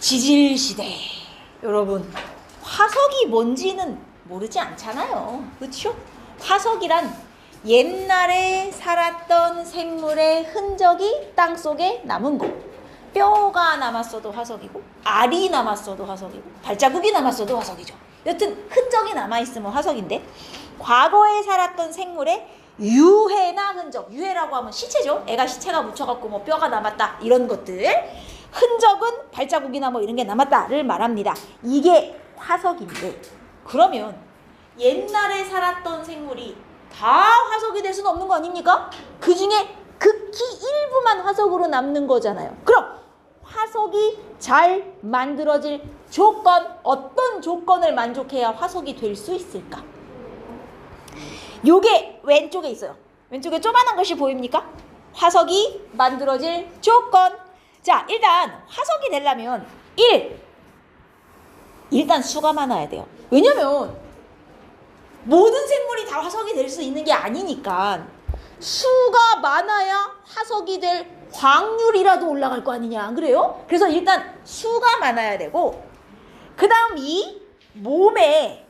지질시대. 여러분, 화석이 뭔지는 모르지 않잖아요. 그렇죠? 화석이란 옛날에 살았던 생물의 흔적이 땅속에 남은 것. 뼈가 남았어도 화석이고, 알이 남았어도 화석이고, 발자국이 남았어도 화석이죠. 여튼 흔적이 남아있으면 화석인데, 과거에 살았던 생물의 유해나 흔적, 유해라고 하면 시체죠. 애가 시체가 묻혀갖고 뭐 뼈가 남았다 이런 것들, 흔적은 발자국이나 뭐 이런 게 남았다를 말합니다. 이게 화석인데, 그러면 옛날에 살았던 생물이 다 화석이 될 수는 없는 거 아닙니까? 그 중에 극히 일부만 화석으로 남는 거잖아요. 그럼 화석이 잘 만들어질 조건, 어떤 조건을 만족해야 화석이 될 수 있을까? 요게 왼쪽에 있어요. 왼쪽에 조그만한 것이 보입니까? 화석이 만들어질 조건. 자, 일단 화석이 되려면 일단 수가 많아야 돼요. 왜냐면 모든 생물이 다 화석이 될 수 있는 게 아니니까 수가 많아야 화석이 될 확률이라도 올라갈 거 아니냐, 안 그래요? 그래서 일단 수가 많아야 되고, 그 다음 이 몸에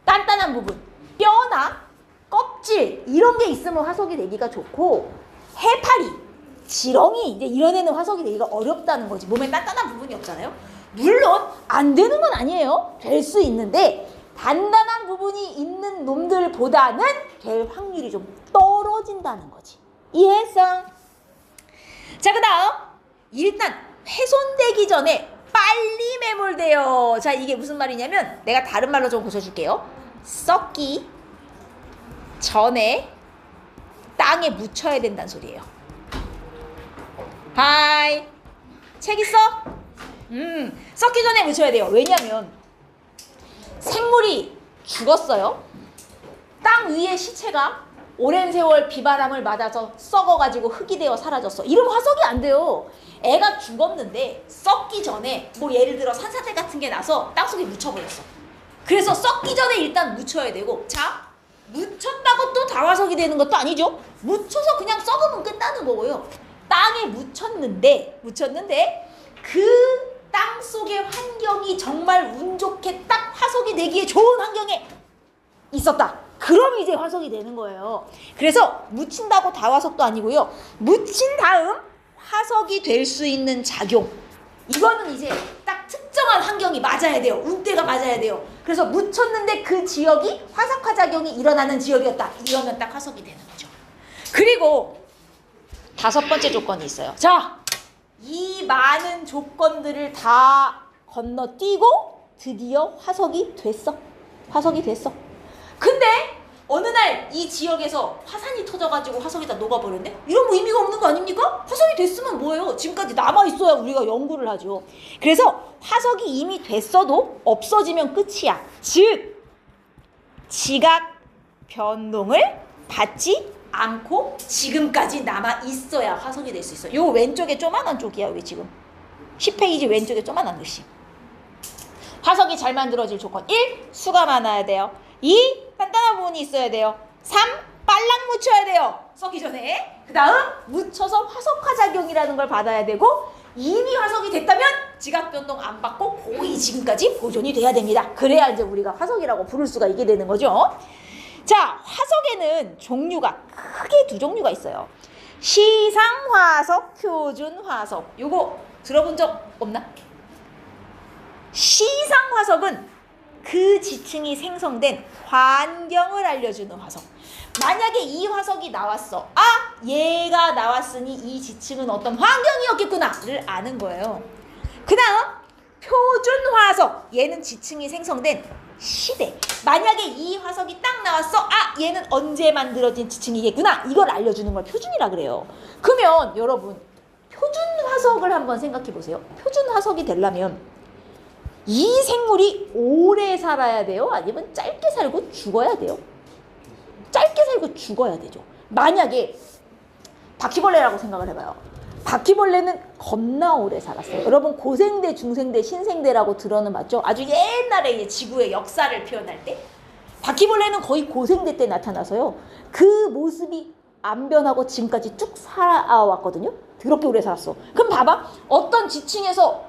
단단한 부분, 뼈나 껍질 이런 게 있으면 화석이 되기가 좋고, 해파리, 지렁이 이제 이런 애는 화석이 되기가 어렵다는 거지. 몸에 단단한 부분이 없잖아요. 물론 안 되는 건 아니에요. 될 수 있는데 단단한 부분이 있는 놈들보다는 될 확률이 좀 떨어진다는 거지. 이해했어? 자, 그 다음 일단 훼손되기 전에 빨리 매몰돼요. 자, 이게 무슨 말이냐면 내가 다른 말로 좀 고쳐줄게요. 썩기 전에 땅에 묻혀야 된다는 소리예요. 하이, 책 있어? 썩기 전에 묻혀야 돼요. 왜냐면 생물이 죽었어요. 땅 위에 시체가 오랜 세월 비바람을 맞아서 썩어가지고 흙이 되어 사라졌어. 이러면 화석이 안 돼요. 애가 죽었는데 썩기 전에 뭐 예를 들어 산사태 같은 게 나서 땅속에 묻혀버렸어. 그래서 썩기 전에 일단 묻혀야 되고, 자, 묻혔다고 또 다 화석이 되는 것도 아니죠. 묻혀서 그냥 썩으면 끝나는 거고요. 땅에 묻혔는데 그 땅속의 환경이 정말 운 좋게 딱 화석이 되기에 좋은 환경에 있었다. 그럼 이제 화석이 되는 거예요. 그래서 묻힌다고 다 화석도 아니고요. 묻힌 다음 화석이 될 수 있는 작용, 이거는 이제 딱 특정한 환경이 맞아야 돼요. 운대가 맞아야 돼요. 그래서 묻혔는데 그 지역이 화석화 작용이 일어나는 지역이었다. 이러면 딱 화석이 되는 거죠. 그리고 5번째 조건이 있어요. 자, 이 많은 조건들을 다 건너뛰고 드디어 화석이 됐어. 화석이 됐어. 근데 어느 날 이 지역에서 화산이 터져가지고 화석이 다 녹아버렸네? 이런 뭐 의미가 없는 거 아닙니까? 화석이 됐으면 뭐예요? 지금까지 남아있어야 우리가 연구를 하죠. 그래서 화석이 이미 됐어도 없어지면 끝이야. 즉, 지각 변동을 받지 않고 지금까지 남아있어야 화석이 될 수 있어. 요 왼쪽에 조만한 쪽이야. 여기 지금 10페이지 왼쪽에 조만한 글씨. 화석이 잘 만들어질 조건 1. 수가 많아야 돼요. 2. 단단한 부분이 있어야 돼요. 3. 빨랑 묻혀야 돼요. 썩기 전에. 그 다음 묻혀서 화석화 작용이라는 걸 받아야 되고, 이미 화석이 됐다면 지각 변동 안 받고 거의 지금까지 보존이 돼야 됩니다. 그래야 이제 우리가 화석이라고 부를 수가 있게 되는 거죠. 자, 화석에는 종류가 크게 2종류가 있어요. 시상화석, 표준화석. 요거 들어본 적 없나? 시상화석은 그 지층이 생성된 환경을 알려주는 화석. 만약에 이 화석이 나왔어. 아, 얘가 나왔으니 이 지층은 어떤 환경이었겠구나를 아는 거예요. 그 다음 표준화석. 얘는 지층이 생성된 시대. 만약에 이 화석이 딱 나왔어. 아, 얘는 언제 만들어진 지층이겠구나. 이걸 알려주는 걸 표준이라 그래요. 그러면 여러분, 표준화석을 한번 생각해 보세요. 표준화석이 되려면 이 생물이 오래 살아야 돼요? 아니면 짧게 살고 죽어야 돼요? 짧게 살고 죽어야 되죠. 만약에 바퀴벌레라고 생각을 해봐요. 바퀴벌레는 겁나 오래 살았어요. 여러분, 고생대, 중생대, 신생대라고 들어는 봤죠? 아주 옛날에 이제 지구의 역사를 표현할 때 바퀴벌레는 거의 고생대 때 나타나서요. 그 모습이 안 변하고 지금까지 쭉 살아왔거든요. 그렇게 오래 살았어. 그럼 봐봐. 어떤 지층에서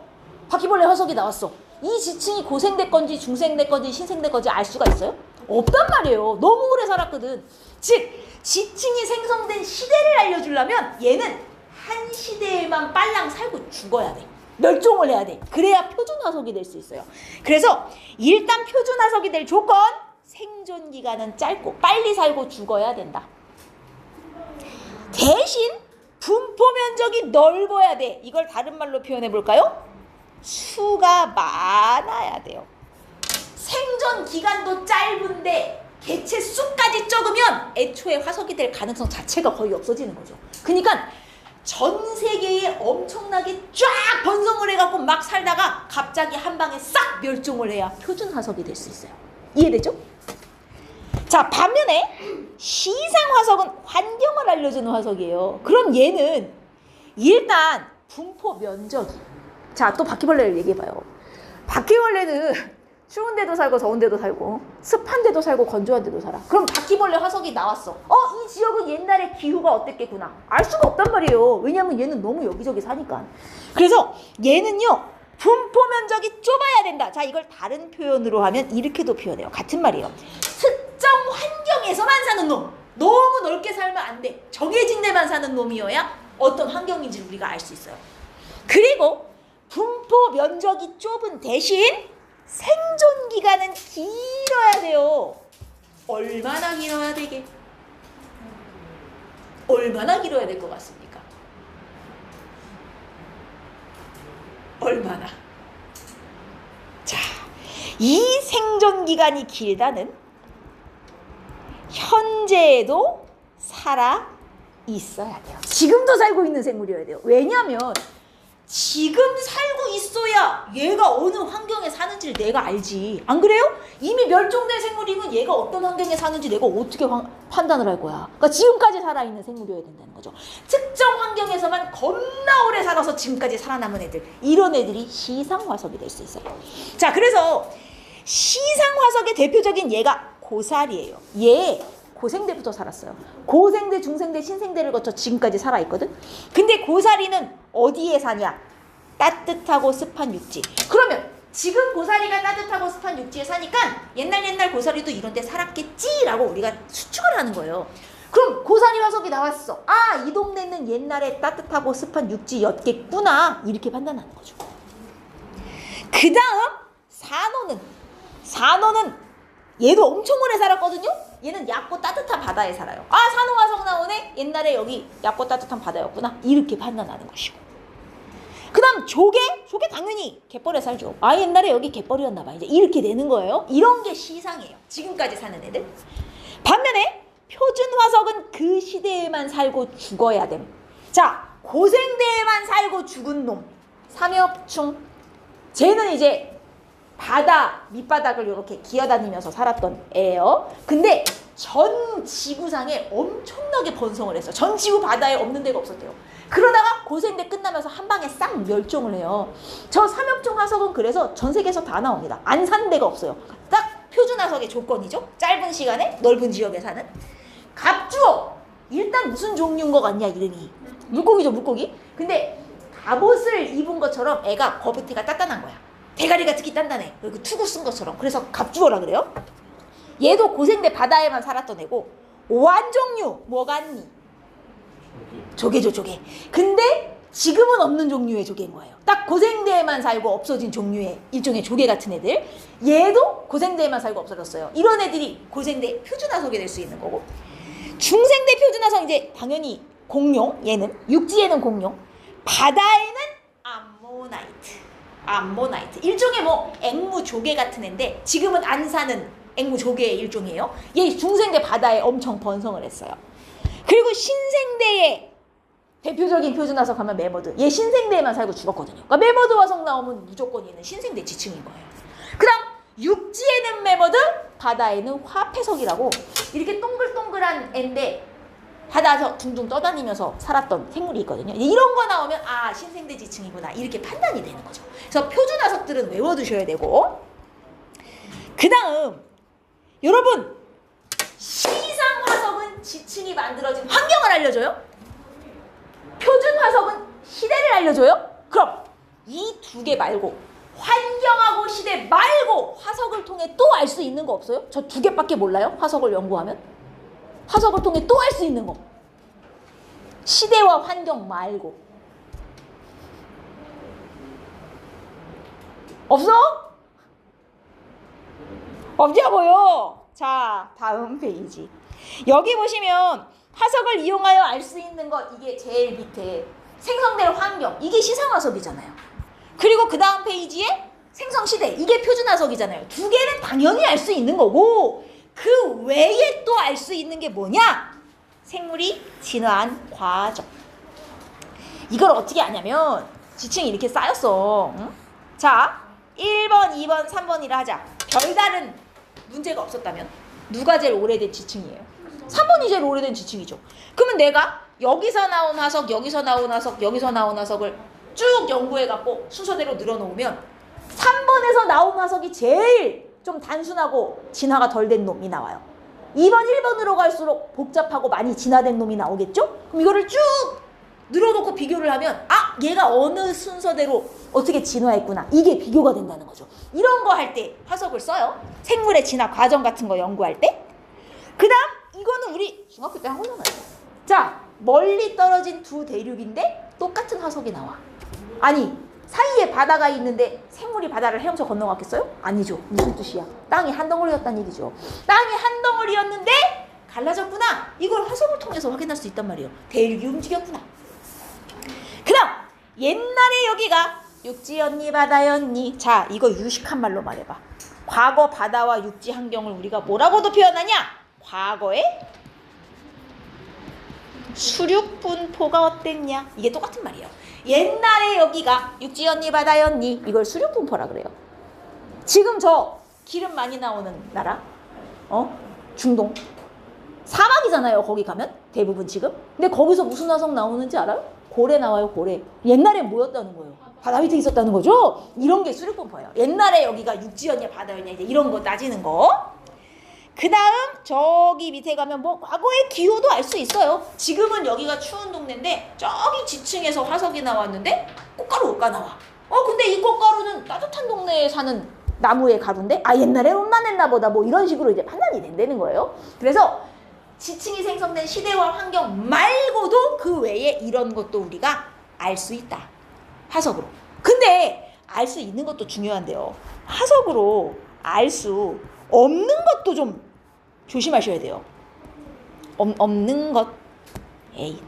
바퀴벌레 화석이 나왔어. 이 지층이 고생대 건지 중생대 건지 신생대 건지 알 수가 있어요? 없단 말이에요. 너무 오래 살았거든. 즉 지층이 생성된 시대를 알려주려면 얘는 한 시대에만 빨랑 살고 죽어야 돼. 멸종을 해야 돼. 그래야 표준 화석이 될 수 있어요. 그래서 일단 표준 화석이 될 조건, 생존 기간은 짧고 빨리 살고 죽어야 된다. 대신 분포 면적이 넓어야 돼. 이걸 다른 말로 표현해 볼까요? 수가 많아야 돼요. 생존 기간도 짧은데 개체 수까지 적으면 애초에 화석이 될 가능성 자체가 거의 없어지는 거죠. 그러니까 전 세계에 엄청나게 쫙 번성을 해갖고 막 살다가 갑자기 한 방에 싹 멸종을 해야 표준 화석이 될 수 있어요. 이해되죠? 자, 반면에 시상 화석은 환경을 알려주는 화석이에요. 그럼 얘는 일단 분포 면적이, 자, 또 바퀴벌레를 얘기해봐요. 바퀴벌레는 추운 데도 살고 더운 데도 살고 습한 데도 살고 건조한 데도 살아. 그럼 바퀴벌레 화석이 나왔어. 이 지역은 옛날에 기후가 어땠겠구나. 알 수가 없단 말이에요. 왜냐하면 얘는 너무 여기저기 사니까. 그래서 얘는요, 분포 면적이 좁아야 된다. 자, 이걸 다른 표현으로 하면 이렇게도 표현해요. 같은 말이에요. 특정 환경에서만 사는 놈. 너무 넓게 살면 안 돼. 정해진 데만 사는 놈이어야 어떤 환경인지 우리가 알 수 있어요. 그리고 분포 면적이 좁은 대신 생존 기간은 길어야 돼요. 얼마나 길어야 되게? 얼마나 길어야 될 것 같습니까? 얼마나? 자, 이 생존 기간이 길다는 현재에도 살아 있어야 돼요. 지금도 살고 있는 생물이어야 돼요. 왜냐하면 지금 살고 있어야 얘가 어느 환경에 사는지를 내가 알지. 안 그래요? 이미 멸종된 생물이면 얘가 어떤 환경에 사는지 내가 어떻게 판단을 할 거야. 그러니까 지금까지 살아있는 생물이어야 된다는 거죠. 특정 환경에서만 겁나 오래 살아서 지금까지 살아남은 애들, 이런 애들이 시상화석이 될 수 있어요. 자, 그래서 시상화석의 대표적인 얘가 고사리예요. 얘 고생대부터 살았어요. 고생대, 중생대, 신생대를 거쳐 지금까지 살아있거든. 근데 고사리는 어디에 사냐? 따뜻하고 습한 육지. 그러면 지금 고사리가 따뜻하고 습한 육지에 사니까 옛날 고사리도 이런 데 살았겠지라고 우리가 추측을 하는 거예요. 그럼 고사리 화석이 나왔어. 이 동네는 옛날에 따뜻하고 습한 육지였겠구나. 이렇게 판단하는 거죠. 그 다음 산호는 얘도 엄청 오래 살았거든요. 얘는 얕고 따뜻한 바다에 살아요. 산호 화석 나오네. 옛날에 여기 얕고 따뜻한 바다였구나. 이렇게 판단하는 것이고. 그 다음 조개 당연히 갯벌에 살죠. 옛날에 여기 갯벌이었나 봐. 이제 이렇게 되는 거예요. 이런 게 시상이에요. 지금까지 사는 애들. 반면에 표준 화석은 그 시대에만 살고 죽어야 됨. 자, 고생대에만 살고 죽은 놈. 삼엽충. 쟤는 이제 바다 밑바닥을 이렇게 기어다니면서 살았던 애예요. 근데 전 지구상에 엄청나게 번성을 했어요. 전 지구 바다에 없는 데가 없었대요. 그러다가 고생대 끝나면서 한 방에 싹 멸종을 해요. 저 삼엽충 화석은 그래서 전 세계에서 다 나옵니다. 안 사는 데가 없어요. 딱 표준 화석의 조건이죠. 짧은 시간에 넓은 지역에 사는. 갑주어. 일단 무슨 종류인 것 같냐, 이름이. 물고기죠, 물고기. 근데 갑옷을 입은 것처럼 애가 거북대가 단단한 거야. 대가리가 특히 단단해. 그리고 투구 쓴 것처럼. 그래서 갑주어라 그래요. 얘도 고생대 바다에만 살았던 애고. 오한종류 뭐 같니? 조개죠, 조개. 근데 지금은 없는 종류의 조개인 거예요. 딱 고생대에만 살고 없어진 종류의 일종의 조개 같은 애들. 얘도 고생대에만 살고 없어졌어요. 이런 애들이 고생대 표준화석이 될 수 있는 거고. 중생대 표준화석 이제 당연히 공룡. 얘는 육지에는 공룡. 바다에는 암모나이트. 일종의 뭐 앵무 조개 같은 애인데 지금은 안 사는 앵무 조개의 일종이에요. 얘 중생대 바다에 엄청 번성을 했어요. 그리고 신생대의 대표적인 표준화석 하면 매머드. 얘 신생대에만 살고 죽었거든요. 그러니까 매머드 화석 나오면 무조건 얘는 신생대 지층인 거예요. 그 다음 육지에는 매머드, 바다에는 화폐석이라고 이렇게 동글동글한 애인데 바다에서 둥둥 떠다니면서 살았던 생물이 있거든요. 이런 거 나오면 신생대 지층이구나 이렇게 판단이 되는 거죠. 그래서 표준화석들은 외워두셔야 되고, 그 다음 여러분 시상화석은 지층이 만들어진 환경을 알려줘요. 표준화석은 시대를 알려줘요. 그럼 이 두 개 말고 환경하고 시대 말고 화석을 통해 또 알 수 있는 거 없어요? 저 두 개밖에 몰라요? 화석을 연구하면? 화석을 통해 또 알 수 있는 거. 시대와 환경 말고. 없어? 없냐고요? 자, 다음 페이지. 여기 보시면 화석을 이용하여 알 수 있는 것, 이게 제일 밑에 생성될 환경, 이게 시상화석이잖아요. 그리고 그 다음 페이지에 생성시대, 이게 표준화석이잖아요. 두 개는 당연히 알 수 있는 거고, 그 외에 또 알 수 있는 게 뭐냐? 생물이 진화한 과정. 이걸 어떻게 아냐면 지층이 이렇게 쌓였어. 응? 자, 1번, 2번, 3번이라 하자. 별다른 문제가 없었다면 누가 제일 오래된 지층이에요? 3번이 제일 오래된 지층이죠. 그러면 내가 여기서 나온 화석, 여기서 나온 화석, 여기서 나온 화석을 쭉 연구해갖고 순서대로 늘어놓으면 3번에서 나온 화석이 제일 좀 단순하고 진화가 덜 된 놈이 나와요. 2번, 1번으로 갈수록 복잡하고 많이 진화된 놈이 나오겠죠? 그럼 이거를 쭉 늘어놓고 비교를 하면 아, 얘가 어느 순서대로 어떻게 진화했구나. 이게 비교가 된다는 거죠. 이런 거 할 때 화석을 써요. 생물의 진화 과정 같은 거 연구할 때. 그 다음 이거는 우리 중학교 때 한 거잖아요. 자, 멀리 떨어진 두 대륙인데 똑같은 화석이 나와. 아니, 사이에 바다가 있는데 생물이 바다를 헤엄쳐 건너갔겠어요? 아니죠. 무슨 뜻이야? 땅이 한 덩어리였다는 얘기죠. 땅이 한 덩어리였는데 갈라졌구나. 이걸 화석을 통해서 확인할 수 있단 말이에요. 대륙이 움직였구나. 그 다음 옛날에 여기가 육지였니 바다였니. 자, 이거 유식한 말로 말해봐. 과거 바다와 육지 환경을 우리가 뭐라고도 표현하냐? 과거에 수륙 분포가 어땠냐? 이게 똑같은 말이에요. 옛날에 여기가 육지였니 바다였니, 이걸 수륙 분포라 그래요. 지금 저 기름 많이 나오는 나라, 중동 사막이잖아요. 거기 가면 대부분 지금. 근데 거기서 무슨 화석 나오는지 알아요? 고래 나와요. 고래. 옛날엔 뭐였다는 거예요? 바다 밑에 있었다는 거죠. 이런 게 수륙 분포예요. 옛날에 여기가 육지였냐 바다였냐, 이제 이런 거 따지는 거. 그 다음 저기 밑에 가면 뭐 과거의 기후도 알 수 있어요. 지금은 여기가 추운 동네인데 저기 지층에서 화석이 나왔는데 꽃가루가 나와. 근데 이 꽃가루는 따뜻한 동네에 사는 나무의 가루인데 옛날에 온난했나 보다, 뭐 이런 식으로 이제 판단이 된다는 거예요. 그래서 지층이 생성된 시대와 환경 말고도 그 외에 이런 것도 우리가 알 수 있다. 화석으로. 근데 알 수 있는 것도 중요한데요. 화석으로 알 수 없는 것도 좀 조심하셔야 돼요. 없는 것. 에이.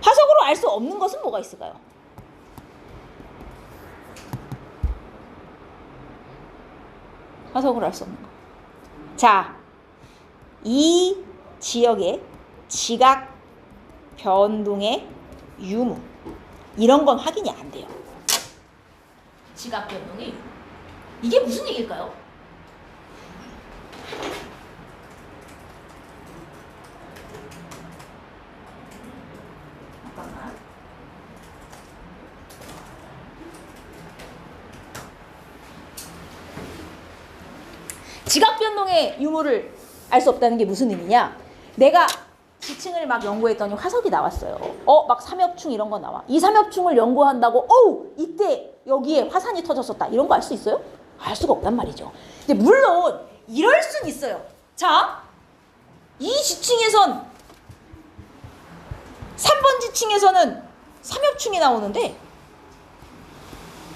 화석으로 알 수 없는 것은 뭐가 있을까요? 화석으로 알 수 없는 것. 자, 이 지역의 지각 변동의 유무. 이런 건 확인이 안 돼요. 지각 변동의 유무. 이게 무슨 얘기일까요? 잠깐만. 지각 변동의 유무를 알 수 없다는 게 무슨 의미냐? 내가 지층을 막 연구했더니 화석이 나왔어요. 막 삼엽충 이런 거 나와. 이 삼엽충을 연구한다고 이때 여기에 화산이 터졌었다. 이런 거 알 수 있어요? 알 수가 없단 말이죠. 근데 물론 이럴 순 있어요. 자, 이 지층에선 3번 지층에서는 삼엽충이 나오는데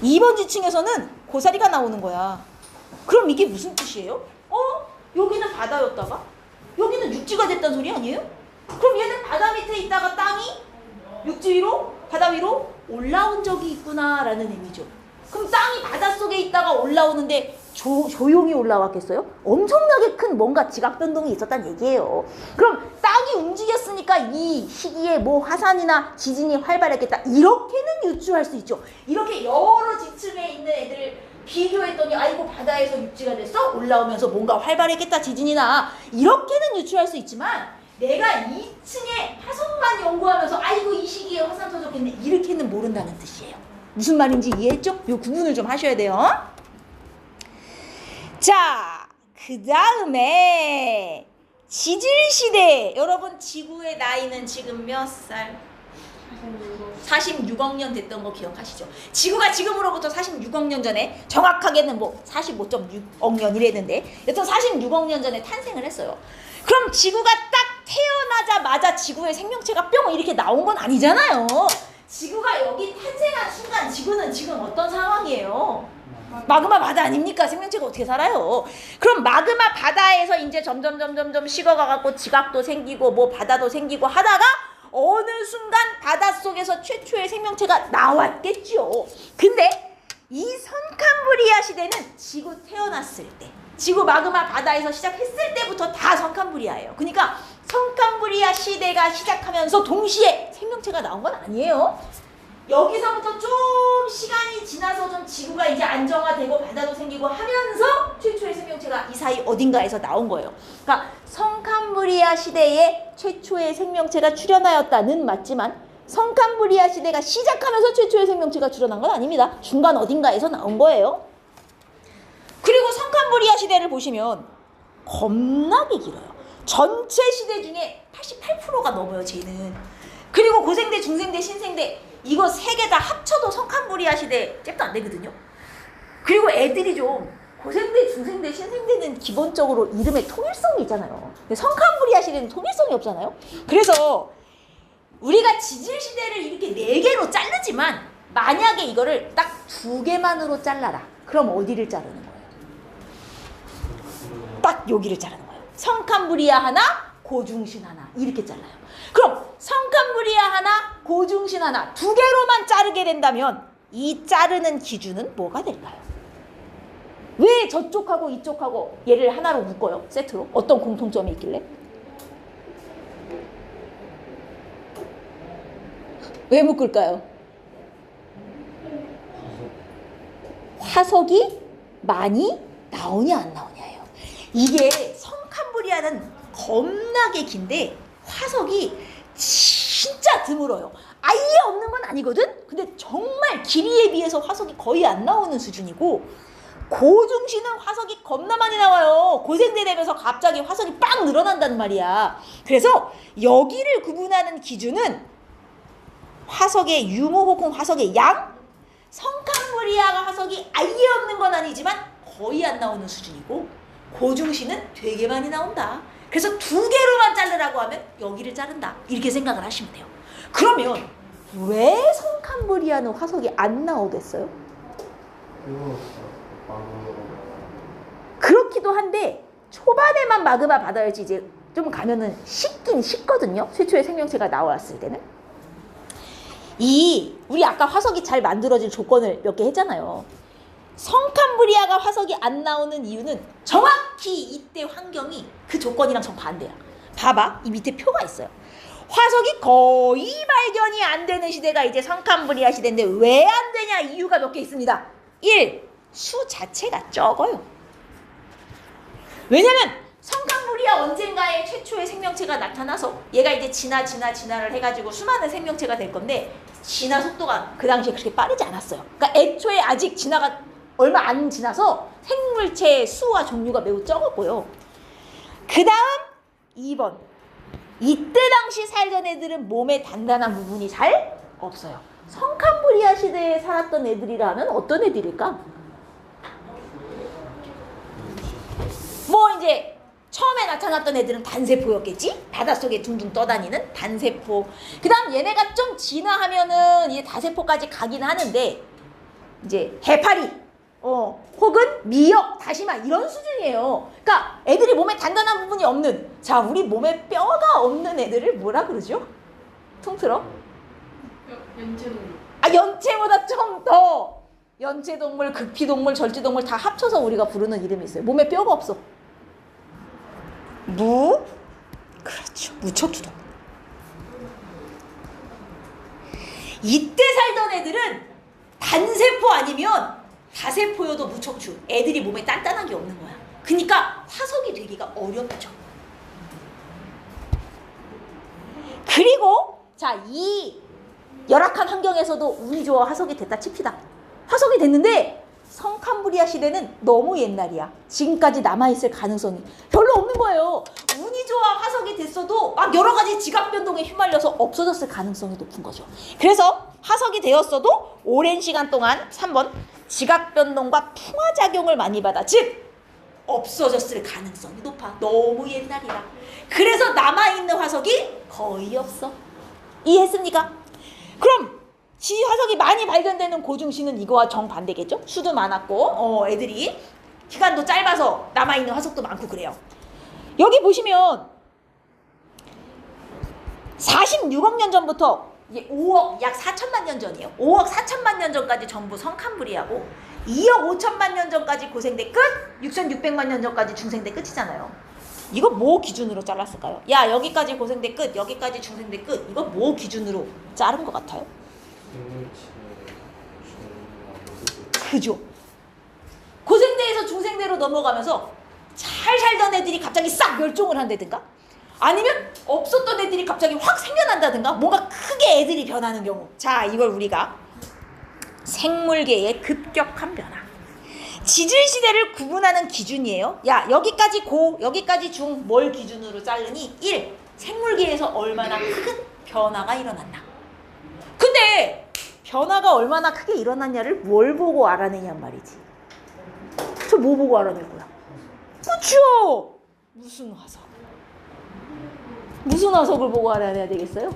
2번 지층에서는 고사리가 나오는 거야. 그럼 이게 무슨 뜻이에요? 여기는 바다였다가 여기는 육지가 됐다는 소리 아니에요? 그럼 얘는 바다 밑에 있다가 땅이 육지 위로, 바다 위로 올라온 적이 있구나라는 의미죠. 그럼 땅이 바닷속에 있다가 올라오는데 조용히 올라왔겠어요? 엄청나게 큰 뭔가 지각 변동이 있었다는 얘기예요. 그럼 땅이 움직였으니까 이 시기에 뭐 화산이나 지진이 활발했겠다. 이렇게는 유추할 수 있죠. 이렇게 여러 지층에 있는 애들을 비교했더니 아이고 바다에서 육지가 됐어? 올라오면서 뭔가 활발했겠다, 지진이나. 이렇게는 유추할 수 있지만 내가 2층에 화석만 연구하면서 아이고 이 시기에 화산 터졌겠네, 이렇게는 모른다는 뜻이에요. 무슨 말인지 이해했죠? 요 구분을 좀 하셔야 돼요. 자, 그 다음에 지질시대. 여러분 지구의 나이는 지금 몇 살? 46억 년 됐던 거 기억하시죠? 지구가 지금으로부터 46억 년 전에, 정확하게는 뭐 45.6억 년 이랬는데 여튼 46억 년 전에 탄생을 했어요. 그럼 지구가 딱 태어나자마자 지구의 생명체가 뿅 이렇게 나온 건 아니잖아요. 지구가 여기 탄생한 순간 지구는 지금 어떤 상황이에요? 마그마 바다 아닙니까? 생명체가 어떻게 살아요? 그럼 마그마 바다에서 이제 점점 식어가갖고 지각도 생기고 뭐 바다도 생기고 하다가 어느 순간 바닷속에서 최초의 생명체가 나왔겠죠. 근데 이 선캄브리아 시대는 지구 태어났을 때, 지구 마그마 바다에서 시작했을 때부터 다 선캄브리아예요. 그러니까 선캄브리아 시대가 시작하면서 동시에 생명체가 나온 건 아니에요. 여기서부터 좀 시간이 지나서 좀 지구가 이제 안정화되고 바다도 생기고 하면서 최초의 생명체가 이 사이 어딘가에서 나온 거예요. 그러니까 선캄브리아 시대에 최초의 생명체가 출현하였다는 맞지만 선캄브리아 시대가 시작하면서 최초의 생명체가 출현한 건 아닙니다. 중간 어딘가에서 나온 거예요. 그리고 선캄브리아 시대를 보시면 겁나게 길어요. 전체 시대 중에 88%가 넘어요, 쟤는. 그리고 고생대, 중생대, 신생대 이거 세 개 다 합쳐도 선캄브리아 시대 잽도 안 되거든요. 그리고 애들이 좀 고생대, 중생대, 신생대는 기본적으로 이름에 통일성이 있잖아요. 근데 선캄브리아 시대는 통일성이 없잖아요. 그래서 우리가 지질 시대를 이렇게 4개로 자르지만 만약에 이거를 딱 2개만으로 잘라라. 그럼 어디를 자르는 거예요? 딱 여기를 자르는 거예요. 선캄브리아 하나, 고중신 하나 이렇게 잘라요. 그럼 선캄브리아 하나, 고중신 하나 2개로만 자르게 된다면 이 자르는 기준은 뭐가 될까요? 왜 저쪽하고 이쪽하고 얘를 하나로 묶어요? 세트로? 어떤 공통점이 있길래? 왜 묶을까요? 화석이 많이 나오냐 안 나오냐예요. 이게 선캄브리아는 겁나게 긴데 화석이 진짜 드물어요. 아예 없는 건 아니거든? 근데 정말 길이에 비해서 화석이 거의 안 나오는 수준이고 고중신은 화석이 겁나 많이 나와요. 고생대 되면서 갑자기 화석이 빵 늘어난단 말이야. 그래서 여기를 구분하는 기준은 화석의 유무 혹은 화석의 양, 선캄브리아가 화석이 아예 없는 건 아니지만 거의 안 나오는 수준이고 고중신은 되게 많이 나온다. 그래서 2개로만 자르라고 하면 여기를 자른다. 이렇게 생각을 하시면 돼요. 그러면 왜 선캄브리아는 화석이 안 나오겠어요? 그렇기도 한데 초반에만 마그마 바다였지 이제 좀 가면은 식긴 식거든요. 최초의 생명체가 나왔을 때는. 우리 아까 화석이 잘 만들어질 조건을 몇 개 했잖아요. 선캄브리아가 화석이 안 나오는 이유는 정확히 이때 환경이 그 조건이랑 정반대야. 봐봐, 이 밑에 표가 있어요. 화석이 거의 발견이 안 되는 시대가 이제 선캄브리아 시대인데 왜 안 되냐 이유가 몇 개 있습니다. 1. 수 자체가 적어요. 왜냐면 선캄브리아 언젠가에 최초의 생명체가 나타나서 얘가 이제 진화를 해가지고 수많은 생명체가 될 건데 진화 속도가 그 당시에 그렇게 빠르지 않았어요. 그러니까 애초에 아직 진화가 얼마 안 지나서 생물체의 수와 종류가 매우 적었고요. 그 다음 2번. 이때 당시 살던 애들은 몸에 단단한 부분이 잘 없어요. 선캄브리아 시대에 살았던 애들이라면 어떤 애들일까? 뭐 이제 처음에 나타났던 애들은 단세포였겠지? 바닷속에 둥둥 떠다니는 단세포. 그 다음 얘네가 좀 진화하면은 이제 다세포까지 가긴 하는데 이제 해파리 혹은 미역, 다시마 이런 수준이에요. 그러니까 애들이 몸에 단단한 부분이 없는, 자 우리 몸에 뼈가 없는 애들을 뭐라 그러죠? 통틀어? 연체동물. 연체보다 좀 더 연체동물, 극피동물, 절지동물 다 합쳐서 우리가 부르는 이름이 있어요. 몸에 뼈가 없어. 그렇죠. 무척추동물. 이때 살던 애들은 단세포 아니면 다세포여도 무척추. 애들이 몸에 단단한 게 없는 거야. 그러니까 화석이 되기가 어렵죠. 그리고 자, 이 열악한 환경에서도 운이 좋아 화석이 됐다 칩시다. 화석이 됐는데 선캄브리아 시대는 너무 옛날이야. 지금까지 남아있을 가능성이 별로 없는 거예요. 운이 좋아 수소와 화석이 됐어도 막 여러 가지 지각 변동에 휘말려서 없어졌을 가능성이 높은 거죠. 그래서 화석이 되었어도 오랜 시간 동안 3번 지각 변동과 풍화작용을 많이 받아 즉 없어졌을 가능성이 높아. 너무 옛날이라. 그래서 남아있는 화석이 거의 없어. 이해했습니까? 그럼 지화석이 많이 발견되는 고중시는 이거와 정반대겠죠? 수도 많았고 애들이 시간도 짧아서 남아있는 화석도 많고 그래요. 여기 보시면 46억 년 전부터 이게 5억 약 4천만 년 전이에요. 5억 4천만 년 전까지 전부 성캄브리아고 2억 5천만 년 전까지 고생대 끝, 6,600만 년 전까지 중생대 끝이잖아요. 이거 뭐 기준으로 잘랐을까요? 야 여기까지 고생대 끝, 여기까지 중생대 끝. 이거 뭐 기준으로 자른 것 같아요? 그죠? 고생대에서 중생대로 넘어가면서 잘 살던 애들이 갑자기 싹 멸종을 한다든가 아니면 없었던 애들이 갑자기 확 생겨난다든가 뭔가 크게 애들이 변하는 경우. 자 이걸 우리가 생물계의 급격한 변화, 지질시대를 구분하는 기준이에요. 야 여기까지 고, 여기까지 중 뭘 기준으로 자르니? 1. 생물계에서 얼마나 큰 변화가 일어났나. 근데 변화가 얼마나 크게 일어났냐를 뭘 보고 알아내냔 말이지. 저 뭐 보고 알아낼 거야? 그쵸? 무슨 화석? 무슨 화석을 보고 알아내야 되겠어요?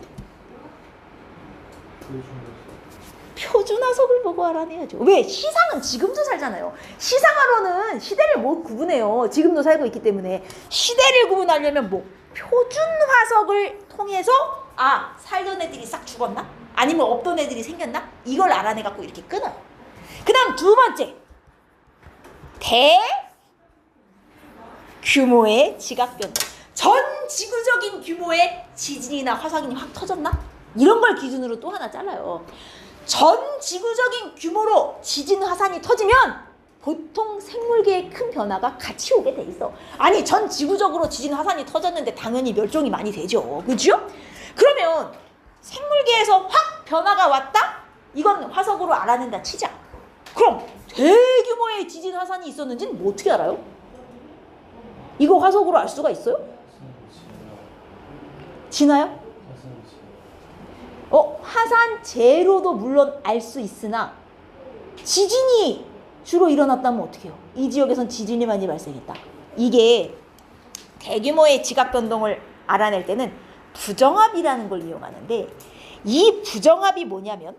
표준 화석을 보고 알아내야죠. 왜? 시상은 지금도 살잖아요. 시상하로는 시대를 못 구분해요. 지금도 살고 있기 때문에. 시대를 구분하려면 뭐? 표준 화석을 통해서 아 살던 애들이 싹 죽었나? 아니면 없던 애들이 생겼나? 이걸 알아내갖고 이렇게 끊어요. 그 다음 두 번째, 대규모의 지각변동. 전 지구적인 규모의 지진이나 화산이 확 터졌나? 이런 걸 기준으로 또 하나 잘라요. 전 지구적인 규모로 지진 화산이 터지면 보통 생물계의 큰 변화가 같이 오게 돼 있어. 아니 전 지구적으로 지진 화산이 터졌는데 당연히 멸종이 많이 되죠. 그죠? 그러면 생물계에서 확 변화가 왔다? 이건 화석으로 알아낸다 치자. 그럼 대규모의 지진 화산이 있었는지는 뭐 어떻게 알아요? 이거 화석으로 알 수가 있어요? 지나요? 화산 재로도 물론 알 수 있으나 지진이 주로 일어났다면 어떻게 해요? 이 지역에선 지진이 많이 발생했다. 이게 대규모의 지각 변동을 알아낼 때는 부정합이라는 걸 이용하는데 이 부정합이 뭐냐면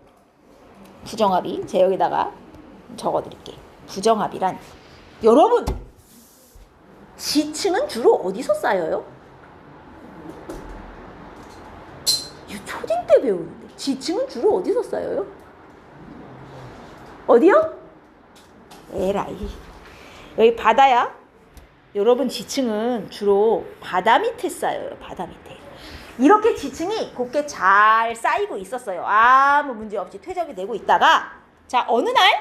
부정합이 제가 여기다가 적어드릴게. 부정합이란 여러분 지층은 주로 어디서 쌓여요? 초딩 때 배우는데 지층은 주로 어디서 쌓여요? 어디요? 에라이 여기 바다야. 여러분 지층은 주로 바다 밑에 쌓여요. 바다 밑에. 이렇게 지층이 곱게 잘 쌓이고 있었어요. 아무 문제 없이 퇴적이 되고 있다가 자 어느 날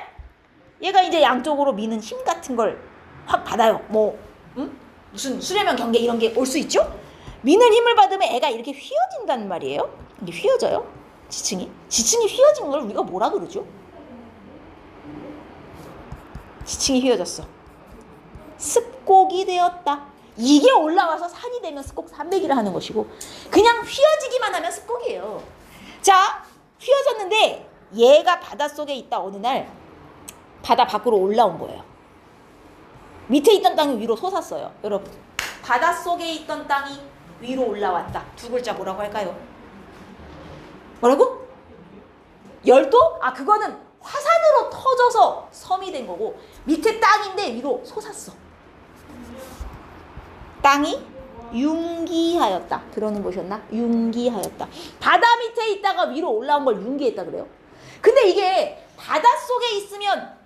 얘가 이제 양쪽으로 미는 힘 같은 걸 확 받아요. 뭐 무슨 수렴형 경계 이런 게 올 수 있죠? 미는 힘을 받으면 애가 이렇게 휘어진다는 말이에요. 이게 휘어져요. 지층이 휘어진 걸 우리가 뭐라 그러죠? 지층이 휘어졌어. 습곡이 되었다. 이게 올라와서 산이 되면 습곡 산맥이라 하는 것이고 그냥 휘어지기만 하면 습곡이에요. 자 휘어졌는데 얘가 바닷속에 있다 어느 날 바다 밖으로 올라온 거예요. 밑에 있던 땅이 위로 솟았어요. 여러분 바닷속에 있던 땅이 위로 올라왔다. 두 글자 뭐라고 할까요? 뭐라고? 열도? 아 그거는 화산으로 터져서 섬이 된 거고 밑에 땅인데 위로 솟았어. 땅이 융기하였다. 들어는 보셨나? 융기하였다. 바다 밑에 있다가 위로 올라온 걸 융기했다 그래요. 근데 이게 바닷속에 있으면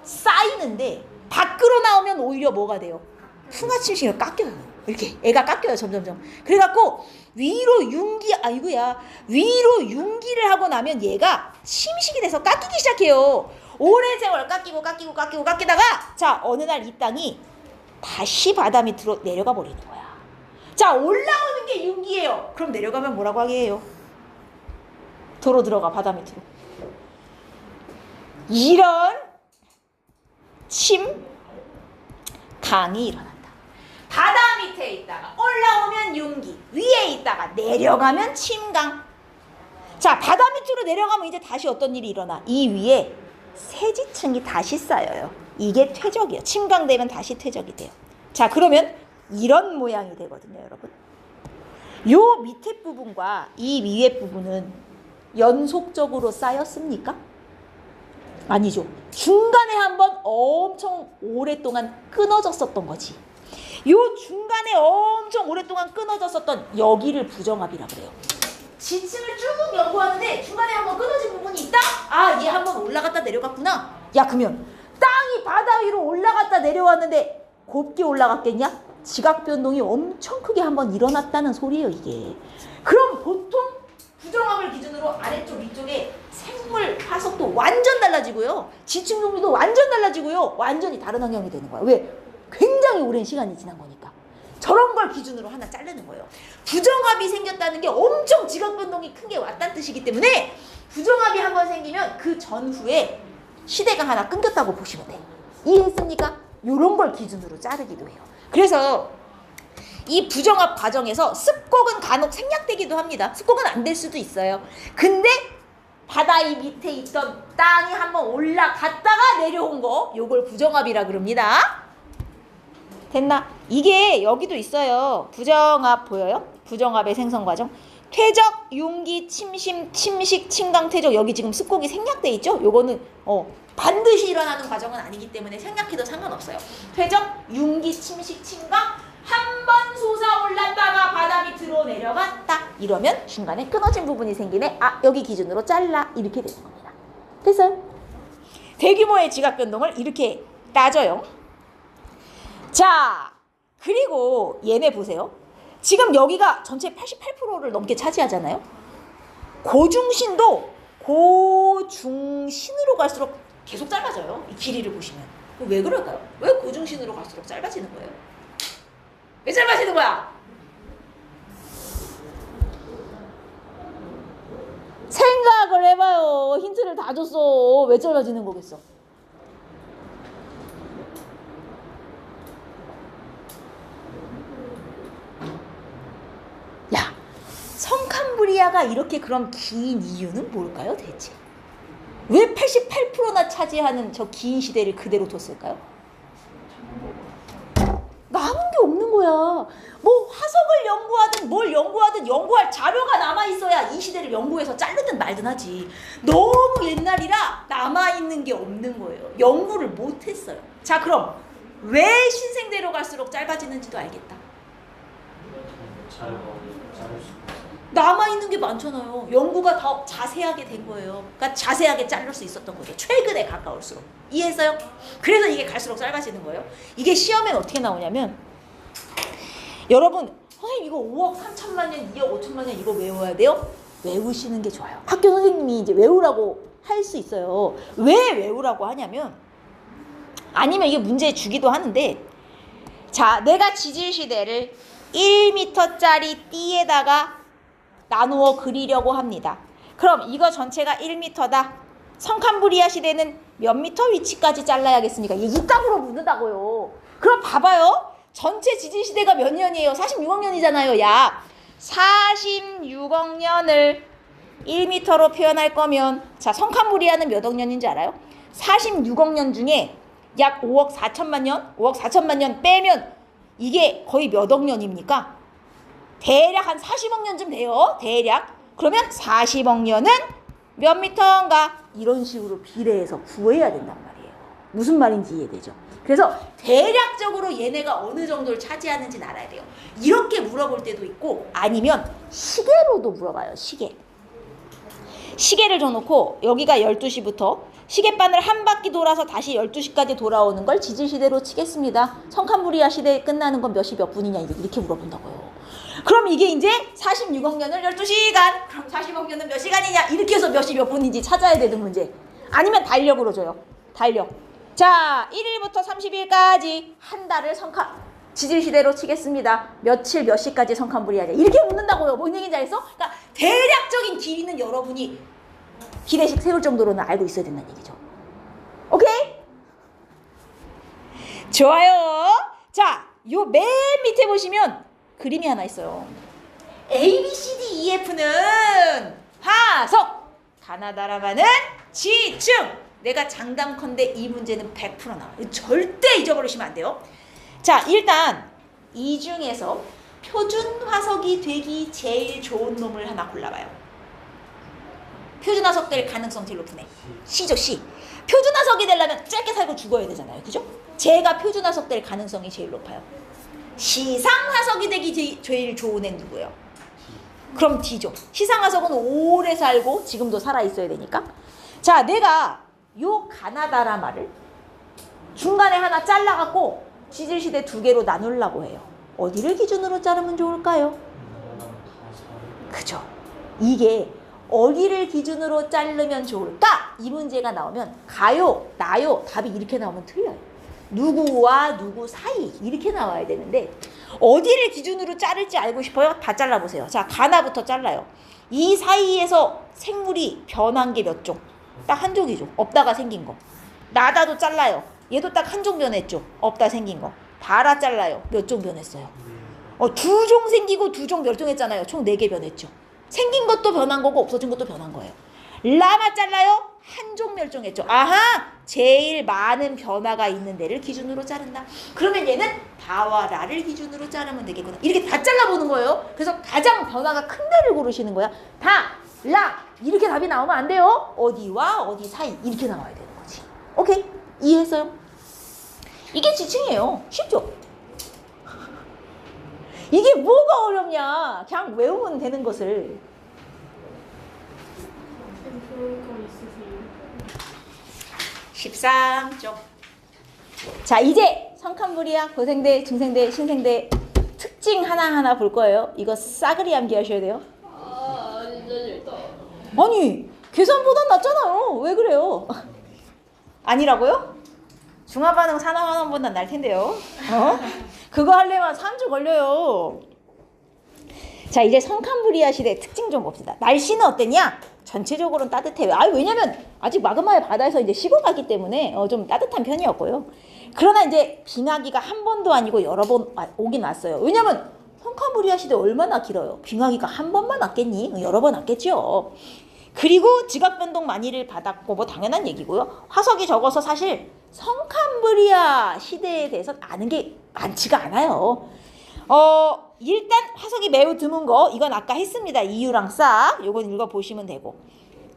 쌓이는데 밖으로 나오면 오히려 뭐가 돼요? 풍화침식을 깎여요. 이렇게 애가 깎여요 점점점. 그래갖고 위로 융기를 하고 나면 얘가 침식이 돼서 깎이기 시작해요. 오랜 세월 깎이다가 자 어느 날 이 땅이 다시 바다 밑으로 내려가 버리는 거야. 자 올라오는 게 융기예요. 그럼 내려가면 뭐라고 하게 해요? 도로 들어가 바다 밑으로. 이런 강이 일어난다. 바다 밑에 있다가 올라오면 융기, 위에 있다가 내려가면 침강. 자, 바다 밑으로 내려가면 이제 다시 어떤 일이 일어나? 이 위에 세지층이 다시 쌓여요. 이게 퇴적이에요. 침강되면 다시 퇴적이 돼요. 자, 그러면 이런 모양이 되거든요, 여러분. 요 밑에 부분과 이 위에 부분은 연속적으로 쌓였습니까? 아니죠. 중간에 한번 엄청 오랫동안 끊어졌었던 거지. 요 중간에 엄청 오랫동안 끊어졌었던 여기를 부정합이라 그래요. 지층을 쭉 연구하는데 중간에 한번 끊어진 부분이 있다? 아, 얘 한번 올라갔다 내려갔구나. 야, 그러면 땅이 바다 위로 올라갔다 내려왔는데 곱게 올라갔겠냐? 지각 변동이 엄청 크게 한번 일어났다는 소리예요, 이게. 그럼 보통 부정합을 기준으로 아래쪽 위쪽에 생물 화석도 완전 달라지고요. 지층 종류도 완전 달라지고요. 완전히 다른 환경이 되는 거야. 왜? 굉장히 오랜 시간이 지난 거니까. 저런 걸 기준으로 하나 자르는 거예요. 부정합이 생겼다는 게 엄청 지각 변동이 큰 게 왔다는 뜻이기 때문에 부정합이 한번 생기면 그 전후에 시대가 하나 끊겼다고 보시면 돼요. 이해했습니까? 요런 걸 기준으로 자르기도 해요. 그래서 이 부정합 과정에서 습곡은 간혹 생략되기도 합니다. 습곡은 안 될 수도 있어요. 근데 바다 이 밑에 있던 땅이 한번 올라갔다가 내려온 거, 요걸 부정합이라 그럽니다. 됐나? 이게 여기도 있어요. 부정합 보여요? 부정합의 생성 과정. 퇴적, 융기, 침심, 침식, 침강, 퇴적. 여기 지금 습곡이 생략돼 있죠? 요거는 반드시 일어나는 과정은 아니기 때문에 생략해도 상관없어요. 퇴적, 융기, 침식, 침강. 한 번 솟아올랐다가 바다 밑으로 내려갔다. 이러면 중간에 끊어진 부분이 생기네. 아, 여기 기준으로 잘라. 이렇게 되는 겁니다. 됐어요? 대규모의 지각 변동을 이렇게 따져요. 자, 그리고 얘네 보세요. 지금 여기가 전체 88%를 넘게 차지하잖아요. 고중신도 고중신으로 갈수록 계속 짧아져요. 이 길이를 보시면. 왜 그럴까요? 왜 고중신으로 갈수록 짧아지는 거예요? 왜 짧아지는 거야? 생각을 해봐요. 힌트를 다 줬어. 왜 짧아지는 거겠어? 야, 성캄브리아가 이렇게 그럼 긴 이유는 뭘까요, 대체? 왜 88%나 차지하는 저 긴 시대를 그대로 뒀을까요? 남은 게 없는 거야. 뭐 화석을 연구하든 뭘 연구하든 연구할 자료가 남아있어야 이 시대를 연구해서 자르든 말든 하지. 너무 옛날이라 남아있는 게 없는 거예요. 연구를 못했어요. 자, 그럼 왜 신생대로 갈수록 짧아지는지도 알겠다. 남아있는 게 많잖아요. 연구가 더 자세하게 된 거예요. 그러니까 자세하게 자를 수 있었던 거죠. 최근에 가까울수록. 이해했어요? 그래서 이게 갈수록 짧아지는 거예요. 이게 시험엔 어떻게 나오냐면, 여러분, 선생님 이거 5억 3천만 년, 2억 5천만 년 이거 외워야 돼요? 외우시는 게 좋아요. 학교 선생님이 이제 외우라고 할 수 있어요. 왜 외우라고 하냐면, 아니면 이게 문제 주기도 하는데, 자, 내가 지질시대를 1m짜리 띠에다가 나누어 그리려고 합니다. 그럼 이거 전체가 1m다. 성캄브리아 시대는 몇 미터 위치까지 잘라야겠습니까? 이게 이땅으로 묻는다고요. 그럼 봐봐요. 전체 지질시대가 몇 년이에요? 46억 년이잖아요. 약 46억 년을 1m로 표현할 거면, 자, 성캄브리아는 몇 억 년인지 알아요? 46억 년 중에 약 5억 4천만 년? 5억 4천만 년 빼면 이게 거의 몇 억 년입니까? 대략 한 40억 년쯤 돼요. 대략. 그러면 40억 년은 몇 미터인가? 이런 식으로 비례해서 구해야 된단 말이에요. 무슨 말인지 이해되죠? 그래서 대략적으로 얘네가 어느 정도를 차지하는지는 알아야 돼요. 이렇게 물어볼 때도 있고, 아니면 시계로도 물어봐요. 시계. 시계를 줘놓고 여기가 12시부터 시계바늘 한 바퀴 돌아서 다시 12시까지 돌아오는 걸 지질시대로 치겠습니다. 성캄브리아 시대에 끝나는 건 몇 시 몇 분이냐 이렇게 물어본다고요. 그럼 이게 이제 46억 년을 12시간, 그럼 40억 년은 몇 시간이냐 이렇게 해서 몇 시 몇 분인지 찾아야 되는 문제. 아니면 달력으로 줘요. 달력. 자, 1일부터 30일까지 한 달을 지질시대로 치겠습니다. 며칠 몇 시까지 성캄브리아냐 이렇게 묻는다고요. 뭔 얘기인지 알겠어? 그러니까 대략적인 길이는 여러분이 기대식 세울 정도로는 알고 있어야 된다는 얘기죠. 오케이? 좋아요. 자, 요 맨 밑에 보시면 그림이 하나 있어요. A, B, C, D, E, F는 화석, 가나다라마는 지층. 내가 장담컨대 이 문제는 100% 나와요. 절대 잊어버리시면 안 돼요. 자, 일단 이 중에서 표준 화석이 되기 제일 좋은 놈을 하나 골라봐요. 표준 화석 될 가능성 제일 높은 애. C죠, C. 표준 화석이 되려면 짧게 살고 죽어야 되잖아요. 그죠? 제가 표준 화석 될 가능성이 제일 높아요. 시상 화석이 되기 제일 좋은 애는 누구예요? 그럼 D죠. 시상 화석은 오래 살고 지금도 살아 있어야 되니까. 자, 내가 요 가나다라마를 중간에 하나 잘라갖고 지질시대 2개로 나누려고 해요. 어디를 기준으로 자르면 좋을까요? 그죠? 이게 어디를 기준으로 자르면 좋을까? 이 문제가 나오면 가요, 나요, 답이 이렇게 나오면 틀려요. 누구와 누구 사이 이렇게 나와야 되는데 어디를 기준으로 자를지 알고 싶어요? 다 잘라보세요. 자, 가나부터 잘라요. 이 사이에서 생물이 변한 게 몇 종? 딱 한 종이죠. 없다가 생긴 거. 나다도 잘라요. 얘도 딱 한 종 변했죠. 없다 생긴 거. 다라 잘라요. 몇 종 변했어요? 2종 생기고 2종 멸종했잖아요. 총 4개 변했죠. 생긴 것도 변한 거고 없어진 것도 변한 거예요. 라마 잘라요? 한 종 멸종했죠. 아하! 제일 많은 변화가 있는 데를 기준으로 자른다. 그러면 얘는 다와 라를 기준으로 자르면 되겠구나. 이렇게 다 잘라보는 거예요. 그래서 가장 변화가 큰 데를 고르시는 거야. 다, 라 이렇게 답이 나오면 안 돼요. 어디와 어디 사이 이렇게 나와야 되는 거지. 오케이? 이해했어요? 이게 지층이에요. 쉽죠? 이게 뭐가 어렵냐. 그냥 외우면 되는 것을. 좋은 거 있으세요? 13쪽. 자, 이제 성칸부리아, 고생대, 중생대, 신생대 특징 하나하나 볼 거예요. 이거 싸그리 암기하셔야 돼요. 진짜 싫다. 아니, 계산보단 낫잖아요. 왜 그래요? 아니라고요? 중화반응 산화반응보단 날 텐데요. 그거 하려면 3주 걸려요. 자, 이제 성칸부리아 시대 특징 좀 봅시다. 날씨는 어땠냐? 전체적으로는 따뜻해요. 왜냐면 아직 마그마의 바다에서 이제 식어가기 때문에 좀 따뜻한 편이었고요. 그러나 이제 빙하기가 한 번도 아니고 여러 번 오긴 왔어요. 왜냐면 성칸부리아 시대 얼마나 길어요? 빙하기가 한 번만 왔겠니? 여러 번 왔겠죠. 그리고 지각 변동 많이를 받았고 뭐 당연한 얘기고요. 화석이 적어서 사실 성칸부리아 시대에 대해서 아는 게 많지가 않아요. 일단 화석이 매우 드문 거 이건 아까 했습니다. 이유랑 싹 요건 읽어보시면 되고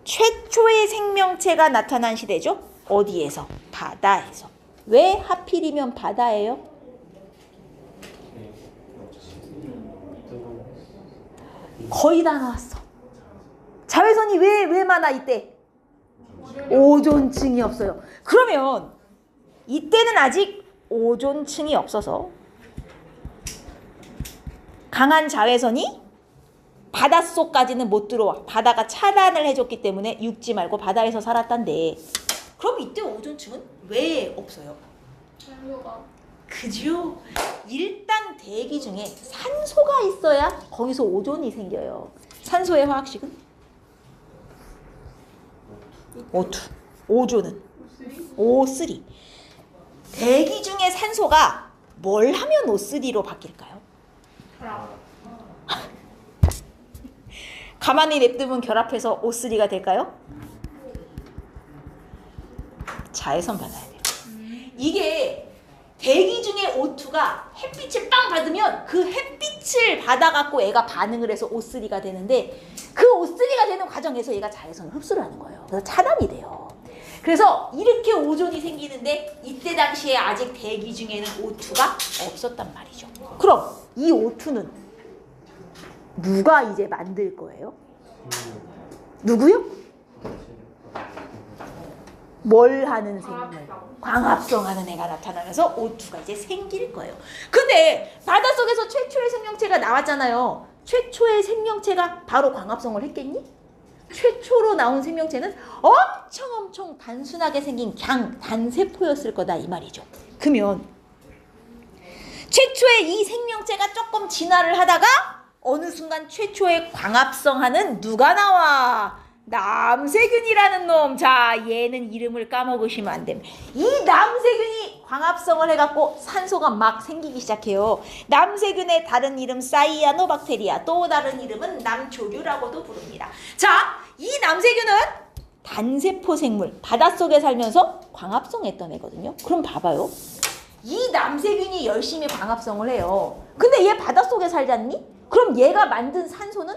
최초의 생명체가 나타난 시대죠. 어디에서? 바다에서. 왜 하필이면 바다예요? 거의 다 나왔어. 자외선이 왜 많아 이때? 오존층이 없어요. 그러면 이때는 아직 오존층이 없어서 강한 자외선이 바닷속까지는 못 들어와. 바다가 차단을 해줬기 때문에 육지 말고 바다에서 살았단데 그럼 이때 오존층은 왜 없어요? 산소가 그죠? 일단 대기 중에 산소가 있어야 거기서 오존이 생겨요. 산소의 화학식은? O2. 오존은? O3. 대기 중에 산소가 뭘 하면 O3로 바뀔까요? 가만히 냅두면 결합해서 O3가 될까요? 자외선 받아야 돼요. 이게 대기 중에 O2가 햇빛을 빵 받으면 그 햇빛을 받아갖고 애가 반응을 해서 O3가 되는데 그 O3가 되는 과정에서 얘가 자외선을 흡수를 하는 거예요. 그래서 차단이 돼요. 그래서 이렇게 오존이 생기는데 이때 당시에 아직 대기 중에는 O2가 없었단 말이죠. 그럼 이 O2는 누가 이제 만들 거예요? 누구요? 뭘 하는 생물? 광합성 하는 애가 나타나면서 O2가 이제 생길 거예요. 근데 바닷속에서 최초의 생명체가 나왔잖아요. 최초의 생명체가 바로 광합성을 했겠니? 최초로 나온 생명체는 엄청 단순하게 생긴 그냥 단세포였을 거다 이 말이죠. 그러면 최초의 이 생명체가 조금 진화를 하다가 어느 순간 최초의 광합성하는 누가 나와? 남세균이라는 놈. 자, 얘는 이름을 까먹으시면 안 됩니다. 이 남세균이 광합성을 해갖고 산소가 막 생기기 시작해요. 남세균의 다른 이름 사이아노박테리아, 또 다른 이름은 남조류라고도 부릅니다. 자, 이 남세균은 단세포 생물, 바닷속에 살면서 광합성했던 애거든요. 그럼 봐봐요. 이 남세균이 열심히 광합성을 해요. 근데 얘 바닷속에 살잖니? 그럼 얘가 만든 산소는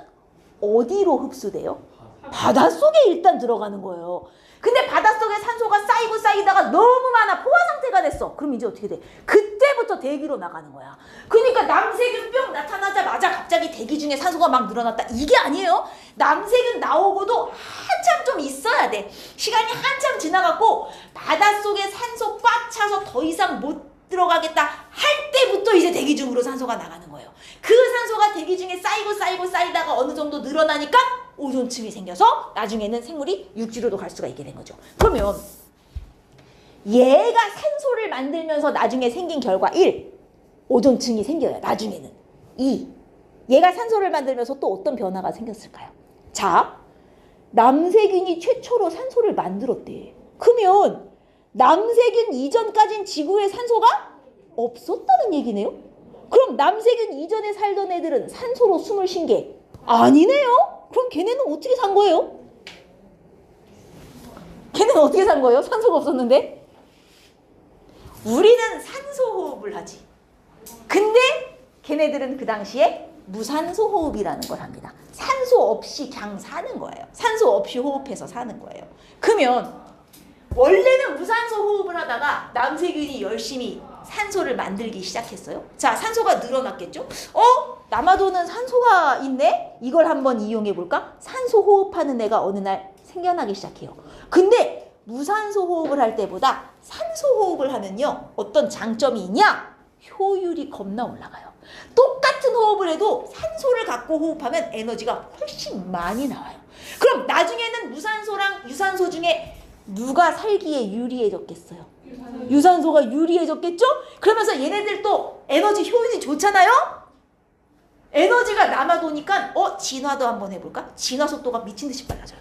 어디로 흡수돼요? 바닷속에 일단 들어가는 거예요. 근데 바닷속에 산소가 쌓이고 쌓이다가 너무 많아 포화 상태가 됐어. 그럼 이제 어떻게 돼? 그때부터 대기로 나가는 거야. 그러니까 남세균 뿅 나타나자마자 갑자기 대기 중에 산소가 막 늘어났다. 이게 아니에요. 남세균 나오고도 한참 좀 있어야 돼. 시간이 한참 지나갔고 바닷속에 산소 꽉 차서 더 이상 못 들어가겠다 할 때부터 이제 대기 중으로 산소가 나가는 거예요. 그 산소가 대기 중에 쌓이고 쌓이다가 어느 정도 늘어나니까 오존층이 생겨서 나중에는 생물이 육지로도 갈 수가 있게 된 거죠. 그러면 얘가 산소를 만들면서 나중에 생긴 결과 1. 오존층이 생겨요. 나중에는 2. 얘가 산소를 만들면서 또 어떤 변화가 생겼을까요? 자, 남세균이 최초로 산소를 만들었대. 그러면 남세균 이전까진 지구에 산소가 없었다는 얘기네요? 그럼 남세균 이전에 살던 애들은 산소로 숨을 쉰 게 아니네요? 그럼 걔네는 어떻게 산 거예요? 걔네는 어떻게 산 거예요? 산소가 없었는데? 우리는 산소 호흡을 하지. 근데 걔네들은 그 당시에 무산소 호흡이라는 걸 합니다. 산소 없이 그냥 사는 거예요. 산소 없이 호흡해서 사는 거예요. 그러면 원래는 무산소 호흡을 하다가 남세균이 열심히 산소를 만들기 시작했어요. 자, 산소가 늘어났겠죠? 남아도는 산소가 있네? 이걸 한번 이용해 볼까? 산소 호흡하는 애가 어느 날 생겨나기 시작해요. 근데 무산소 호흡을 할 때보다 산소 호흡을 하면요. 어떤 장점이 있냐? 효율이 겁나 올라가요. 똑같은 호흡을 해도 산소를 갖고 호흡하면 에너지가 훨씬 많이 나와요. 그럼 나중에는 무산소랑 유산소 중에 누가 살기에 유리해졌겠어요? 유산소가 유리해졌겠죠? 그러면서 얘네들 또 에너지 효율이 좋잖아요? 에너지가 남아도니까 진화도 한번 해볼까? 진화 속도가 미친 듯이 빨라져요.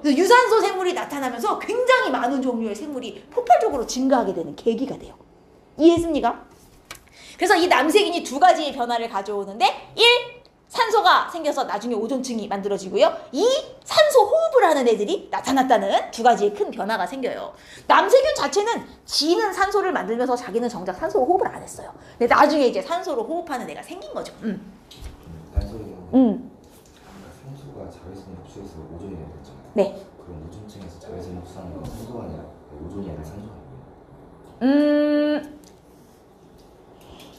그래서 유산소 생물이 나타나면서 굉장히 많은 종류의 생물이 폭발적으로 증가하게 되는 계기가 돼요. 이해했습니까? 그래서 이 남세균이 두 가지의 변화를 가져오는데 1. 산소가 생겨서 나중에 오존층이 만들어지고요. 2. 산소 호흡을 하는 애들이 나타났다는 두 가지의 큰 변화가 생겨요. 남세균 자체는 지는 산소를 만들면서 자기는 정작 산소로 호흡을 안 했어요. 근데 나중에 이제 산소로 호흡하는 애가 생긴 거죠. 산소는 산소가 자외선을 흡수해서 오존이 되잖아요. 네. 그럼 오존층에서 자외선을 흡수하는 건 산소가 아니라 오존이 아니라 산소가 아니에요.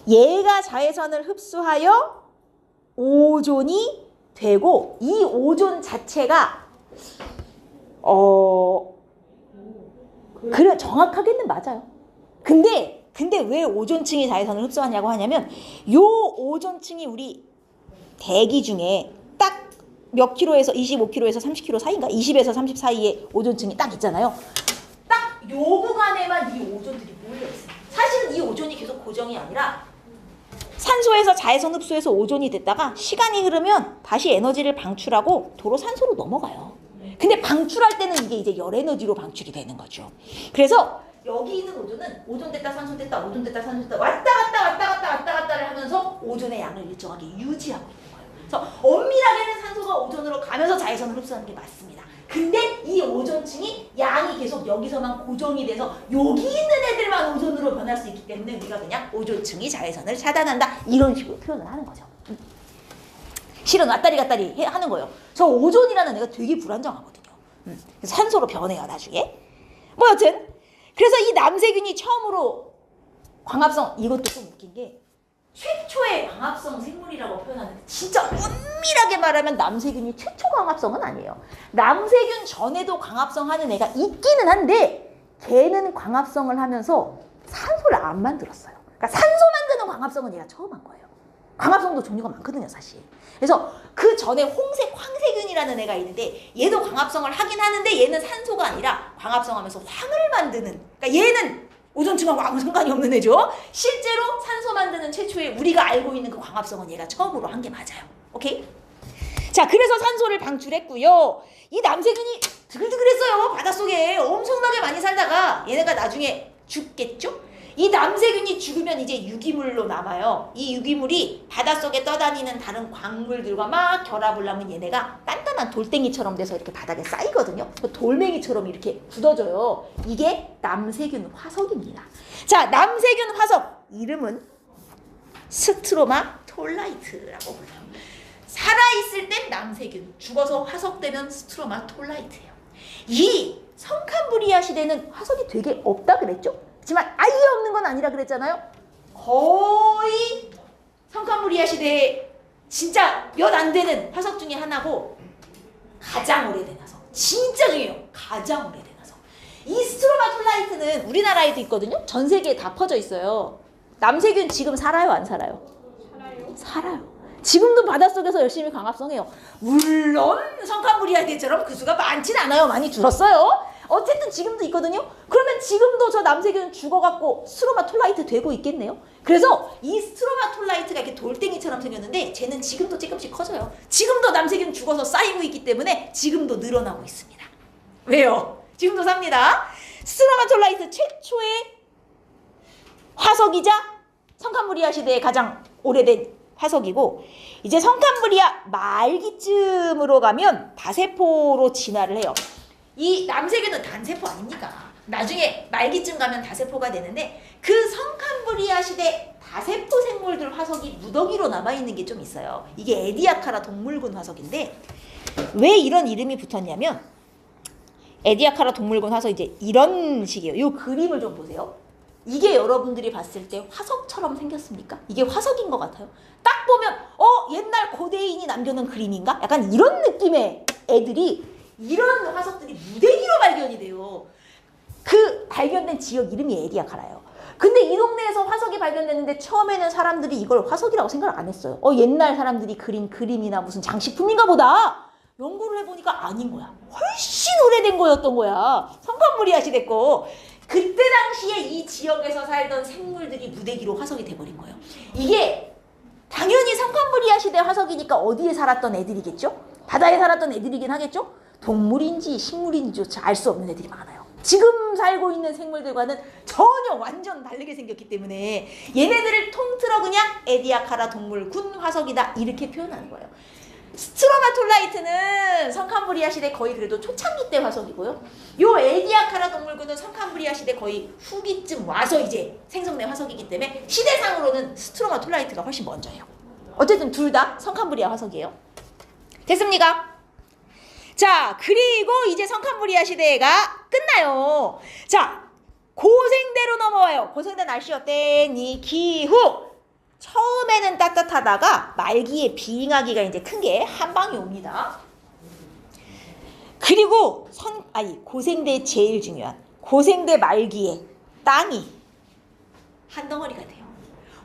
얘가 자외선을 흡수하여 오존이 되고 이 오존 자체가 그래 정확하게는 맞아요. 근데 왜 오존층이 자외선을 흡수하냐고 하냐면 요 오존층이 우리 대기 중에 딱 몇 킬로에서 25킬로에서 30킬로 사이인가 20에서 30 사이에 오존층이 딱 있잖아요. 딱 요 구간에만 이 오존들이 몰려 있어요. 사실은 이 오존이 계속 고정이 아니라 산소에서 자외선 흡수해서 오존이 됐다가 시간이 흐르면 다시 에너지를 방출하고 도로 산소로 넘어가요. 근데 방출할 때는 이게 이제 열 에너지로 방출이 되는 거죠. 그래서 여기 있는 오존은 오존 됐다 산소 됐다 오존 됐다 산소 됐다 왔다 갔다를 하면서 오존의 양을 일정하게 유지하고 있는 거예요. 그래서 엄밀하게는 산소가 오존으로 가면서 자외선을 흡수하는 게 맞습니다. 근데 이 오존층이 양이 계속 여기서만 고정이 돼서 여기 있는 애들만 오존으로 변할 수 있기 때문에 우리가 그냥 오존층이 자외선을 차단한다 이런 식으로 표현을 하는 거죠. 실은 왔다리 갔다리 하는 거예요. 저 오존이라는 애가 되게 불안정하거든요. 그래서 산소로 변해요 나중에. 뭐 여튼 그래서 이 남세균이 처음으로 광합성, 이것도 좀 웃긴 게 최초의 광합성 생물이라고 표현하는데 진짜 엄밀하게 말하면 남세균이 최초 광합성은 아니에요. 남세균 전에도 광합성하는 애가 있기는 한데 걔는 광합성을 하면서 산소를 안 만들었어요. 그러니까 산소 만드는 광합성은 얘가 처음 한 거예요. 광합성도 종류가 많거든요 사실. 그래서 그 전에 홍색 황세균이라는 애가 있는데 얘도 광합성을 하긴 하는데 얘는 산소가 아니라 광합성하면서 황을 만드는, 그러니까 얘는 오존층하고 아무 상관이 없는 애죠. 실제로 산소 만드는 최초의 우리가 알고 있는 그 광합성은 얘가 처음으로 한 게 맞아요. 오케이? 자, 그래서 산소를 방출했고요. 이 남세균이 드글드글했어요. 바닷속에 엄청나게 많이 살다가 얘네가 나중에 죽겠죠? 이 남세균이 죽으면 이제 유기물로 남아요. 이 유기물이 바닷속에 떠다니는 다른 광물들과 막 결합을 하면 얘네가 단단한 돌덩이처럼 돼서 이렇게 바닥에 쌓이거든요. 돌멩이처럼 이렇게 굳어져요. 이게 남세균 화석입니다. 자, 남세균 화석 이름은 스트로마톨라이트라고 불러요. 살아있을 땐 남세균, 죽어서 화석되면 스트로마톨라이트예요. 이 성캄브리아 시대는 화석이 되게 없다 그랬죠? 하지만 아예 없는 건 아니라 그랬잖아요. 거의 성캄브리아 시대에 진짜 몇 안 되는 화석 중에 하나고 가장 오래된 화석. 진짜 중요해요. 가장 오래된 화석. 이 스트로마톨라이트는 우리나라에도 있거든요. 전 세계에 다 퍼져 있어요. 남세균 지금 살아요, 안 살아요? 살아요. 살아요. 지금도 바닷속에서 열심히 광합성해요. 물론 성캄브리아 때처럼 그 수가 많진 않아요. 많이 줄었어요. 어쨌든 지금도 있거든요. 그러면 지금도 저 남세균은 죽어갖고 스트로마톨라이트 되고 있겠네요. 그래서 이 스트로마톨라이트가 이렇게 돌덩이처럼 생겼는데 쟤는 지금도 조금씩 커져요. 지금도 남세균 죽어서 쌓이고 있기 때문에 지금도 늘어나고 있습니다. 왜요? 지금도 삽니다. 스트로마톨라이트 최초의 화석이자 성캄브리아 시대의 가장 오래된 화석이고, 이제 성캄브리아 말기쯤으로 가면 다세포로 진화를 해요. 이 남세균은 단세포 아닙니까? 나중에 말기쯤 가면 다세포가 되는데, 그 성캄브리아 시대 다세포 생물들 화석이 무더기로 남아있는 게 좀 있어요. 이게 에디아카라 동물군 화석인데, 왜 이런 이름이 붙었냐면 에디아카라 동물군 화석 이제 이런 식이에요. 이 그림을 좀 보세요. 이게 여러분들이 봤을 때 화석처럼 생겼습니까? 이게 화석인 것 같아요. 딱 보면 옛날 고대인이 남겨놓은 그림인가? 약간 이런 느낌의 애들이, 이런 화석들이 무대기로 발견이 돼요. 그 발견된 지역 이름이 에디아카라예요. 근데 이 동네에서 화석이 발견됐는데 처음에는 사람들이 이걸 화석이라고 생각을 안 했어요. 옛날 사람들이 그린 그림이나 무슨 장식품인가 보다. 연구를 해보니까 아닌 거야. 훨씬 오래된 거였던 거야. 성캄브리아 시대 거. 그때 당시에 이 지역에서 살던 생물들이 무대기로 화석이 돼버린 거예요. 이게 당연히 성캄브리아 시대 화석이니까 어디에 살았던 애들이겠죠? 바다에 살았던 애들이긴 하겠죠? 동물인지 식물인지조차 알 수 없는 애들이 많아요. 지금 살고 있는 생물들과는 전혀 완전 다르게 생겼기 때문에 얘네들을 통틀어 그냥 에디아카라 동물군 화석이다 이렇게 표현하는 거예요. 스트로마톨라이트는 성캄브리아 시대 거의 그래도 초창기 때 화석이고요. 요 에디아카라 동물군은 성캄브리아 시대 거의 후기쯤 와서 이제 생성된 화석이기 때문에 시대상으로는 스트로마톨라이트가 훨씬 먼저예요. 어쨌든 둘 다 성캄브리아 화석이에요. 됐습니까? 자, 그리고 이제 성캄브리아 시대가 끝나요. 자, 고생대로 넘어와요. 고생대 날씨 어땠니? 기후. 처음에는 따뜻하다가 말기에 빙하기가 이제 큰 게 한 방이 옵니다. 그리고 고생대 제일 중요한 고생대 말기에 땅이 한 덩어리가 돼요.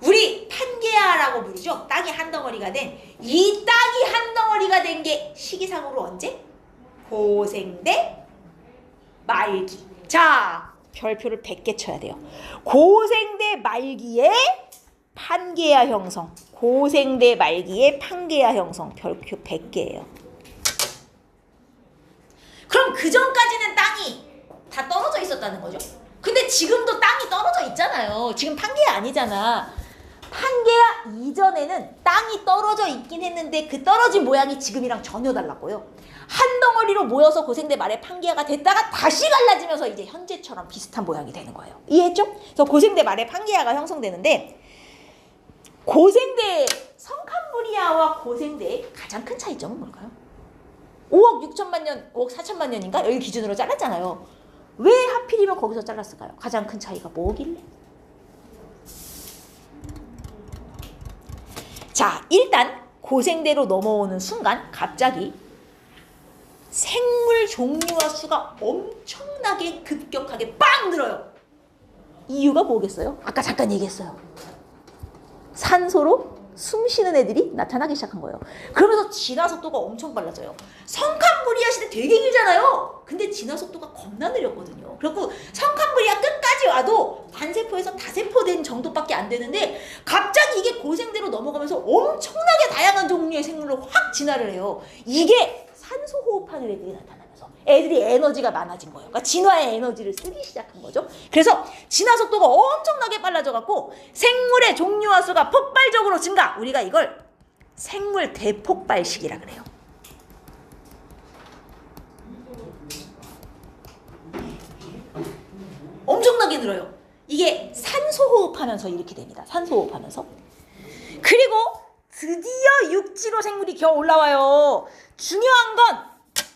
우리 판게아라고 부르죠. 땅이 한 덩어리가 된, 이 땅이 한 덩어리가 된 게 시기상으로 언제? 고생대 말기. 자, 별표를 100개 쳐야 돼요. 고생대 말기에 판게아 형성, 고생대 말기에 판게아 형성, 별표 100개예요. 그럼 그 전까지는 땅이 다 떨어져 있었다는 거죠. 근데 지금도 땅이 떨어져 있잖아요. 지금 판게아 아니잖아. 판게아 이전에는 땅이 떨어져 있긴 했는데 그 떨어진 모양이 지금이랑 전혀 달랐고요. 한 덩어리로 모여서 고생대 말에 판게아가 됐다가 다시 갈라지면서 이제 현재처럼 비슷한 모양이 되는 거예요. 이해했죠? 그래서 고생대 말에 판게아가 형성되는데, 고생대, 성캄브리아와 고생대의 가장 큰 차이점은 뭘까요? 5억 6천만 년, 5억 4천만 년인가? 여기 기준으로 잘랐잖아요. 왜 하필이면 거기서 잘랐을까요? 가장 큰 차이가 뭐길래? 자, 일단 고생대로 넘어오는 순간 갑자기 생물 종류와 수가 엄청나게 급격하게 빵 늘어요. 이유가 뭐겠어요? 아까 잠깐 얘기했어요. 산소로 숨 쉬는 애들이 나타나기 시작한 거예요. 그러면서 진화 속도가 엄청 빨라져요. 성캄브리아 시대 되게 길잖아요. 근데 진화 속도가 겁나 느렸거든요. 그리고 성캄브리아 끝까지 와도 단세포에서 다세포 된 정도밖에 안 되는데 갑자기 이게 고생대로 넘어가면서 엄청나게 다양한 종류의 생물로 확 진화를 해요. 이게 산소 호흡하는 애들이 나타나면서 애들이 에너지가 많아진 거예요. 그러니까 진화의 에너지를 쓰기 시작한 거죠. 그래서 진화 속도가 엄청나게 빨라져 갖고 생물의 종류와 수가 폭발적으로 증가. 우리가 이걸 생물 대폭발 시기라 그래요. 엄청나게 늘어요. 이게 산소 호흡하면서 이렇게 됩니다. 산소 호흡하면서. 그리고 드디어 육지로 생물이 겨우 올라와요. 중요한 건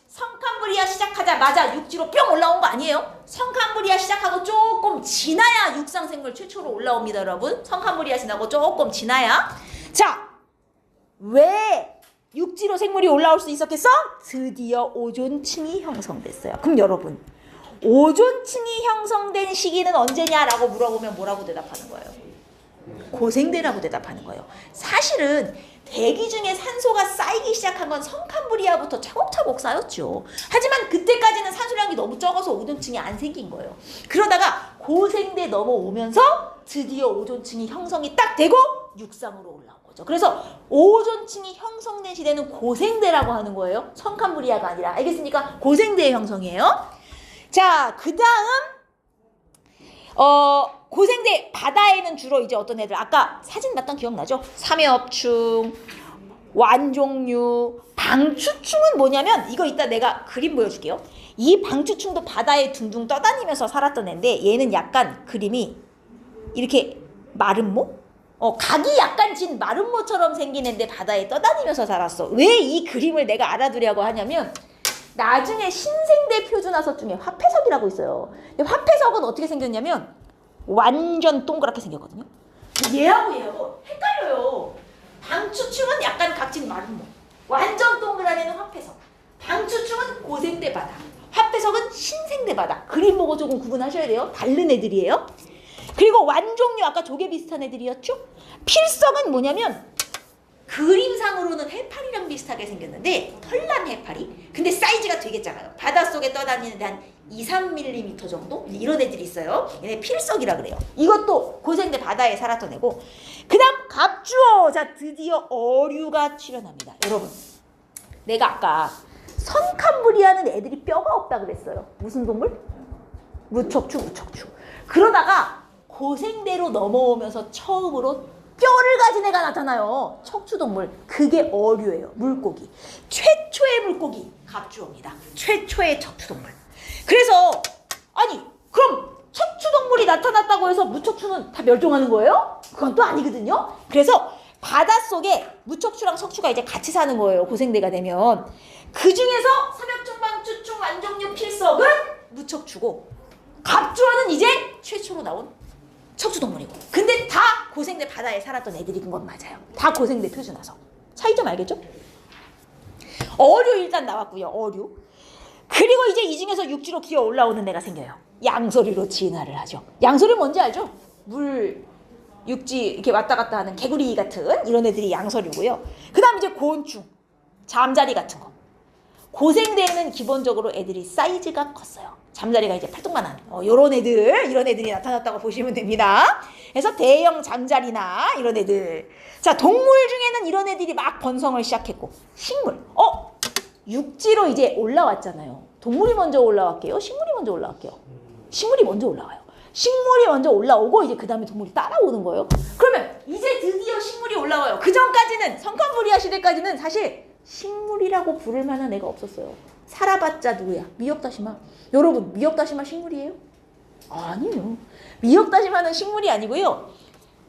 성캄브리아 시작하자마자 육지로 뿅 올라온 거 아니에요. 성캄브리아 시작하고 조금 지나야 육상생물 최초로 올라옵니다, 여러분. 성캄브리아 지나고 조금 지나야. 자, 왜 육지로 생물이 올라올 수 있었겠어? 드디어 오존층이 형성됐어요. 그럼 여러분, 오존층이 형성된 시기는 언제냐라고 물어보면 뭐라고 대답하는 거예요? 고생대라고 대답하는 거예요. 사실은 대기 중에 산소가 쌓이기 시작한 건 성캄브리아부터 차곡차곡 쌓였죠. 하지만 그때까지는 산소량이 너무 적어서 오존층이 안 생긴 거예요. 그러다가 고생대 넘어오면서 드디어 오존층이 형성이 딱 되고 육상으로 올라온 거죠. 그래서 오존층이 형성된 시대는 고생대라고 하는 거예요. 성캄브리아가 아니라. 알겠습니까? 고생대의 형성이에요. 자, 그 다음 고생대 바다에는 주로 이제 어떤 애들, 아까 사진 봤던 기억나죠? 삼엽충, 완종류, 방추충은 뭐냐면, 이거 이따 내가 그림 보여줄게요. 이 방추충도 바다에 둥둥 떠다니면서 살았던 애인데, 얘는 약간 그림이 이렇게 마름모? 각이 약간 진 마름모처럼 생긴 애인데 바다에 떠다니면서 살았어. 왜 이 그림을 내가 알아두려고 하냐면, 나중에 신생대 표준화석 중에 화폐석이라고 있어요. 근데 화폐석은 어떻게 생겼냐면 완전 동그랗게 생겼거든요. 얘하고 얘하고 헷갈려요. 방추충은 약간 각진 마름모, 완전 동그란 애는 화폐석. 방추충은 고생대 바다, 화폐석은 신생대 바다. 그림 보고 조금 구분하셔야 돼요. 다른 애들이에요. 그리고 완종류 아까 조개 비슷한 애들이었죠. 필석은 뭐냐면 그림상으로는 해파리랑 비슷하게 생겼는데 털난 해파리? 근데 사이즈가 되게 작아요. 바닷속에 떠다니는데 한 2-3mm 정도? 이런 애들이 있어요. 얘네 필석이라 그래요. 이것도 고생대 바다에 살았던 애고. 그 다음 갑주어. 자, 드디어 어류가 출현합니다. 여러분, 내가 아까 성캄브리아는 애들이 뼈가 없다 그랬어요. 무슨 동물? 무척추. 그러다가 고생대로 넘어오면서 처음으로 뼈를 가진 애가 나타나요. 척추동물. 그게 어류예요. 물고기. 최초의 물고기 갑주어입니다. 최초의 척추동물. 그래서 아니 그럼 척추동물이 나타났다고 해서 무척추는 다 멸종하는 거예요? 그건 또 아니거든요. 그래서 바닷속에 무척추랑 척추가 이제 같이 사는 거예요. 고생대가 되면. 그 중에서 삼엽충, 방추충, 완종류, 필석은 무척추고 갑주어는 이제 최초로 나온 척추동물이고. 근데 다 고생대 바다에 살았던 애들인 건 맞아요. 다 고생대 표준화석. 차이점 알겠죠? 어류 일단 나왔고요. 어류. 그리고 이제 이 중에서 육지로 기어 올라오는 애가 생겨요. 양서류로 진화를 하죠. 양서류 뭔지 알죠? 물, 육지 이렇게 왔다 갔다 하는 개구리 같은 이런 애들이 양서류고요. 그 다음 이제 곤충, 잠자리 같은 거. 고생대에는 기본적으로 애들이 사이즈가 컸어요. 잠자리가 이제 팔뚝만한 이런 애들이 나타났다고 보시면 됩니다. 그래서 대형 잠자리나 이런 애들. 자, 동물 중에는 이런 애들이 막 번성을 시작했고. 식물. 육지로 이제 올라왔잖아요. 동물이 먼저 올라갈게요? 식물이 먼저 올라갈게요? 식물이 먼저 올라와요. 식물이 먼저 올라오고 이제 그 다음에 동물이 따라오는 거예요. 그러면 이제 드디어 식물이 올라와요. 그 전까지는 성캄브리아 시대까지는 사실 식물이라고 부를 만한 애가 없었어요. 살아봤자 누구야? 미역다시마. 여러분, 미역다시마 식물이에요? 아니에요. 미역다시마는 식물이 아니고요.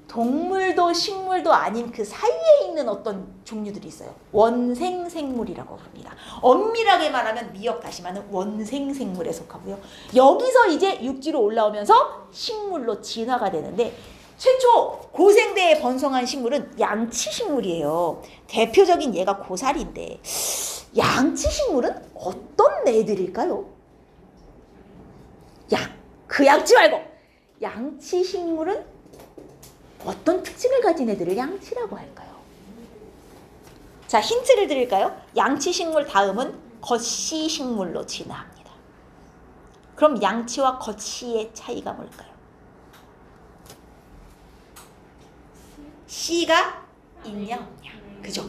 동물도 식물도 아닌 그 사이에 있는 어떤 종류들이 있어요. 원생생물이라고 부릅니다. 엄밀하게 말하면 미역다시마는 원생생물에 속하고요. 여기서 이제 육지로 올라오면서 식물로 진화가 되는데 최초 고생대에 번성한 식물은 양치식물이에요. 대표적인 얘가 고사리인데 양치식물은 어떤 애들일까요? 그 양치 말고 양치식물은 어떤 특징을 가진 애들을 양치라고 할까요? 자, 힌트를 드릴까요? 양치식물 다음은 겉시식물로 진화합니다. 그럼 양치와 겉시의 차이가 뭘까요? 씨가 있냐 없냐. 그죠?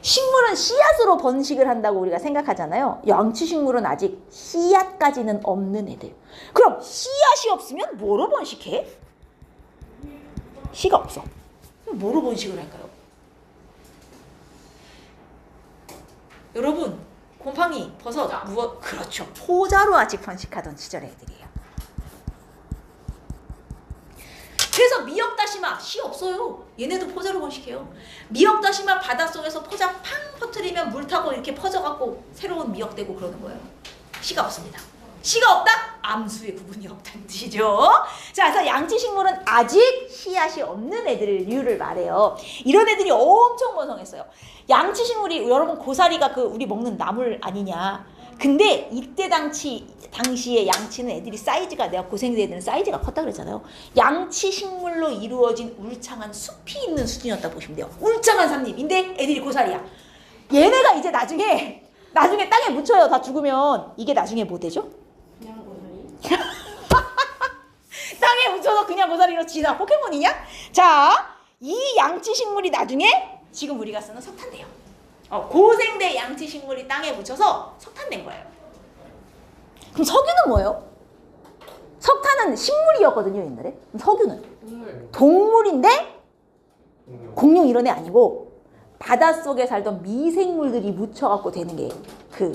식물은 씨앗으로 번식을 한다고 우리가 생각하잖아요. 양치식물은 아직 씨앗까지는 없는 애들. 그럼 씨앗이 없으면 뭐로 번식해? 씨가 없어. 그럼 뭐로 번식을 할까요? 여러분, 곰팡이, 버섯, 무엇? 그렇죠. 포자로 아직 번식하던 시절의 애들이에요. 그래서 미역다시마 씨 없어요. 얘네도 포자로 번식해요. 미역다시마 바닷속에서 포자 팡 퍼뜨리면 물 타고 이렇게 퍼져갖고 새로운 미역 되고 그러는 거예요. 씨가 없습니다. 씨가 없다? 암수의 구분이 없다는 뜻이죠. 자, 그래서 양치식물은 아직 씨앗이 없는 애들을 말해요. 이런 애들이 엄청 번성했어요. 양치식물이 여러분 고사리가 그 우리 먹는 나물 아니냐. 근데 이때 당시에 양치는 애들이 사이즈가 내가 고생된 애들은 사이즈가 컸다 그랬잖아요. 양치식물로 이루어진 울창한 숲이 있는 수준이었다 보시면 돼요. 울창한 산림인데 애들이 고사리야. 얘네가 이제 나중에 땅에 묻혀요. 다 죽으면. 이게 나중에 뭐 되죠? 그냥 고사리. 땅에 묻혀서 그냥 고사리로 지나. 포켓몬이냐? 자, 이 양치식물이 나중에 지금 우리가 쓰는 석탄돼요. 고생대 양치식물이 땅에 묻혀서 석탄 된 거예요. 그럼 석유는 뭐예요? 석탄은 식물이었거든요, 옛날에. 그럼 석유는? 동물인데 공룡 이런 애 아니고 바닷속에 살던 미생물들이 묻혀갖고 되는 게 그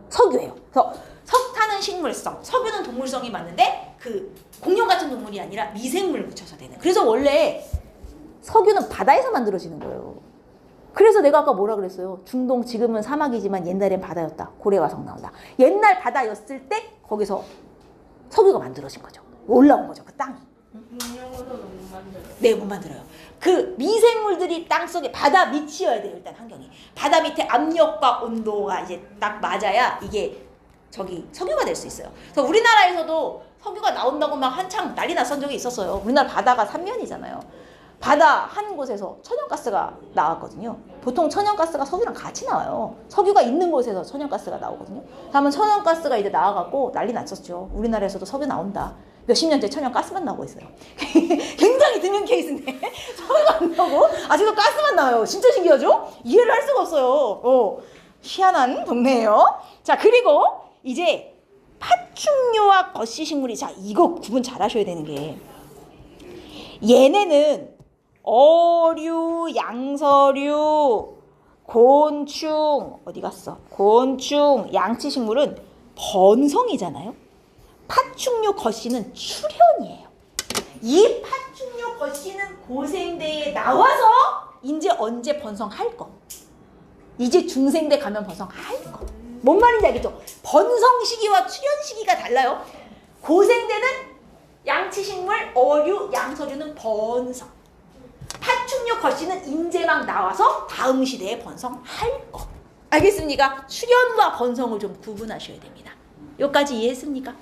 석유예요. 그래서 석탄은 식물성, 석유는 동물성이 맞는데 그 공룡 같은 동물이 아니라 미생물 묻혀서 되는. 그래서 원래 석유는 바다에서 만들어지는 거예요. 그래서 내가 아까 뭐라 그랬어요? 중동 지금은 사막이지만 옛날엔 바다였다. 고래화석 나온다. 옛날 바다였을 때 거기서 석유가 만들어진 거죠. 올라온 거죠. 그 땅이. 공룡으로는 못 만들어. 네, 못 만들어요. 그 미생물들이 땅속에 바다 밑이어야 돼요. 일단 환경이. 바다 밑에 압력과 온도가 이제 딱 맞아야 이게 석유가 될 수 있어요. 그래서 우리나라에서도 석유가 나온다고 막 한창 난리 났던 적이 있었어요. 우리나라 바다가 삼면이잖아요. 바다 한 곳에서 천연가스가 나왔거든요. 보통 천연가스가 석유랑 같이 나와요. 석유가 있는 곳에서 천연가스가 나오거든요. 다음은 천연가스가 이제 나와갖고 난리 났었죠. 우리나라에서도 석유 나온다. 몇십 년째 천연가스만 나오고 있어요. 굉장히 드문 케이스인데 석유가 안 나오고 아직도 가스만 나와요. 진짜 신기하죠? 이해를 할 수가 없어요. 희한한 동네예요. 자, 그리고 이제 파충류와 거시식물이, 자, 이거 구분 잘 하셔야 되는 게, 얘네는 어류, 양서류, 곤충, 어디 갔어? 곤충, 양치식물은 번성이잖아요. 파충류 거시는 출현이에요. 이 파충류 거시는 고생대에 나와서 이제 언제 번성할 거. 이제 중생대 가면 번성할 거. 뭔 말인지 알겠죠? 번성 시기와 출현 시기가 달라요. 고생대는 양치식물, 어류, 양서류는 번성. 파충류 거시는 인제 막 나와서 다음 시대에 번성할 거. 알겠습니까? 출현과 번성을 좀 구분하셔야 됩니다. 여기까지 이해했습니까?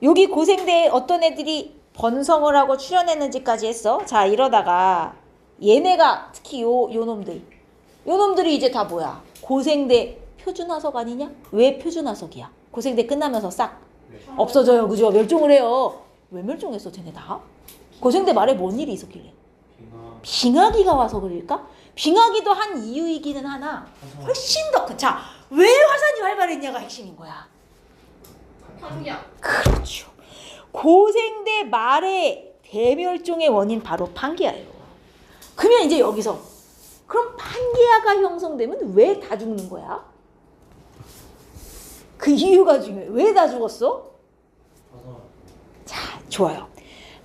여기 고생대에 어떤 애들이 번성을 하고 출현했는지까지 했어. 자, 이러다가 얘네가 특히 요 놈들이 이제 다 뭐야? 고생대 표준화석 아니냐? 왜 표준화석이야? 고생대 끝나면서 싹 없어져요. 그죠? 멸종을 해요. 왜 멸종했어, 쟤네 다? 고생대 말에 뭔 일이 있었길래? 빙하기가 와서 그럴까? 빙하기도 한 이유이기는 하나 훨씬 더 큰. 자, 왜 화산이 활발했냐가 핵심인 거야. 환경. 그렇죠. 고생대 말의 대멸종의 원인 바로 판게아예요. 그러면 이제 여기서 그럼 판게아가 형성되면 왜 다 죽는 거야? 그 이유가 중요해. 왜 다 죽었어? 자, 좋아요.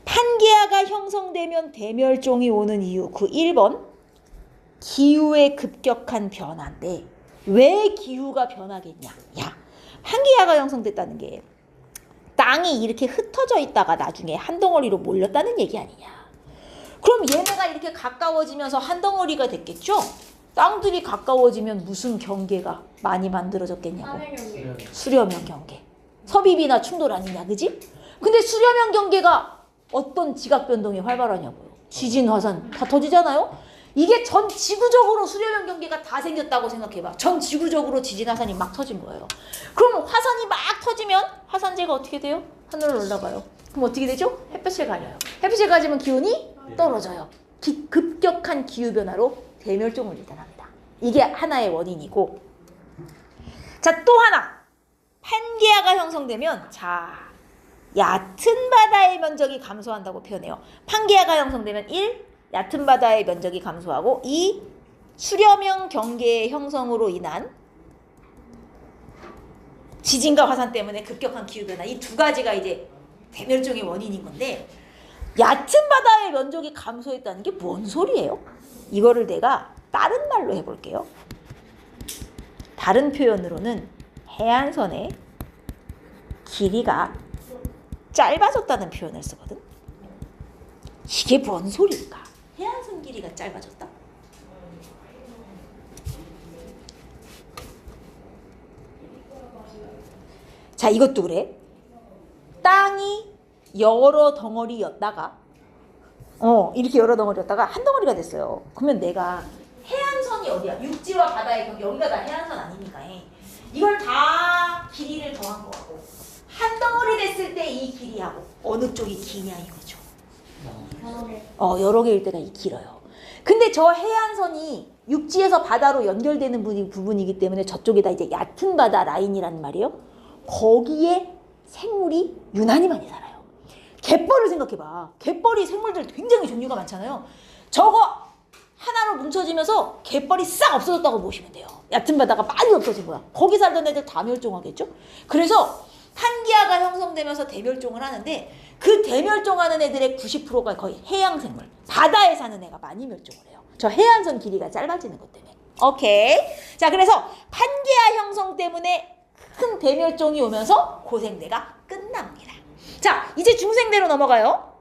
판게아가 형성되면 대멸종이 오는 이유, 그 1번 기후의 급격한 변화인데 왜 기후가 변하겠냐? 야, 판게아가 형성됐다는 게 땅이 이렇게 흩어져 있다가 나중에 한 덩어리로 몰렸다는 얘기 아니냐? 그럼 얘네가 이렇게 가까워지면서 한 덩어리가 됐겠죠? 땅들이 가까워지면 무슨 경계가 많이 만들어졌겠냐고. 산의 경계. 수려면 경계. 섭입이나 충돌 아니냐, 그지? 근데 수려면 경계가 어떤 지각 변동이 활발하냐고요. 지진, 화산 다 터지잖아요? 이게 전 지구적으로 수려면 경계가 다 생겼다고 생각해봐. 전 지구적으로 지진, 화산이 막 터진 거예요. 그럼 화산이 막 터지면 화산재가 어떻게 돼요? 하늘로 올라가요. 그럼 어떻게 되죠? 햇볕을 가려요. 햇빛을 가지면 기온이 떨어져요. 급격한 기후변화로 대멸종을 일어납니다. 이게 하나의 원인이고, 자, 또 하나. 판게아가 형성되면, 자, 얕은 바다의 면적이 감소한다고 표현해요. 판게아가 형성되면 1. 얕은 바다의 면적이 감소하고 2. 수렴형 경계의 형성으로 인한 지진과 화산 때문에 급격한 기후변화, 이 두 가지가 이제 대멸종의 원인인 건데, 얕은 바다의 면적이 감소했다는 게 뭔 소리예요? 이거를 내가 다른 말로 해볼게요. 다른 표현으로는 해안선의 길이가 짧아졌다는 표현을 쓰거든. 이게 뭔 소리일까? 해안선 길이가 짧아졌다? 자, 이것도 그래. 땅이 여러 덩어리였다가 이렇게 여러 덩어리였다가 한 덩어리가 됐어요. 그러면 내가 해안선이 어디야? 육지와 바다의 경계, 여기가 다 해안선 아닙니까? 이걸 다 길이를 더한 거하고 한 덩어리 됐을 때 이 길이하고 어느 쪽이 기냐 이거죠. 여러 개일 때가 길어요. 근데 저 해안선이 육지에서 바다로 연결되는 부분이기 때문에 저쪽에다 이제 얕은 바다 라인이라는 말이에요. 거기에 생물이 유난히 많이 살아요. 갯벌을 생각해봐. 갯벌이 생물들 굉장히 종류가 많잖아요. 저거 하나로 뭉쳐지면서 갯벌이 싹 없어졌다고 보시면 돼요. 얕은 바다가 많이 없어진 거야. 거기 살던 애들 다 멸종하겠죠? 그래서 판게아가 형성되면서 대멸종을 하는데, 그 대멸종하는 애들의 90%가 거의 해양생물, 바다에 사는 애가 많이 멸종을 해요. 저 해안선 길이가 짧아지는 것 때문에. 오케이. 자, 그래서 판게아 형성 때문에 큰 대멸종이 오면서 고생대가 끝납니다. 자, 이제 중생대로 넘어가요.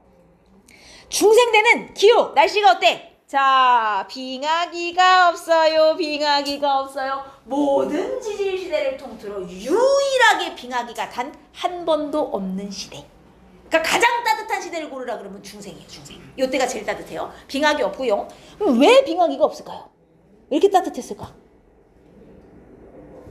중생대는 기후, 날씨가 어때? 자, 빙하기가 없어요. 빙하기가 없어요. 모든 지질 시대를 통틀어 유일하게 빙하기가 단 한 번도 없는 시대. 그러니까 가장 따뜻한 시대를 고르라 그러면 중생이에요. 중생. 이때가 제일 따뜻해요. 빙하기 없고요. 그럼 왜 빙하기가 없을까요? 왜 이렇게 따뜻했을까?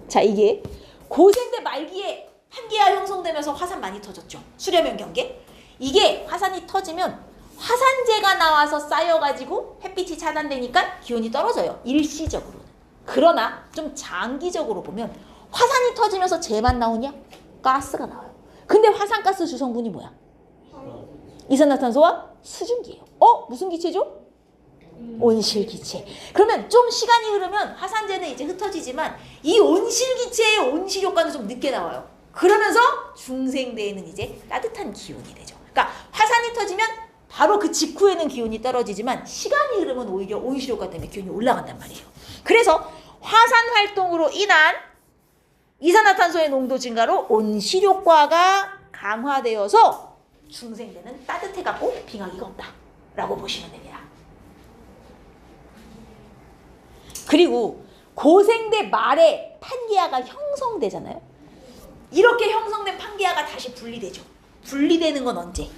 자, 이게 고생대 말기에 판게아 형성되면서 화산 많이 터졌죠. 수렴형 경계. 이게 화산이 터지면 화산재가 나와서 쌓여가지고 햇빛이 차단되니까 기온이 떨어져요. 일시적으로는. 그러나 좀 장기적으로 보면 화산이 터지면서 재만 나오냐? 가스가 나와요. 근데 화산가스 주성분이 뭐야? 이산화탄소와 수증기예요. 무슨 기체죠? 온실기체. 그러면 좀 시간이 흐르면 화산재는 이제 흩어지지만 이 온실기체의 온실효과는 좀 늦게 나와요. 그러면서 중생대에는 이제 따뜻한 기온이 되죠. 그러니까 화산이 터지면 바로 그 직후에는 기온이 떨어지지만 시간이 흐르면 오히려 온실효과 때문에 기온이 올라간단 말이에요. 그래서 화산 활동으로 인한 이산화탄소의 농도 증가로 온실효과가 강화되어서 중생대는 따뜻해갖고 빙하기가 없다라고 보시면 됩니다. 그리고 고생대 말에 판게아가 형성되잖아요. 이렇게 형성된 판게아가 다시 분리되죠. 분리되는 건 언제?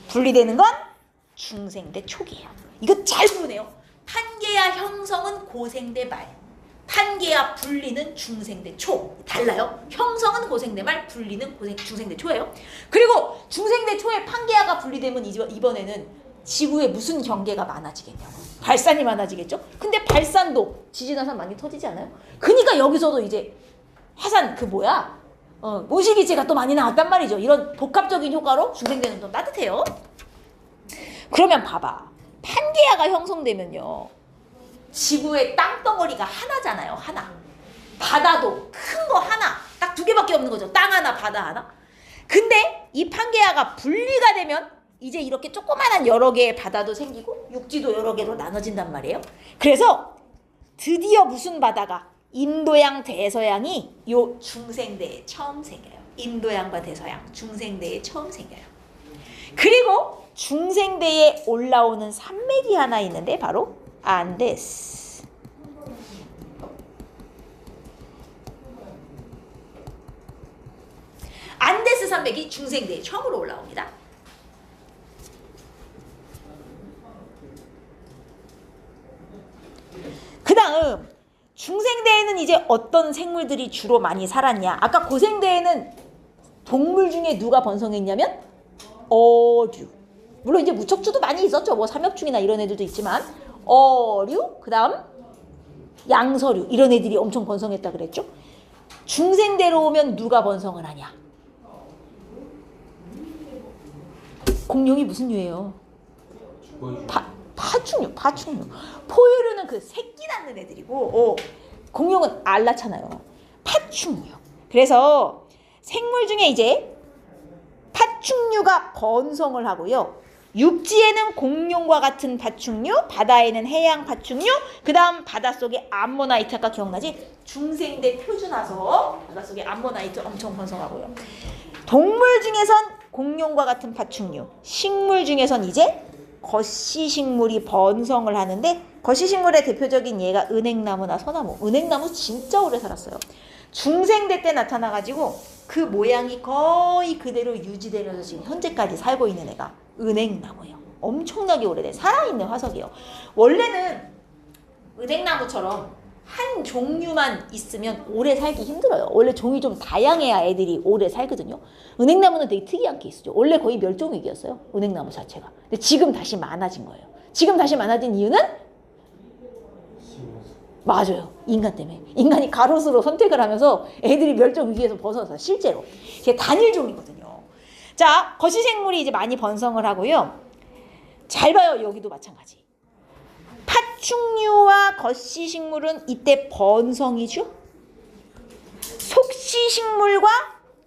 분리되는 건 중생대 초기예요. 이거 잘 구분해요. 판게아 형성은 고생대 말, 판게아 분리는 중생대 초. 달라요. 형성은 고생대 말, 분리는 중생대 초예요. 그리고 중생대 초에 판게아가 분리되면 이번에는 지구에 무슨 경계가 많아지겠냐고. 발산이 많아지겠죠. 근데 발산도 지진 화산 많이 터지지 않아요? 그러니까 여기서도 이제 화산 온실기체가 또 많이 나왔단 말이죠. 이런 복합적인 효과로 중생대는 좀 따뜻해요. 그러면 봐봐. 판게아가 형성되면요. 지구의 땅덩어리가 하나잖아요. 하나. 바다도 큰 거 하나. 딱 2개밖에 없는 거죠. 땅 하나, 바다 하나. 근데 이 판게아가 분리가 되면 이제 이렇게 조그만한 여러 개의 바다도 생기고 육지도 여러 개로 나눠진단 말이에요. 그래서 드디어 무슨 바다가 인도양, 대서양이 요 중생대에 처음 생겨요. 인도양과 대서양, 중생대에 처음 생겨요. 그리고 중생대에 올라오는 산맥이 하나 있는데 바로 안데스. 안데스 산맥이 중생대에 처음으로 올라옵니다. 그 다음 중생대에는 이제 어떤 생물들이 주로 많이 살았냐. 아까 고생대에는 동물 중에 누가 번성했냐면 어류. 물론 이제 무척추도 많이 있었죠. 뭐 삼엽충이나 이런 애들도 있지만 어류, 그 다음 양서류 이런 애들이 엄청 번성했다 그랬죠. 중생대로 오면 누가 번성을 하냐? 공룡이 무슨 류예요? 파충류. 포유류는 그 새끼 낳는 애들이고 공룡은 알 낳잖아요. 파충류. 그래서 생물 중에 이제 파충류가 번성을 하고요. 육지에는 공룡과 같은 파충류, 바다에는 해양 파충류, 그 다음 바닷속에 암모나이트 아까 기억나지? 중생대 표준화서 바닷속에 암모나이트 엄청 번성하고요. 동물 중에선 공룡과 같은 파충류, 식물 중에선 이제 거시식물이 번성을 하는데 거시식물의 대표적인 예가 은행나무나 소나무. 은행나무 진짜 오래 살았어요. 중생대 때 나타나가지고 그 모양이 거의 그대로 유지되면서 지금 현재까지 살고 있는 애가 은행나무예요. 엄청나게 오래된 살아있는 화석이에요. 원래는 은행나무처럼 한 종류만 있으면 오래 살기 힘들어요. 원래 종이 좀 다양해야 애들이 오래 살거든요. 은행나무는 되게 특이한 케이스죠. 원래 거의 멸종위기였어요. 은행나무 자체가. 근데 지금 다시 많아진 거예요. 지금 다시 많아진 이유는? 맞아요. 인간 때문에. 인간이 가로수로 선택을 하면서 애들이 멸종위기에서 벗어나서 실제로. 이게 단일종이거든요. 자, 거시생물이 이제 많이 번성을 하고요. 잘 봐요. 여기도 마찬가지. 파충류와 거시식물은 이때 번성이죠. 속시식물과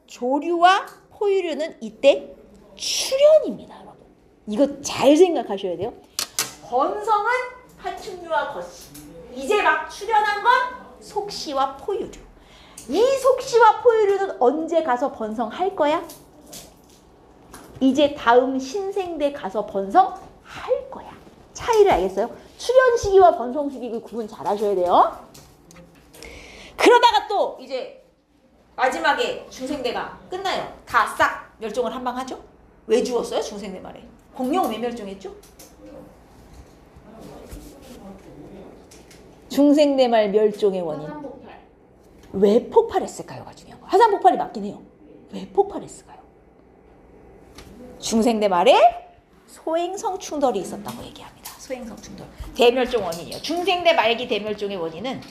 조류와 포유류는 이때 출현입니다. 여러분. 이거 잘 생각하셔야 돼요. 번성은 파충류와 거시. 이제 막 출현한 건 속시와 포유류. 이 속시와 포유류는 언제 가서 번성할 거야? 이제 다음 신생대 가서 번성할 거야. 차이를 알겠어요? 출현 시기와 번성 시기를 구분 잘 하셔야 돼요. 그러다가 또 이제 마지막에 중생대가 끝나요. 다 싹 멸종을 한 방 하죠? 왜 죽었어요? 중생대 말에. 공룡 왜 멸종했죠? 중생대 말 멸종의 원인. 화산폭발. 왜 폭발했을까요가 중요한 거예요. 화산 폭발이 맞긴 해요. 왜 폭발했을까요? 중생대 말에 소행성 충돌이 있었다고 얘기합니다. 소행성 충돌. 대멸종 원인이요. 중생대 말기 대멸종의 원인은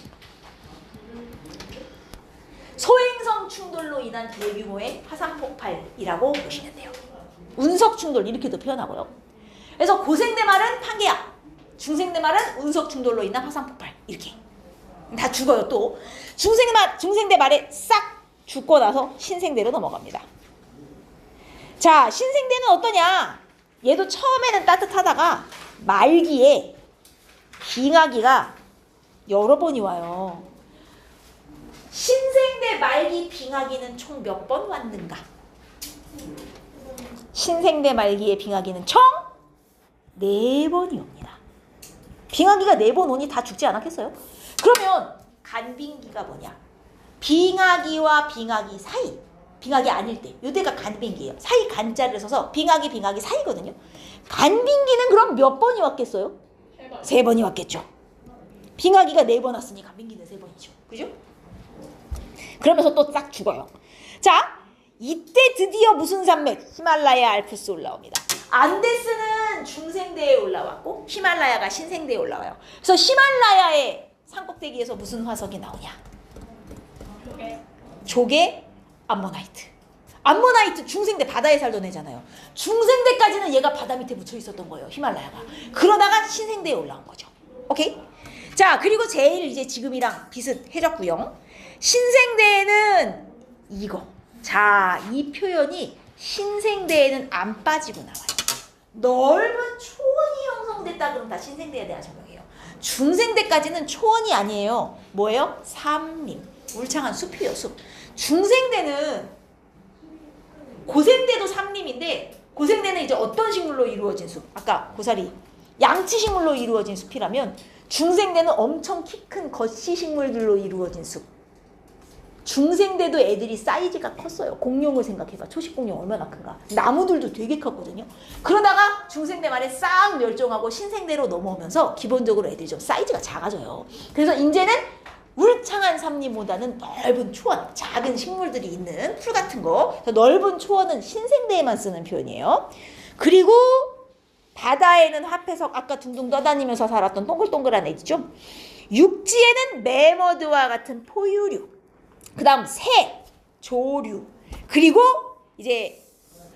소행성 충돌로 인한 대규모의 화산 폭발이라고 보시면 돼요. 운석 충돌 이렇게도 표현하고요. 그래서 고생대 말은 판ge야. 중생대 말은 운석 충돌로 인한 화산 폭발. 이렇게. 다 죽어요 또. 중생대 말에 싹 죽고 나서 신생대로 넘어갑니다. 자, 신생대는 어떠냐? 얘도 처음에는 따뜻하다가 말기에 빙하기가 여러 번이 와요. 신생대 말기 빙하기는 총 몇 번 왔는가? 신생대 말기의 빙하기는 총 4번이 옵니다. 빙하기가 4번 오니 다 죽지 않았겠어요? 그러면 간빙기가 뭐냐? 빙하기와 빙하기 사이. 빙하기 아닐 때. 요때가 간빙기예요. 사이 간자를 써서 빙하기 사이거든요. 간빙기는 그럼 몇 번이 왔겠어요? 3번이 왔겠죠. 빙하기가 4번 왔으니 간빙기는 3번이죠. 그죠? 그러면서 또 싹 죽어요. 자, 이때 드디어 무슨 산맥? 히말라야 알프스 올라옵니다. 안데스는 중생대에 올라왔고 히말라야가 신생대에 올라와요. 그래서 히말라야의 산꼭대기에서 무슨 화석이 나오냐? 조개, 암모나이트. 암모나이트 중생대 바다에 살던 애잖아요. 중생대까지는 얘가 바다 밑에 묻혀 있었던 거예요. 히말라야가. 그러다가 신생대에 올라온 거죠. 오케이? 자, 그리고 제일 이제 지금이랑 비슷해졌고요. 신생대에는 이거. 자, 이 표현이 신생대에는 안 빠지고 나와요. 넓은 초원이 형성됐다 그러면 다 신생대에 대한 설명이에요. 중생대까지는 초원이 아니에요. 뭐예요? 삼림. 울창한 숲이에요. 숲. 중생대는 고생대도 삼림인데 고생대는 이제 어떤 식물로 이루어진 숲? 아까 고사리 양치식물로 이루어진 숲이라면 중생대는 엄청 키 큰 거시식물들로 이루어진 숲. 중생대도 애들이 사이즈가 컸어요. 공룡을 생각해봐. 초식공룡 얼마나 큰가. 나무들도 되게 컸거든요. 그러다가 중생대 말에 싹 멸종하고 신생대로 넘어오면서 기본적으로 애들이 좀 사이즈가 작아져요. 그래서 이제는 울창한 삼림보다는 넓은 초원, 작은 식물들이 있는 풀 같은 거. 그래서 넓은 초원은 신생대에만 쓰는 표현이에요. 그리고 바다에는 화폐석, 아까 둥둥 떠다니면서 살았던 동글동글한 애죠. 육지에는 매머드와 같은 포유류, 그 다음 새, 조류, 그리고 이제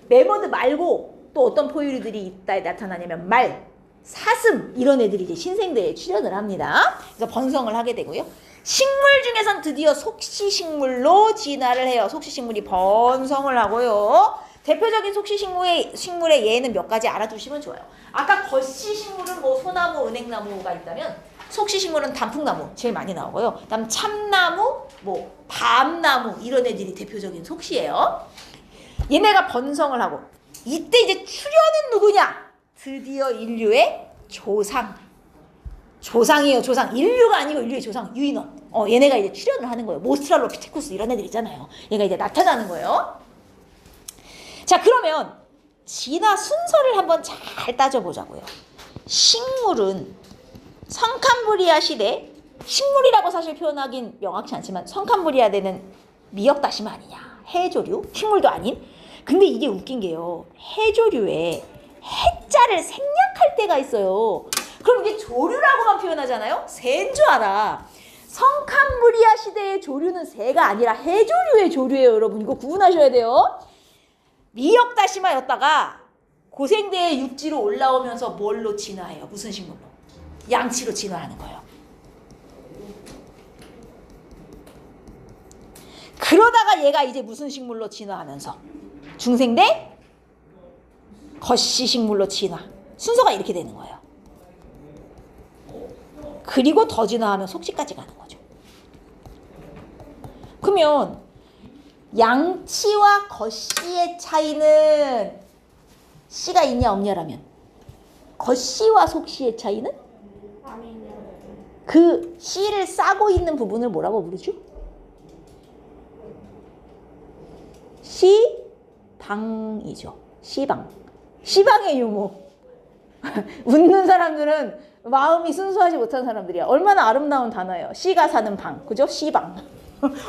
매머드 말고 또 어떤 포유류들이 있다에 나타나냐면 말, 사슴 이런 애들이 이제 신생대에 출현을 합니다. 그래서 번성을 하게 되고요. 식물 중에선 드디어 속시식물로 진화를 해요. 속시식물이 번성을 하고요. 대표적인 속시식물의 예는 몇 가지 알아두시면 좋아요. 아까 겉시식물은 뭐 소나무, 은행나무가 있다면 속시식물은 단풍나무 제일 많이 나오고요. 그다음 참나무, 뭐 밤나무 이런 애들이 대표적인 속시예요. 얘네가 번성을 하고 이때 이제 출현은 누구냐? 드디어 인류의 조상이에요. 조상. 인류가 아니고 인류의 조상 유인원. 얘네가 이제 출현을 하는 거예요. 모스트랄로피테쿠스 이런 애들 있잖아요. 얘가 이제 나타나는 거예요. 자, 그러면 진화 순서를 한번 잘 따져보자고요. 식물은 성캄브리아 시대, 식물이라고 사실 표현하긴 명확치 않지만 성캄브리아 때는 미역다시마 아니냐, 해조류, 식물도 아닌. 근데 이게 웃긴 게요, 해조류에 해자를 생략할 때가 있어요. 그럼 이게 조류라고만 표현하잖아요. 새인 줄 알아. 성캄브리아 시대의 조류는 새가 아니라 해조류의 조류예요. 여러분 이거 구분하셔야 돼요. 미역다시마였다가 고생대의 육지로 올라오면서 뭘로 진화해요? 무슨 식물로? 양치로 진화하는 거예요. 그러다가 얘가 이제 무슨 식물로 진화하면서 중생대 겉시식물로 진화. 순서가 이렇게 되는 거예요. 그리고 더 진화하면 속시까지 가는 거죠. 그러면 양치와 겉시의 차이는 씨가 있냐 없냐라면 겉시와 속시의 차이는 그 씨를 싸고 있는 부분을 뭐라고 부르죠? 씨방이죠. 씨방의 유무. 웃는 사람들은 마음이 순수하지 못한 사람들이야. 얼마나 아름다운 단어예요. 씨가 사는 방. 그죠? 씨방.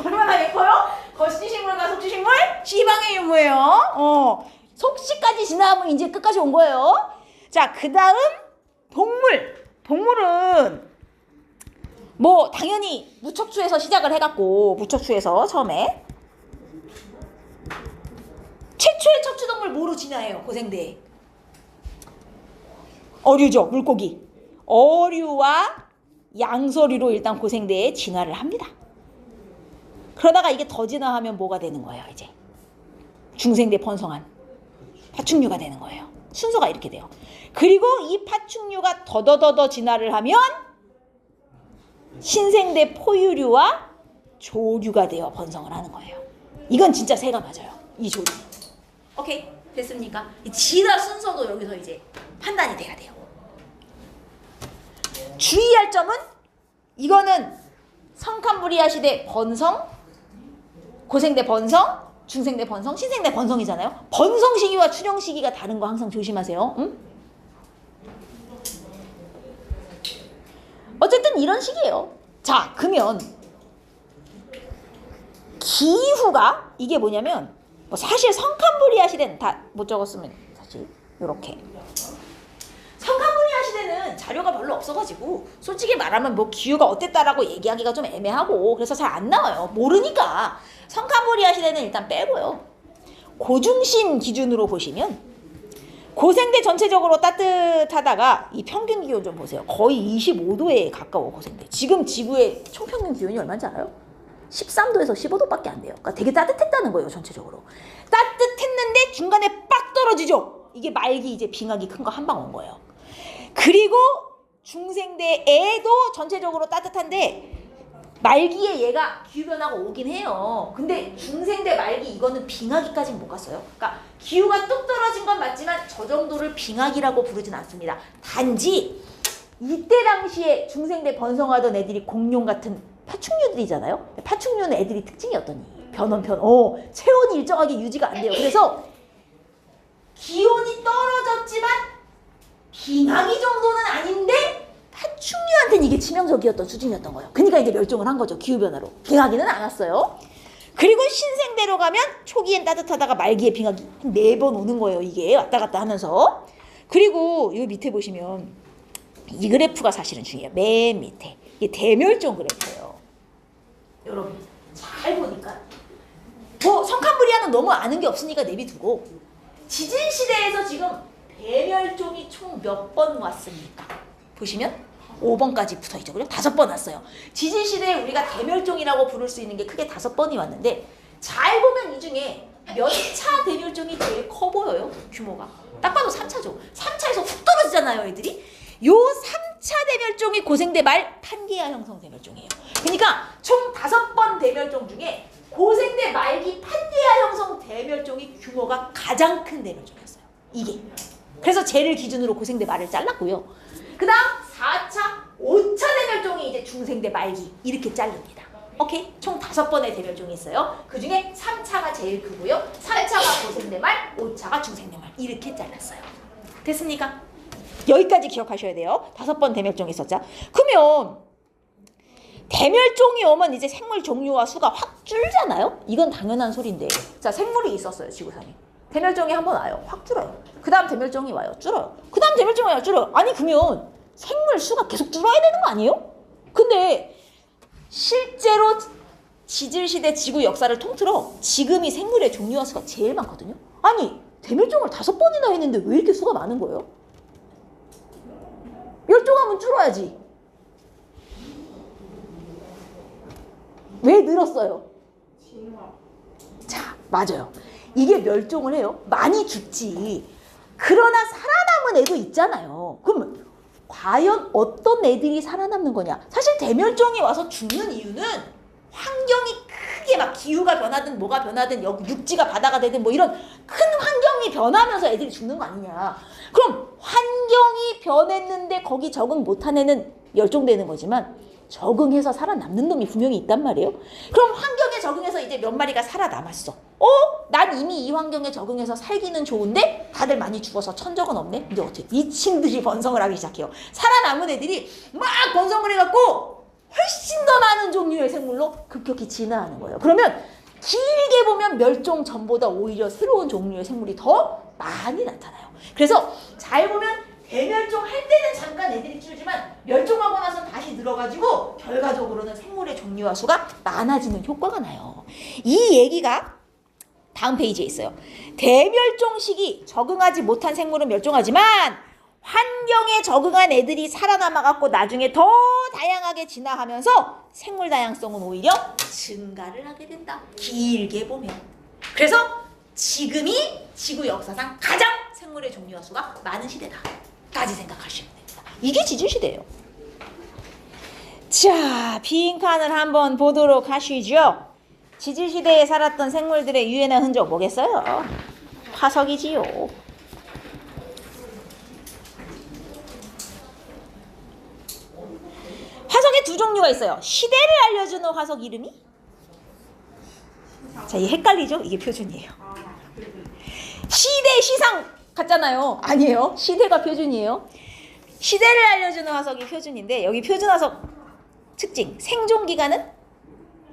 얼마나 예뻐요? 겉시식물과 속시식물? 씨방의 유무예요. 속시까지 지나면 이제 끝까지 온 거예요. 자, 그 다음 동물은 뭐 당연히 무척추에서 시작을 해갖고 무척추에서 처음에 최초의 척추동물 뭐로 진화해요? 고생대에 어류죠. 물고기. 어류와 양서류로 일단 고생대에 진화를 합니다. 그러다가 이게 더 진화하면 뭐가 되는 거예요? 이제 중생대 번성한 파충류가 되는 거예요. 순서가 이렇게 돼요. 그리고 이 파충류가 더더더더 진화를 하면 신생대 포유류와 조류가 되어 번성을 하는 거예요. 이건 진짜 새가 맞아요. 이 조류. 오케이? 됐습니까? 이 진화 순서도 여기서 이제 판단이 돼야 돼요. 주의할 점은 이거는 성캄브리아 시대 번성, 고생대 번성, 중생대 번성, 신생대 번성이잖아요. 번성 시기와 출현 시기가 다른 거 항상 조심하세요. 응? 어쨌든 이런 식이에요. 자, 그러면 기후가 이게 뭐냐면 뭐 사실 성캄브리아 시대는 다 못 적었으면 사실 이렇게 성캄브리아 시대는 자료가 별로 없어가지고 솔직히 말하면 뭐 기후가 어땠다라고 얘기하기가 좀 애매하고 그래서 잘 안 나와요. 모르니까 성캄브리아 시대는 일단 빼고요. 고중심 기준으로 보시면 고생대 전체적으로 따뜻하다가 이 평균 기온 좀 보세요. 거의 25도에 가까워 고생대. 지금 지구의 총평균 기온이 얼마인지 알아요? 13도에서 15도밖에 안 돼요. 그러니까 되게 따뜻했다는 거예요. 전체적으로. 따뜻했는데 중간에 빡 떨어지죠. 이게 말기 이제 빙하기 큰 거 한 방 온 거예요. 그리고 중생대에도 전체적으로 따뜻한데 말기에 얘가 기후변화가 오긴 해요. 근데 중생대 말기 이거는 빙하기까지는 못 갔어요. 그러니까 기후가 뚝 떨어진 건 맞지만 저 정도를 빙하기라고 부르진 않습니다. 단지 이때 당시에 중생대 번성하던 애들이 공룡 같은 파충류들이잖아요. 파충류는 애들이 특징이 어떠니? 체온이 일정하게 유지가 안 돼요. 그래서 기온이 떨어졌지만 빙하기 정도는 아닌데 파충류한테는 이게 치명적이었던 수준이었던 거예요. 그러니까 이제 멸종을 한 거죠. 기후변화로. 빙하기는 안 왔어요. 그리고 신생대로 가면 초기엔 따뜻하다가 말기에 빙하기 한 4번 오는 거예요. 이게 왔다 갔다 하면서. 그리고 이 밑에 보시면 이 그래프가 사실은 중요해요. 맨 밑에. 이게 대멸종 그래프예요. 여러분 잘 보니까 뭐 성캄브리아는 너무 아는 게 없으니까 내비두고 지진시대에서 지금 대멸종이 총 몇 번 왔습니까? 보시면 5번까지 붙어있죠. 그죠? 5번 왔어요. 지진시대에 우리가 대멸종이라고 부를 수 있는 게 크게 5번이 왔는데 잘 보면 이 중에 몇 차 대멸종이 제일 커 보여요. 규모가. 딱 봐도 3차죠. 3차에서 훅 떨어지잖아요. 애들이. 요 3차 대멸종이 고생대 말 판게아 형성 대멸종이에요. 그러니까 총 5번 대멸종 중에 고생대 말기 판게아 형성 대멸종이 규모가 가장 큰 대멸종이었어요. 이게. 그래서 쟤를 기준으로 고생대 말을 잘랐고요. 그 다음 4차, 5차 대멸종이 이제 중생대 말기 이렇게 자릅니다. 오케이? 총 5번의 대멸종이 있어요. 그 중에 3차가 제일 크고요. 3차가 고생대 말, 5차가 중생대 말 이렇게 잘랐어요. 됐습니까? 여기까지 기억하셔야 돼요. 5번 대멸종이 있었죠. 그러면 대멸종이 오면 이제 생물 종류와 수가 확 줄잖아요? 이건 당연한 소리인데. 자, 생물이 있었어요, 지구상에. 대멸종이 한 번 와요. 확 줄어요. 그 다음 대멸종이 와요. 줄어요. 그 다음 대멸종이 와요. 줄어요. 아니 그러면 생물 수가 계속 줄어야 되는 거 아니에요? 근데 실제로 지질시대 지구 역사를 통틀어 지금이 생물의 종류와 수가 제일 많거든요. 아니 대멸종을 5번이나 했는데 왜 이렇게 수가 많은 거예요? 멸종하면 줄어야지. 왜 늘었어요? 진화. 자, 맞아요. 이게 멸종을 해요. 많이 죽지. 그러나 살아남은 애도 있잖아요. 그럼 과연 어떤 애들이 살아남는 거냐? 사실 대멸종이 와서 죽는 이유는 환경이 크게 막 기후가 변하든 뭐가 변하든 육지가 바다가 되든 뭐 이런 큰 환경이 변하면서 애들이 죽는 거 아니냐. 그럼 환경이 변했는데 거기 적응 못한 애는 멸종되는 거지만 적응해서 살아남는 놈이 분명히 있단 말이에요. 그럼 환경에 적응해서 이제 몇 마리가 살아남았어. 난 이미 이 환경에 적응해서 살기는 좋은데 다들 많이 죽어서 천적은 없네. 근데 어떻게 미친 듯이 번성을 하기 시작해요. 살아남은 애들이 막 번성을 해갖고 훨씬 더 많은 종류의 생물로 급격히 진화하는 거예요. 그러면 길게 보면 멸종 전보다 오히려 새로운 종류의 생물이 더 많이 나타나요. 그래서 잘 보면 대멸종 할 때는 잠깐 애들이 줄지만 멸종하고 나서 다시 늘어가지고 결과적으로는 생물의 종류와 수가 많아지는 효과가 나요. 이 얘기가 다음 페이지에 있어요. 대멸종 시기 적응하지 못한 생물은 멸종하지만 환경에 적응한 애들이 살아남아갖고 나중에 더 다양하게 진화하면서 생물 다양성은 오히려 증가를 하게 된다. 길게 보면. 그래서 지금이 지구 역사상 가장 생물의 종류와 수가 많은 시대다. 까지 생각하시면 됩니다. 이게 지질시대예요. 자, 빈칸을 한번 보도록 하시죠. 지질시대에 살았던 생물들의 유해나 흔적 뭐겠어요? 화석이지요. 화석에 2종류가 있어요. 시대를 알려주는 화석 이름이? 자, 이 헷갈리죠? 이게 표준이에요. 시대, 시상 같잖아요. 아니에요. 시대가 표준이에요. 시대를 알려주는 화석이 표준인데 여기 표준 화석 특징. 생존기간은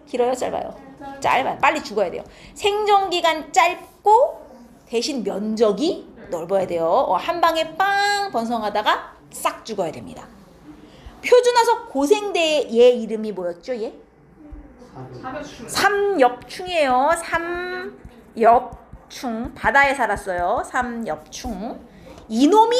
길어요? 짧아요? 짧아요. 빨리 죽어야 돼요. 생존기간 짧고 대신 면적이 넓어야 돼요. 한 방에 빵 번성하다가 싹 죽어야 됩니다. 표준 화석 고생대의 얘 이름이 뭐였죠? 얘? 삼엽충이에요. 삼엽충. 바다에 살았어요. 삼엽충. 이놈이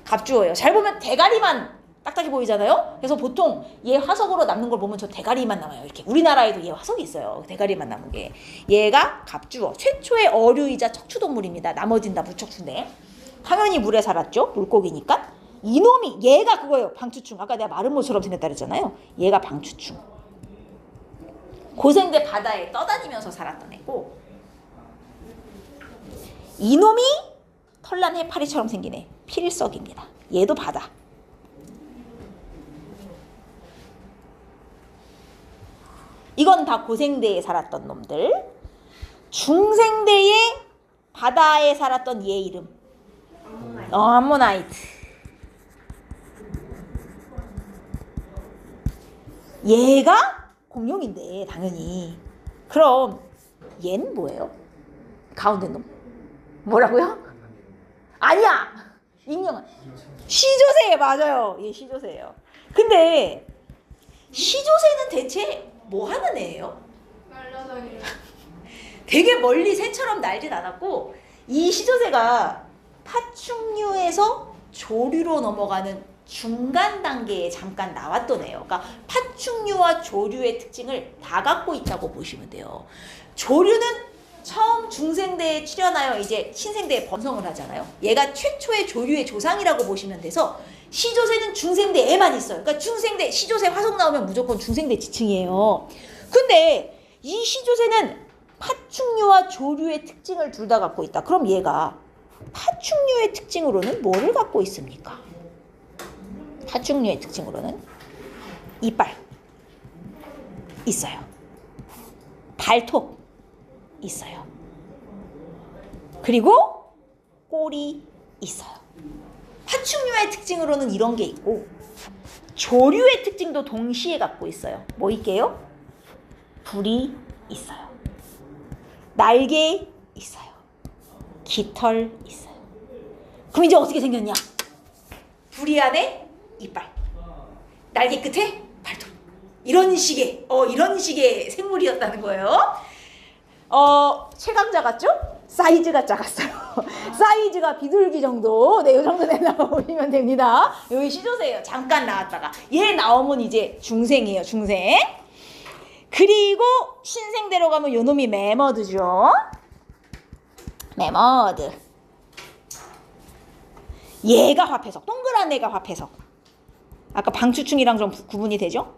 갑주어예요. 잘 보면 대가리만 딱딱해 보이잖아요. 그래서 보통 얘 화석으로 남는 걸 보면 저 대가리만 남아요. 이렇게 우리나라에도 얘 화석이 있어요. 대가리만 남은 게. 얘가 갑주어. 최초의 어류이자 척추동물입니다. 나머진 다 무척추인데. 당연히 물에 살았죠. 물고기니까. 이놈이 얘가 그거예요. 방추충. 아까 내가 마른 모처럼 생겼다 그랬잖아요. 얘가 방추충. 고생대 바다에 떠다니면서 살았던 애고, 이놈이 털난 해파리처럼 생긴 애. 필석입니다. 얘도 바다. 이건 다 고생대에 살았던 놈들. 중생대에 바다에 살았던 얘 이름. 암모나이트. 얘가 공룡인데 당연히. 그럼 얘는 뭐예요? 가운데 놈. 뭐라고요? 아니야. 익명은 시조새. 맞아요. 얘 시조새예요. 근데 시조새는 대체 뭐 하는 애예요? 날라다니는. 되게 멀리 새처럼 날진 않았고, 이 시조새가 파충류에서 조류로 넘어가는 중간 단계에 잠깐 나왔던 애예요. 그러니까 파충류와 조류의 특징을 다 갖고 있다고 보시면 돼요. 조류는 처음 중생대에 출현하여 이제 신생대에 번성을 하잖아요. 얘가 최초의 조류의 조상이라고 보시면 돼서 시조새는 중생대에만 있어요. 그러니까 중생대, 시조새 화석 나오면 무조건 중생대 지층이에요. 근데 이 시조새는 파충류와 조류의 특징을 둘 다 갖고 있다. 그럼 얘가 파충류의 특징으로는 뭐를 갖고 있습니까? 파충류의 특징으로는 이빨 있어요. 발톱 있어요. 그리고 꼬리 있어요. 파충류의 특징으로는 이런 게 있고, 조류의 특징도 동시에 갖고 있어요. 뭐 있게요? 불이 있어요. 날개 있어요. 깃털 있어요. 그럼 이제 어떻게 생겼냐? 부리 안에 이빨, 날개 끝에 발톱. 이런 식의 생물이었다는 거예요. 최강자 같죠? 사이즈가 작았어요. 사이즈가 비둘기 정도. 네, 이 정도 된다고 보시면 됩니다. 여기 시조새예요. 잠깐 나왔다가 얘 나오면 이제 중생이에요. 중생. 그리고 신생대로 가면 요 놈이 매머드죠. 매머드. 얘가 화폐석. 동그란 애가 화폐석. 아까 방추충이랑 좀 구분이 되죠?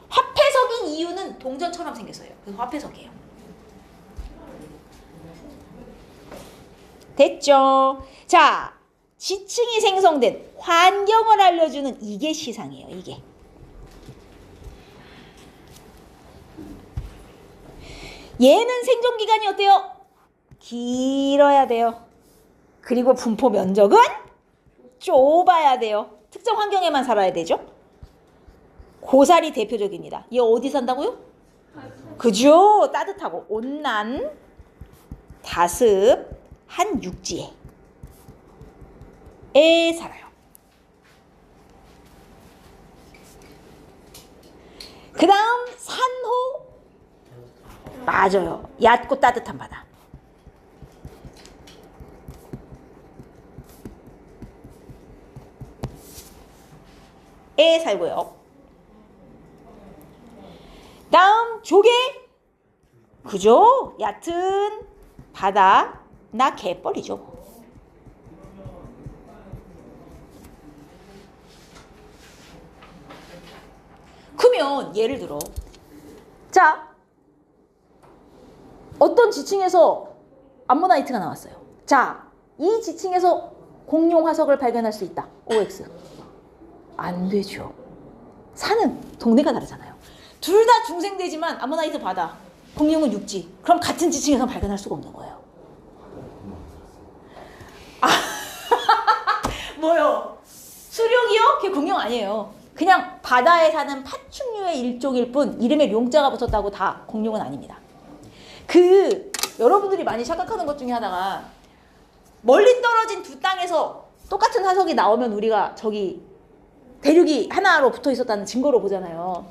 화폐석인 이유는 동전처럼 생겼어요. 그래서 화폐석이에요. 됐죠? 자, 지층이 생성된 환경을 알려주는 이게 시상이에요. 이게. 얘는 생존기간이 어때요? 길어야 돼요. 그리고 분포 면적은 좁아야 돼요. 특정 환경에만 살아야 되죠. 고사리 대표적입니다. 얘 어디 산다고요? 그죠? 따뜻하고 온난 다습한 육지에 살아요. 그 다음 산호. 맞아요. 얕고 따뜻한 바다. 살고요. 다음 조개. 그죠? 얕은 바다 나 갯벌이죠. 그러면 예를 들어, 자, 어떤 지층에서 암모나이트가 나왔어요. 자, 이 지층에서 공룡 화석을 발견할 수 있다. OX. 안 되죠. 사는 동네가 다르잖아요. 둘 다 중생대지만 암모나이트 바다, 공룡은 육지. 그럼 같은 지층에서 발견할 수가 없는 거예요. 뭐요? 수룡이요? 그게 공룡 아니에요. 그냥 바다에 사는 파충류의 일종일 뿐, 이름에 용자가 붙었다고 다 공룡은 아닙니다. 여러분들이 많이 착각하는 것 중에 하나가, 멀리 떨어진 두 땅에서 똑같은 화석이 나오면 우리가 저기 대륙이 하나로 붙어 있었다는 증거로 보잖아요.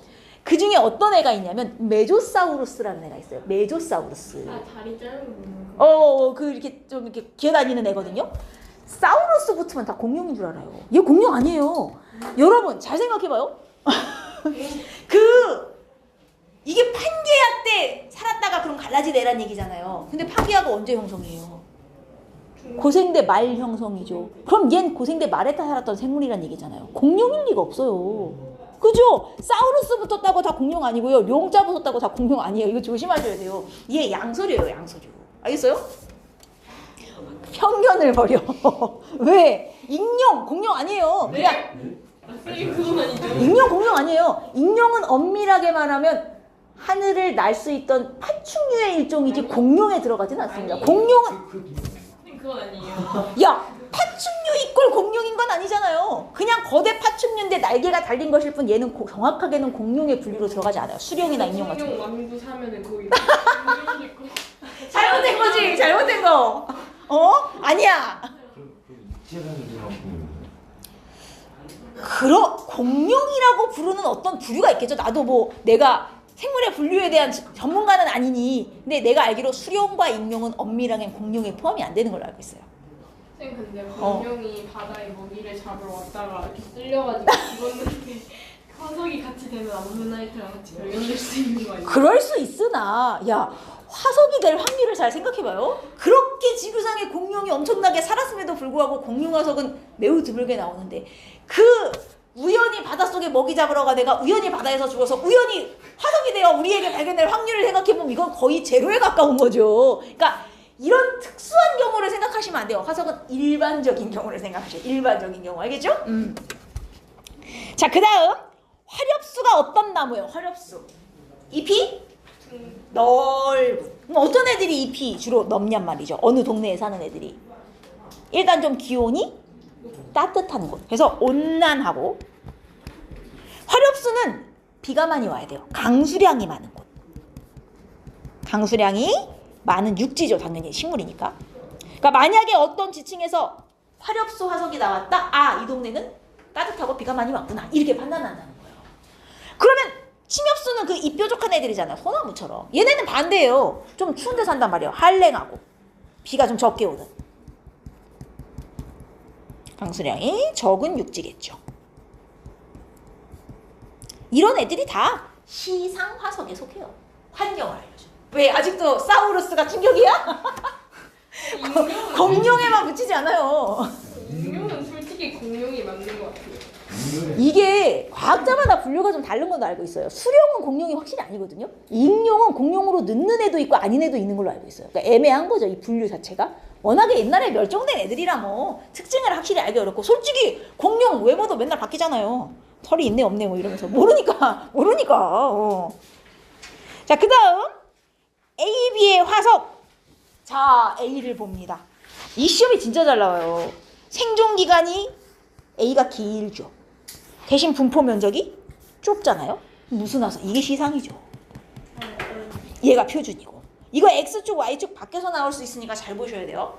그 중에 어떤 애가 있냐면 메조사우루스라는 애가 있어요. 메조사우루스. 다리 짧은 거. 이렇게 좀 이렇게 기어다니는 애거든요. 사우루스 붙으면 다 공룡인 줄 알아요. 얘 공룡 아니에요. 여러분 잘 생각해봐요. 이게 판게아 때 살았다가 그럼 갈라진 애란 얘기잖아요. 근데 판게아가 언제 형성이에요? 고생대 말 형성이죠. 그럼 얜 고생대 말에 살았던 생물이란 얘기잖아요. 공룡일 리가 없어요. 그죠? 사우루스 붙었다고 다 공룡 아니고요. 용자 붙었다고 다 공룡 아니에요. 이거 조심하셔야 돼요. 얘 양서류예요. 양서류. 알겠어요? 편견을 버려. 왜? 익룡 공룡 아니에요. 그냥 선생님 그건 아니죠. 익룡 공룡 아니에요. 익룡은 엄밀하게 말하면 하늘을 날 수 있던 파충류의 일종이지 공룡에 들어가지는 않습니다. 공룡은 선생님 그건 아니에요. 야, 파충류 이꼴 공룡인 건 아니잖아요. 그냥 거대 파충류인데 날개가 달린 것일 뿐 얘는 정확하게는 공룡의 분류로 들어가지 않아요. 수룡이나 인룡 같은 공룡 거. 왕도 사면은 거기 공룡도 있고. 잘못된 거지. 잘못된 거. 아니야. 공룡이라고 부르는 어떤 부류가 있겠죠. 나도 뭐 내가 생물의 분류에 대한 전문가는 아니니. 근데 내가 알기로 수룡과 인룡은 엄밀하게 공룡에 포함이 안 되는 걸로 알고 있어요. 쌤 근데 공룡이 바다에 먹이를 잡으러 왔다가 이렇게 쓸려가지고 죽었는데 화석이 같이 되면 암모나이트랑 같이 발견될 수 있는 거 아니에요? 그럴 수 있으나 야 화석이 될 확률을 잘 생각해봐요. 그렇게 지구상에 공룡이 엄청나게 살았음에도 불구하고 공룡 화석은 매우 드물게 나오는데 그 우연히 바닷속에 먹이 잡으러 가다가 우연히 바다에서 죽어서 우연히 화석이 되어 우리에게 발견될 확률을 생각해보면 이건 거의 제로에 가까운 거죠. 그러니까 이런 특수한 경우를 생각하시면 안 돼요. 화석은 일반적인 경우를 생각하셔요. 일반적인 경우 알겠죠? 자, 그 다음 화렵수가 어떤 나무예요? 화렵수 잎이 넓은. 어떤 애들이 잎이 주로 넓냔 말이죠. 어느 동네에 사는 애들이 일단 좀 기온이 따뜻한 곳. 그래서 온난하고 화렵수는 비가 많이 와야 돼요. 강수량이 많은 곳. 강수량이 많은 육지죠. 당연히 식물이니까. 그러니까 만약에 어떤 지층에서 화렵수 화석이 나왔다. 아, 이 동네는 따뜻하고 비가 많이 왔구나. 이렇게 판단한다는 거예요. 그러면 침엽수는 그 잎 뾰족한 애들이잖아요. 소나무처럼. 얘네는 반대예요. 좀 추운 데 산단 말이에요. 한랭하고 비가 좀 적게 오는. 강수량이 적은 육지겠죠. 이런 애들이 다 시상화석에 속해요. 환경을 알려줘. 왜 아직도 사우루스가 충격이야? 공룡에만 붙이지 않아요. 공룡은 솔직히 공룡이 맞는 것 같아요. 이게 과학자마다 분류가 좀 다른 건 알고 있어요. 수룡은 공룡이 확실히 아니거든요. 익룡은 공룡으로 늦는 애도 있고 아닌 애도 있는 걸로 알고 있어요. 그러니까 애매한 거죠, 이 분류 자체가. 워낙에 옛날에 멸종된 애들이라 뭐 특징을 확실히 알기 어렵고 솔직히 공룡 외모도 맨날 바뀌잖아요. 털이 있네 없네 뭐 이러면서 모르니까. 자, 그 다음 A, B의 화석. 자, A를 봅니다. 이 시험이 진짜 잘 나와요. 생존기간이 A가 길죠. 대신 분포 면적이 좁잖아요. 무슨 화석? 이게 시상이죠. 얘가 표준이고. 이거 X축, Y축 밖에서 나올 수 있으니까 잘 보셔야 돼요.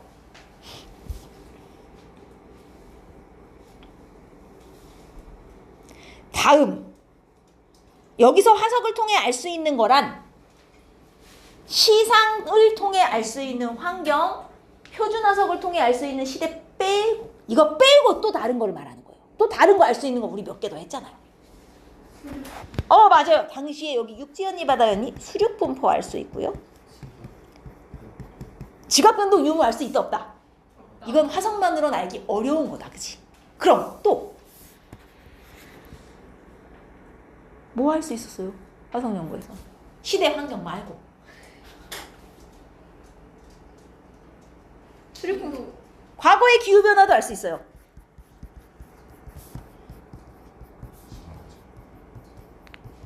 다음. 여기서 화석을 통해 알 수 있는 거란 시상을 통해 알 수 있는 환경, 표준 화석을 통해 알 수 있는 시대 빼고, 이거 빼고 또 다른 걸 말하는 거예요. 또 다른 거 알 수 있는 거 우리 몇 개 더 했잖아요. 맞아요. 당시에 여기 육지연이 바다연이 수륙 분포 알 수 있고요. 지각 변동 유무 알 수 있다 없다. 이건 화석만으로는 알기 어려운 거다, 그치? 그럼 또 뭐 할 수 있었어요? 화석 연구에서 시대 환경 말고 수륙 분포, 과거의 기후 변화도 알 수 있어요.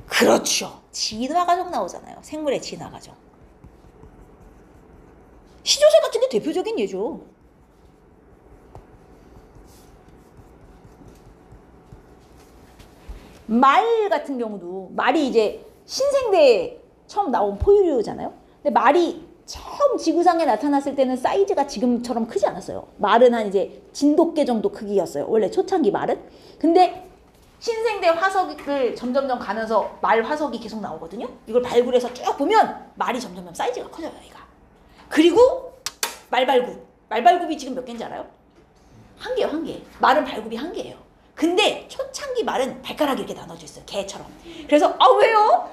그렇죠. 진화 과정 나오잖아요. 생물의 진화 과정. 시조새 같은 게 대표적인 예죠. 말 같은 경우도 말이 이제 신생대에 처음 나온 포유류잖아요. 근데 말이 처음 지구상에 나타났을 때는 사이즈가 지금처럼 크지 않았어요. 말은 한 이제 진돗개 정도 크기였어요. 원래 초창기 말은. 근데 신생대 화석을 점점점 가면서 말 화석이 계속 나오거든요. 이걸 발굴해서 쭉 보면 말이 점점 사이즈가 커져요, 얘가. 그리고 말발굽. 말발굽이 지금 몇 개인지 알아요? 한 개요, 한 개. 말은 발굽이 한 개예요. 근데 초창기 말은 발가락이 이렇게 나눠져 있어요. 개처럼. 그래서 왜요?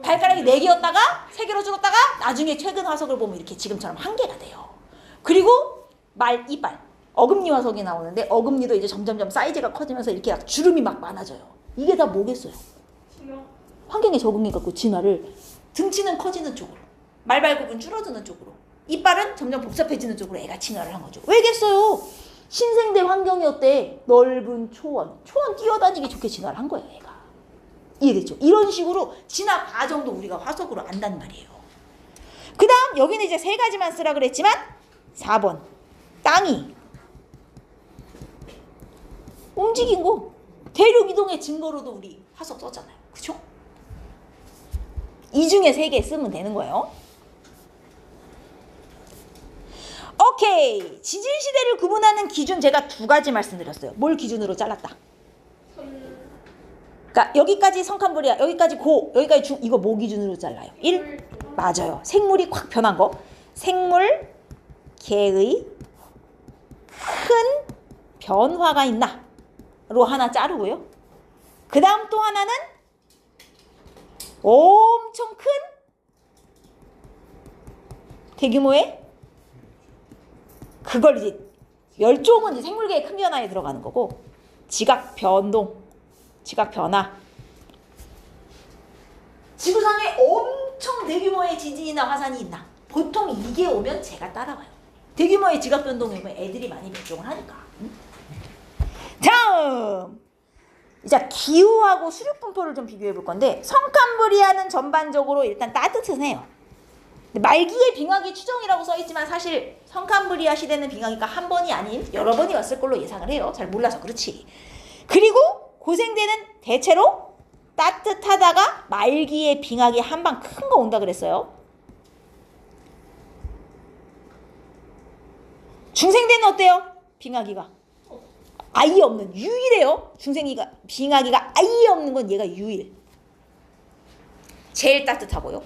발가락이 4개였다가 3개로 줄었다가 나중에 최근 화석을 보면 이렇게 지금처럼 한 개가 돼요. 그리고 말 이빨. 어금니 화석이 나오는데 어금니도 이제 점점점 사이즈가 커지면서 이렇게 주름이 막 많아져요. 이게 다 뭐겠어요? 진화. 환경에 적응해갖고 진화를 등치는 커지는 쪽으로, 말발굽은 줄어드는 쪽으로, 이빨은 점점 복잡해지는 쪽으로 애가 진화를 한 거죠. 왜겠어요? 신생대 환경이 어때? 넓은 초원. 초원 뛰어다니기 좋게 진화를 한 거예요, 얘가. 이해됐죠? 이런 식으로 진화 과정도 우리가 화석으로 안단 말이에요. 그 다음 여기는 이제 3가지만 쓰라 그랬지만 4번 땅이 움직인 거. 대륙 이동의 증거로도 우리 화석 썼잖아요. 그쵸? 이 중에 3개 쓰면 되는 거예요. 오케이. 지질 시대를 구분하는 기준 제가 2가지 말씀드렸어요. 뭘 기준으로 잘랐다? 그러니까 여기까지 성칸브리아, 여기까지 고, 여기까지 중, 이거 뭐 기준으로 잘라요? 1? 맞아요. 생물이 확 변한 거. 생물 개의 큰 변화가 있나? 로 하나 자르고요. 그 다음 또 하나는 엄청 큰 대규모의 그걸 이제 멸종은 이제 생물계의 큰 변화에 들어가는 거고 지각 변동, 지각 변화. 지구상에 엄청 대규모의 지진이나 화산이 있나? 보통 이게 오면 제가 따라와요. 대규모의 지각 변동이 오면 애들이 많이 멸종을 하니까. 다음! 이제 기후하고 수륙 분포를 좀 비교해 볼 건데 성칸브리아는 전반적으로 일단 따뜻해요. 말기의 빙하기 추정이라고 써있지만 사실 성칸브리아 시대는 빙하기가 한 번이 아닌 여러 번이 왔을 걸로 예상을 해요. 잘 몰라서 그렇지. 그리고 고생대는 대체로 따뜻하다가 말기의 빙하기 한 방 큰 거 온다 그랬어요. 중생대는 어때요? 빙하기가 아예 없는 유일해요. 중생기가 빙하기가 아예 없는 건 얘가 유일. 제일 따뜻하고요.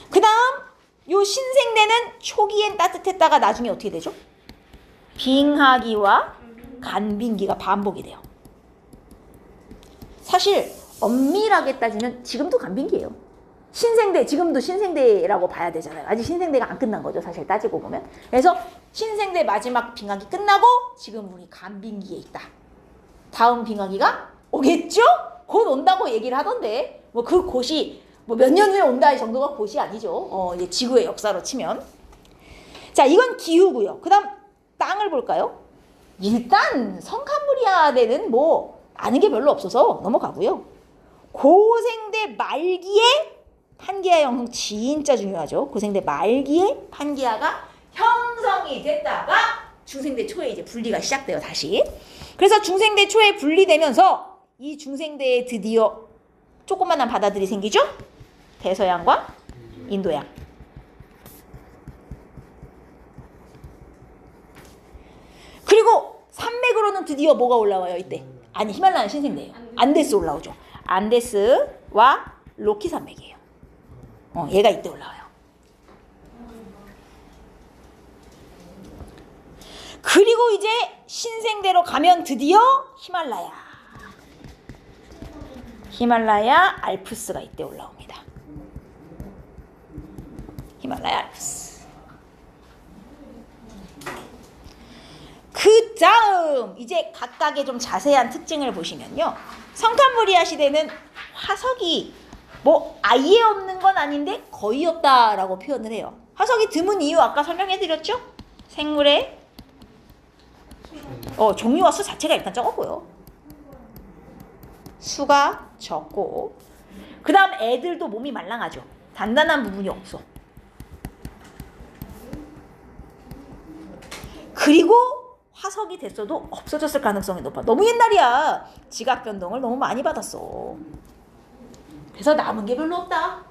그 다음 요 신생대는 초기엔 따뜻했다가 나중에 어떻게 되죠? 빙하기와 간빙기가 반복이 돼요. 사실 엄밀하게 따지면 지금도 간빙기예요. 신생대, 지금도 신생대라고 봐야 되잖아요. 아직 신생대가 안 끝난 거죠. 사실 따지고 보면. 그래서 신생대 마지막 빙하기 끝나고 지금 우리 간빙기에 있다. 다음 빙하기가 오겠죠? 곧 온다고 얘기를 하던데 뭐 그 곧이 뭐 몇 년 후에 온다 이 정도가 곧이 아니죠. 이제 지구의 역사로 치면. 자, 이건 기후고요. 그 다음 땅을 볼까요? 일단 성칸브리아대는 뭐 아는 게 별로 없어서 넘어가고요. 고생대 말기에 판게아 형성 진짜 중요하죠. 고생대 말기에 판게아가 형성이 됐다가 중생대 초에 이제 분리가 시작돼요. 다시. 그래서 중생대 초에 분리되면서 이 중생대에 드디어 조그만한 바다들이 생기죠. 대서양과 인도양. 그리고 산맥으로는 드디어 뭐가 올라와요 이때? 아니 히말라야 신생대예요. 안데스 올라오죠. 안데스와 로키 산맥이에요. 얘가 이때 올라와요. 그리고 이제 신생대로 가면 드디어 히말라야 알프스가 이때 올라옵니다. 히말라야 알프스. 그 다음 이제 각각의 좀 자세한 특징을 보시면요. 성칸브리아 시대는 화석이 뭐 아예 없는 건 아닌데 거의 없다라고 표현을 해요. 화석이 드문 이유 아까 설명해드렸죠? 생물의 종류와 수 자체가 일단 적었고요. 수가 적고 그 다음 애들도 몸이 말랑하죠. 단단한 부분이 없어. 그리고 화석이 됐어도 없어졌을 가능성이 높아. 너무 옛날이야. 지각 변동을 너무 많이 받았어. 그래서 남은 게 별로 없다.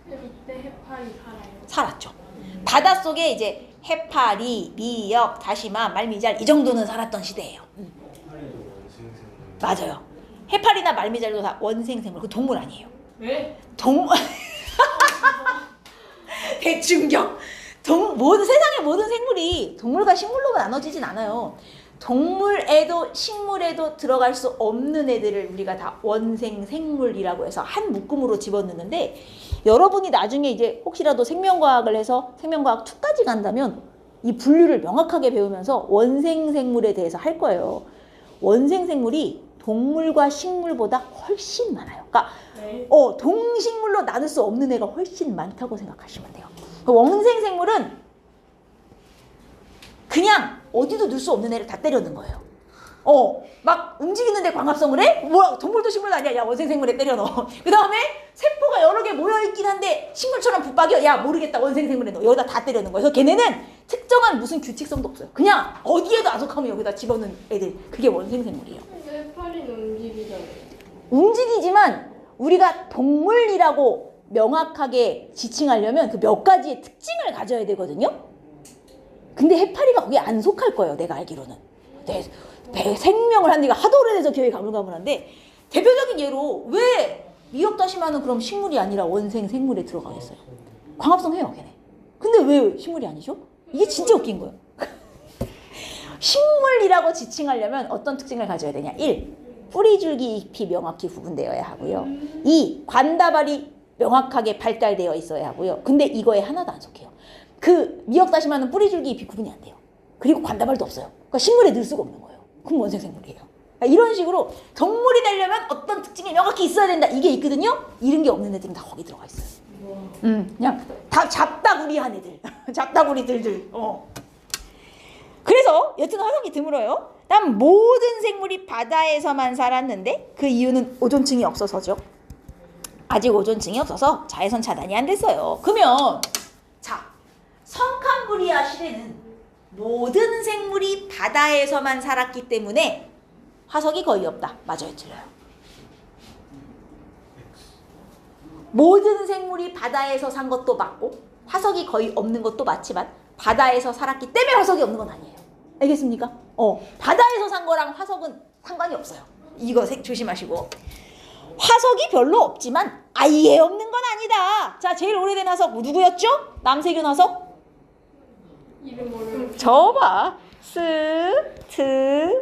이때 해파리 살아요. 살았죠. 바닷속에 이제 해파리, 미역, 다시마, 말미잘 이 정도는 살았던 시대예요. 맞아요. 해파리나 말미잘도 다 원생생물. 그 동물 아니에요. 왜? 대충격. 세상의 모든 생물이 동물과 식물로만 나눠지진 않아요. 동물에도 식물에도 들어갈 수 없는 애들을 우리가 다 원생생물이라고 해서 한 묶음으로 집어넣는데 여러분이 나중에 이제 혹시라도 생명과학을 해서 생명과학 2까지 간다면 이 분류를 명확하게 배우면서 원생생물에 대해서 할 거예요. 원생생물이 동물과 식물보다 훨씬 많아요. 그러니까 동식물로 나눌 수 없는 애가 훨씬 많다고 생각하시면 돼요. 원생생물은 그냥 어디도 넣을 수 없는 애를 다 때려 넣은 거예요. 막 움직이는데 광합성을 해? 뭐야, 동물도 식물도 아니야. 야, 원생생물에 때려 넣어. 그 다음에 세포가 여러 개 모여있긴 한데 식물처럼 붙박여. 야, 모르겠다. 원생생물에 넣어. 여기다 다 때려 넣은 거야. 그래서 걔네는 특정한 무슨 규칙성도 없어요. 그냥 어디에도 아속하면 여기다 집어넣는 애들. 그게 원생생물이에요. 근데 해파리는 움직이잖아요. 움직이지만 우리가 동물이라고 명확하게 지칭하려면 그 몇 가지의 특징을 가져야 되거든요. 근데 해파리가 거기에 안 속할 거예요. 내가 알기로는. 생명을 한 지가 하도 오래돼서 기억이 가물가물한데 대표적인 예로 왜 미역다시마는 그럼 식물이 아니라 원생생물에 들어가겠어요? 광합성 해요, 걔네. 근데 왜 식물이 아니죠? 이게 진짜 웃긴 거예요. 식물이라고 지칭하려면 어떤 특징을 가져야 되냐? 1. 뿌리줄기 잎이 명확히 구분되어야 하고요. 2. 관다발이 명확하게 발달되어 있어야 하고요. 근데 이거에 하나도 안 속해요. 그 미역다시마는 뿌리줄기 잎이 구분이 안 돼요. 그리고 관다발도 없어요. 그러니까 식물에 넣을 수가 없는 거예요. 그럼 원생생물이에요. 그러니까 이런 식으로 동물이 되려면 어떤 특징이 명확히 있어야 된다. 이게 있거든요. 이런 게 없는 애들은 다 거기 들어가 있어요. 그냥 다 잡다구리한 애들. 잡다구리들들. 그래서 여튼 화석이 드물어요. 다음 모든 생물이 바다에서만 살았는데 그 이유는 오존층이 없어서죠. 아직 오존층이 없어서 자외선 차단이 안 됐어요. 그러면 자, 성캄브리아 시대는 모든 생물이 바다에서만 살았기 때문에 화석이 거의 없다. 맞아요, 틀려요? 모든 생물이 바다에서 산 것도 맞고 화석이 거의 없는 것도 맞지만 바다에서 살았기 때문에 화석이 없는 건 아니에요. 알겠습니까? 바다에서 산 거랑 화석은 상관이 없어요. 이거 조심하시고. 화석이 별로 없지만 아예 없는 건 아니다. 자, 제일 오래된 화석 누구였죠? 남세균 화석? 이름 모르는. 저봐.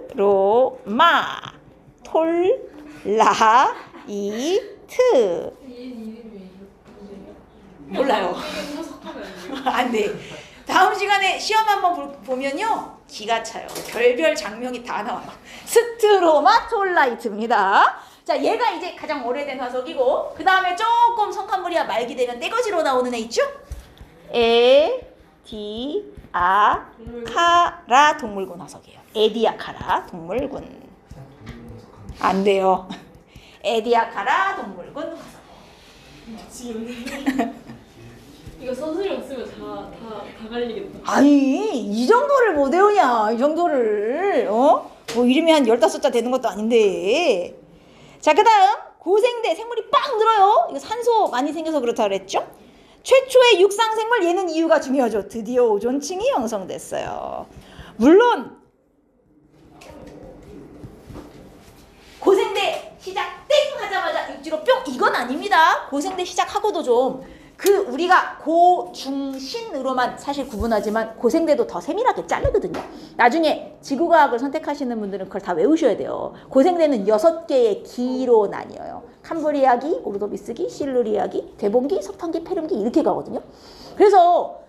스트로마 톨라이트. 이름이 몰라요. 안 돼. 다음 시간에 시험 한번 보면요, 기가 차요. 별별 장면이 다 나와요. 스트로마 톨라이트입니다. 자, 얘가 이제 가장 오래된 화석이고, 그 다음에 조금 성캄브리아 말기 되면 떼거지로 나오는 애 있죠? 에디아카라 동물군 화석이에요. 에디아카라 동물군. 안 돼요. 에디아카라 동물군 화석. 미치겠네. 이거 서술형 쓰면 다 갈리겠다. 아니, 이 정도를 못 외우냐, 이 정도를. 뭐 이름이 한 15자 되는 것도 아닌데. 자, 그 다음 고생대 생물이 빵 늘어요. 이거 산소 많이 생겨서 그렇다 그랬죠? 최초의 육상생물, 얘는 이유가 중요하죠. 드디어 오존층이 형성됐어요. 물론 고생대 시작 땡 하자마자 육지로 뿅, 이건 아닙니다. 고생대 시작하고도 좀 우리가 고중신으로만 사실 구분하지만 고생대도 더 세밀하게 자르거든요. 나중에 지구과학을 선택하시는 분들은 그걸 다 외우셔야 돼요. 고생대는 6개의 기로 나뉘어요. 캄브리아기, 오르도비스기, 실루리아기, 대봉기, 석탄기, 페름기 이렇게 가거든요. 그래서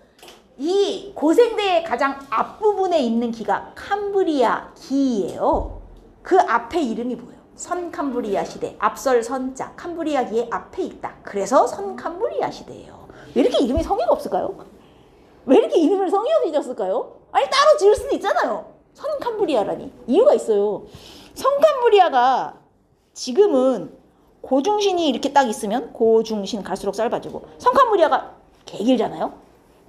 이 고생대의 가장 앞부분에 있는 기가 캄브리아기예요. 그 앞에 이름이 뭐예요? 선캄브리아 시대, 앞설 선자, 캄브리아기의 앞에 있다. 그래서 선캄브리아 시대예요. 왜 이렇게 이름이 성의가 없을까요? 왜 이렇게 이름을 성의 없이 지었을까요? 아니, 따로 지을 수도 있잖아요. 선캄브리아라니. 이유가 있어요. 선캄브리아가 지금은 고중신이 이렇게 딱 있으면 고중신 갈수록 짧아지고, 선캄브리아가 개 길잖아요.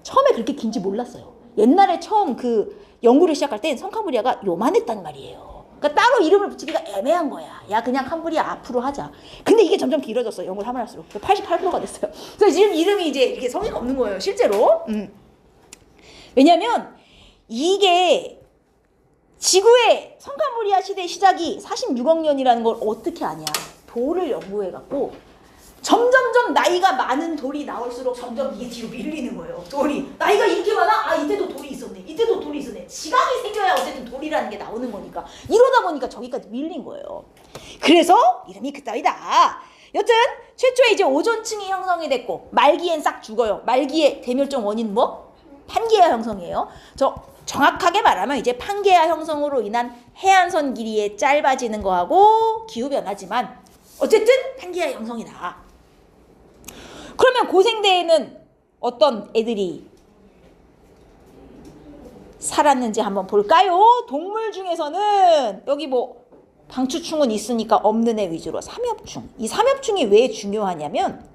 처음에 그렇게 긴지 몰랐어요. 옛날에 처음 그 연구를 시작할 땐 선캄브리아가 요만했단 말이에요. 그러니까 따로 이름을 붙이기가 애매한 거야. 야, 그냥 캄브리아 앞으로 하자. 근데 이게 점점 길어졌어요. 연구를 하면 할수록. 88%가 됐어요. 그래서 지금 이름이 이제 이렇게 성의가 없는 거예요, 실제로. 왜냐면 이게 지구의 선캄브리아 시대 시작이 46억 년이라는 걸 어떻게 아냐. 돌을 연구해갖고 점점점 나이가 많은 돌이 나올수록 점점 이게 뒤로 밀리는 거예요. 돌이. 나이가 이렇게 많아? 아, 이때도 돌이 있었네. 이때도 돌이 있었네. 지각이 생겨야 어쨌든 돌이라는 게 나오는 거니까. 이러다 보니까 저기까지 밀린 거예요. 그래서 이름이 그따위다. 여튼 최초에 이제 오존층이 형성이 됐고, 말기엔 싹 죽어요. 말기의 대멸종 원인 뭐? 판게아 형성이에요. 정확하게 말하면 이제 판게아 형성으로 인한 해안선 길이의 짧아지는 거하고 기후변화지만 어쨌든 판게아 형성이다. 그러면 고생대에는 어떤 애들이 살았는지 한번 볼까요? 동물 중에서는 여기 뭐 방추충은 있으니까 없는 애 위주로 삼엽충. 이 삼엽충이 왜 중요하냐면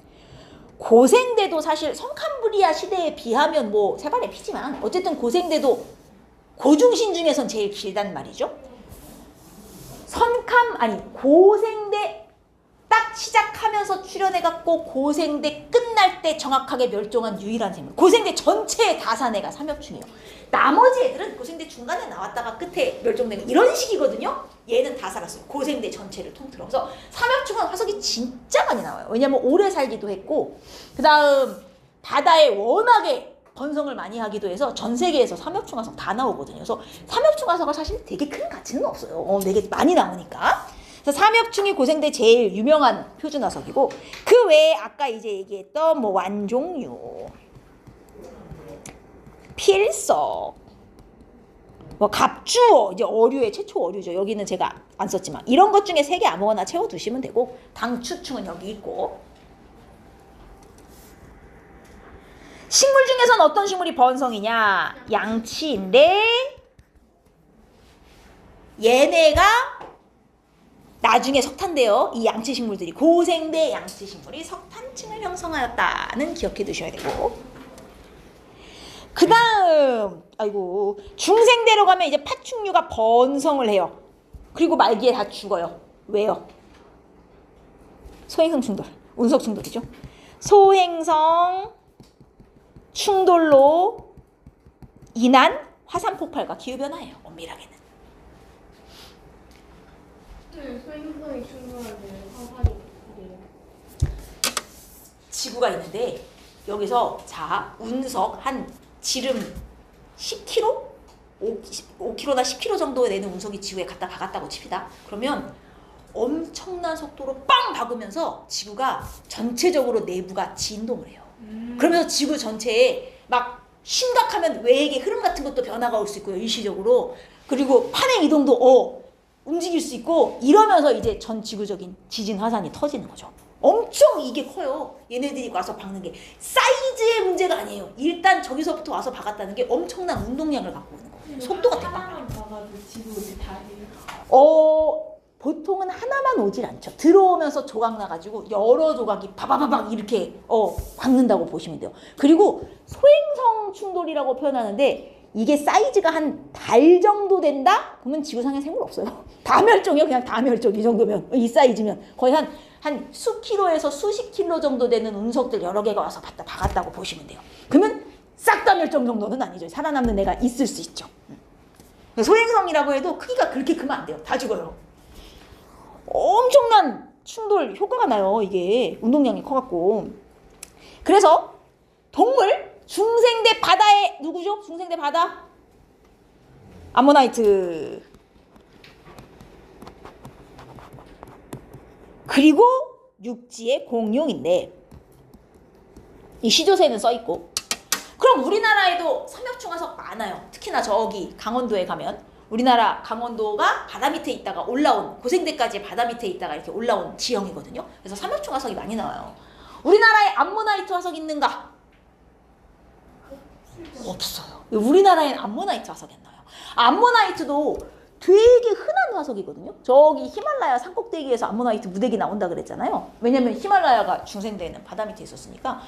고생대도 사실 성캄브리아 시대에 비하면 뭐 세 발의 피지만 어쨌든 고생대도 고중신 중에선 제일 길단 말이죠. 고생대 딱 시작하면서 출현해갖고 고생대 끝날 때 정확하게 멸종한 유일한 생물. 고생대 전체에 다 산 애가 삼엽충이에요. 나머지 애들은 고생대 중간에 나왔다가 끝에 멸종되는 이런 식이거든요. 얘는 다 살았어요. 고생대 전체를 통틀어서 삼엽충은 화석이 진짜 많이 나와요. 왜냐면 오래 살기도 했고 그 다음 바다에 워낙에 번성을 많이 하기도 해서 전 세계에서 삼엽충 화석 다 나오거든요. 그래서 삼엽충 화석은 사실 되게 큰 가치는 없어요. 되게 많이 나오니까. 그래서 삼엽충이 고생대 제일 유명한 표준 화석이고 그 외에 아까 이제 얘기했던 뭐 완종류, 필석, 뭐 갑주어, 이제 어류의 최초 어류죠. 여기는 제가 안 썼지만 이런 것 중에 3개 아무거나 채워두시면 되고 당추충은 여기 있고 식물 중에선 어떤 식물이 번성이냐? 양치인데 얘네가 나중에 석탄돼요. 이 양치 식물들이 고생대 양치 식물이 석탄층을 형성하였다는 기억해 두셔야 되고 그 다음 중생대로 가면 이제 파충류가 번성을 해요. 그리고 말기에 다 죽어요. 왜요? 소행성 충돌, 운석 충돌이죠. 소행성 충돌로 인한 화산 폭발과 기후변화예요. 엄밀하게는. 네, 소행성이 충분한데 화산이 그래요. 지구가 있는데 여기서 자 운석 한 지름 10km? 5km나 10km 정도 되는 운석이 지구에 갖다 박았다고 칩시다. 그러면 엄청난 속도로 빵 박으면서 지구가 전체적으로 내부가 진동을 해요. 그러면서 지구 전체에 막 심각하면 외액의 흐름 같은 것도 변화가 올 수 있고요. 일시적으로. 그리고 판의 이동도 움직일 수 있고 이러면서 이제 전 지구적인 지진 화산이 터지는 거죠. 엄청 이게 커요. 얘네들이 와서 박는 게 사이즈의 문제가 아니에요. 일단 저기서부터 와서 박았다는 게 엄청난 운동량을 갖고 오는 거예요. 속도가 대박. 하나만 박아도 지구 다 돼요. 보통은 하나만 오질 않죠. 들어오면서 조각 나가지고 여러 조각이 바바바박 이렇게 박는다고 보시면 돼요. 그리고 소행성 충돌이라고 표현하는데 이게 사이즈가 한 달 정도 된다? 그러면 지구상에 생물 없어요. 다 멸종이요. 그냥 다 멸종. 이 정도면. 이 사이즈면. 거의 한 수킬로에서 수십 킬로 정도 되는 운석들 여러 개가 와서 박았다고 보시면 돼요. 그러면 싹 다 멸종 정도는 아니죠. 살아남는 애가 있을 수 있죠. 소행성이라고 해도 크기가 그렇게 크면 안 돼요. 다 죽어요. 엄청난 충돌 효과가 나요. 이게 운동량이 커갖고. 그래서 동물 중생대 바다에 누구죠? 중생대 바다 암모나이트. 그리고 육지의 공룡인데 이 시조새는 써있고 그럼 우리나라에도 삼엽충 화석 많아요. 특히나 저기 강원도에 가면 우리나라 강원도가 바다 밑에 있다가 올라온 고생대까지 바다 밑에 있다가 이렇게 올라온 지형이거든요. 그래서 삼엽충 화석이 많이 나와요. 우리나라에 암모나이트 화석 있는가? 없어요. 우리나라엔 암모나이트 화석이 안 나와요. 암모나이트도 되게 흔한 화석이거든요. 저기 히말라야 산꼭대기에서 암모나이트 무대기 나온다 그랬잖아요. 왜냐면 히말라야가 중생대에는 바다 밑에 있었으니까.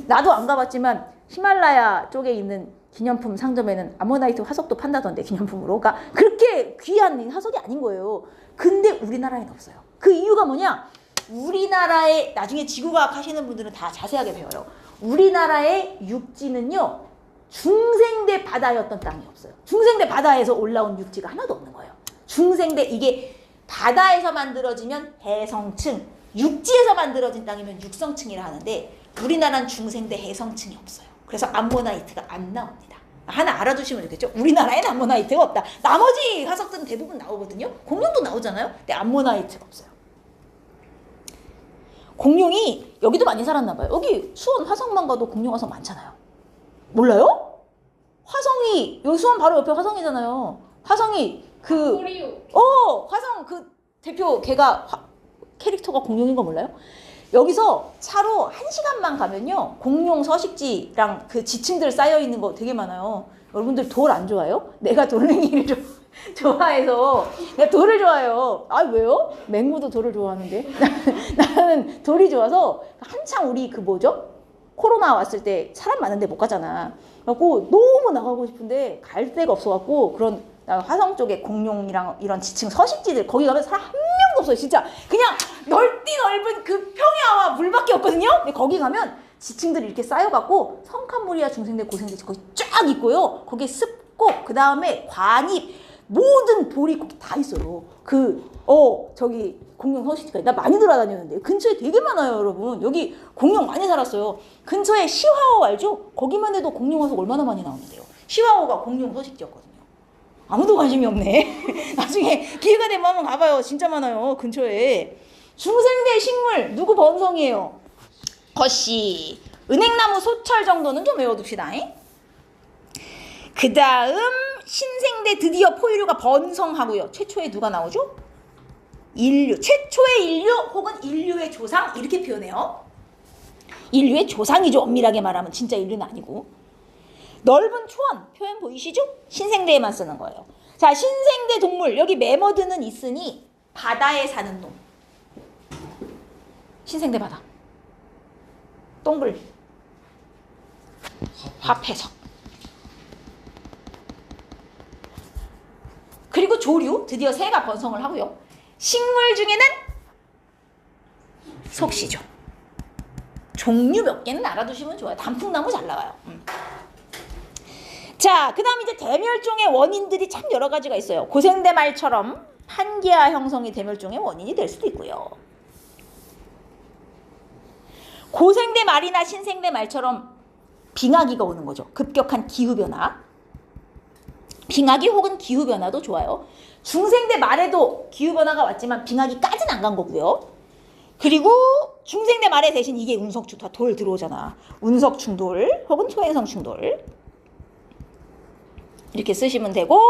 나도 안 가봤지만 히말라야 쪽에 있는 기념품 상점에는 암모나이트 화석도 판다던데 기념품으로. 그러니까 그렇게 귀한 화석이 아닌 거예요. 근데 우리나라에는 없어요. 그 이유가 뭐냐? 우리나라에 나중에 지구과학 하시는 분들은 다 자세하게 배워요. 우리나라의 육지는요. 중생대 바다였던 땅이 없어요. 중생대 바다에서 올라온 육지가 하나도 없는 거예요. 중생대 이게 바다에서 만들어지면 해성층, 육지에서 만들어진 땅이면 육성층이라 하는데 우리나라는 중생대 해성층이 없어요. 그래서 암모나이트가 안 나옵니다. 하나 알아두시면 좋겠죠. 우리나라에는 암모나이트가 없다. 나머지 화석들은 대부분 나오거든요. 공룡도 나오잖아요. 근데 암모나이트가 없어요. 공룡이 여기도 많이 살았나 봐요. 여기 수원 화성만 가도 공룡 화석 많잖아요. 몰라요? 화성이 여기 수원 바로 옆에 화성이잖아요. 화성이 코리오. 화성 그 대표 걔가 캐릭터가 공룡인 거 몰라요? 여기서 차로 1시간만 가면요. 공룡 서식지랑 그 지층들 쌓여있는 거 되게 많아요. 여러분들 돌 안 좋아해요? 내가 돌멩이를 좋아해서 내가 돌을 좋아해요. 아 왜요? 맹구도 돌을 좋아하는데 나는 돌이 좋아서 한창 우리 그 뭐죠? 코로나 왔을 때 사람 많은데 못 가잖아. 그래갖고 너무 나가고 싶은데 갈 데가 없어갖고 그런 화성 쪽에 공룡이랑 이런 지층 서식지들 거기 가면 사람 한 명도 없어요. 진짜 그냥 넓디 넓은 그 평야와 물밖에 없거든요. 근데 거기 가면 지층들이 이렇게 쌓여갖고 성칸무리아 중생대 고생대 거기 쫙 있고요. 거기에 습곡 그 다음에 관입 모든 볼이 거기 다 있어요. 저기 공룡 서식지가 나 많이 돌아다녔는데 근처에 되게 많아요, 여러분. 여기 공룡 많이 살았어요. 근처에 시화호 알죠? 거기만 해도 공룡 화석 얼마나 많이 나오는데요. 시화호가 공룡 서식지였거든요. 아무도 관심이 없네. 나중에 기회가 되면 한번 가봐요. 진짜 많아요, 근처에. 중생대 식물 누구 번성이에요? 거시, 은행나무 소철 정도는 좀 외워둡시다. 그 다음 신생대 드디어 포유류가 번성하고요. 최초에 누가 나오죠? 인류. 최초의 인류 혹은 인류의 조상 이렇게 표현해요. 인류의 조상이죠. 엄밀하게 말하면 진짜 인류는 아니고. 넓은 초원 표현 보이시죠? 신생대에만 쓰는 거예요. 자, 신생대 동물 여기 매머드는 있으니 바다에 사는 놈. 신생대 바다. 동글. 화폐석. 그리고 조류 드디어 새가 번성을 하고요. 식물 중에는 속시죠. 종류 몇 개는 알아두시면 좋아요. 단풍나무 잘 나와요. 자, 그 다음 이제 대멸종의 원인들이 참 여러 가지가 있어요. 고생대 말처럼 판기아 형성이 대멸종의 원인이 될 수도 있고요. 고생대 말이나 신생대 말처럼 빙하기가 오는 거죠. 급격한 기후변화. 빙하기 혹은 기후변화도 좋아요. 중생대 말에도 기후변화가 왔지만 빙하기까지는 안 간 거고요. 그리고 중생대 말에 대신 이게 운석충돌, 돌 들어오잖아. 운석충돌 혹은 초행성충돌 이렇게 쓰시면 되고,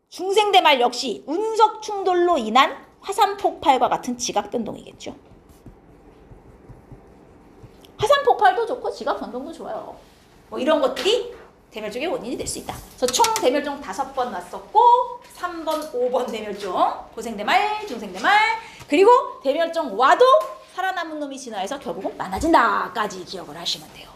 중생대 말 역시 운석충돌로 인한 화산폭발과 같은 지각변동이겠죠. 화산폭발도 좋고 지각변동도 좋아요. 뭐 이런 것들이 대멸종의 원인이 될 수 있다. 그래서 총 대멸종 5번 왔었고 3번, 5번 대멸종 고생대말, 중생대말 그리고 대멸종 와도 살아남은 놈이 진화해서 결국은 많아진다까지 기억을 하시면 돼요.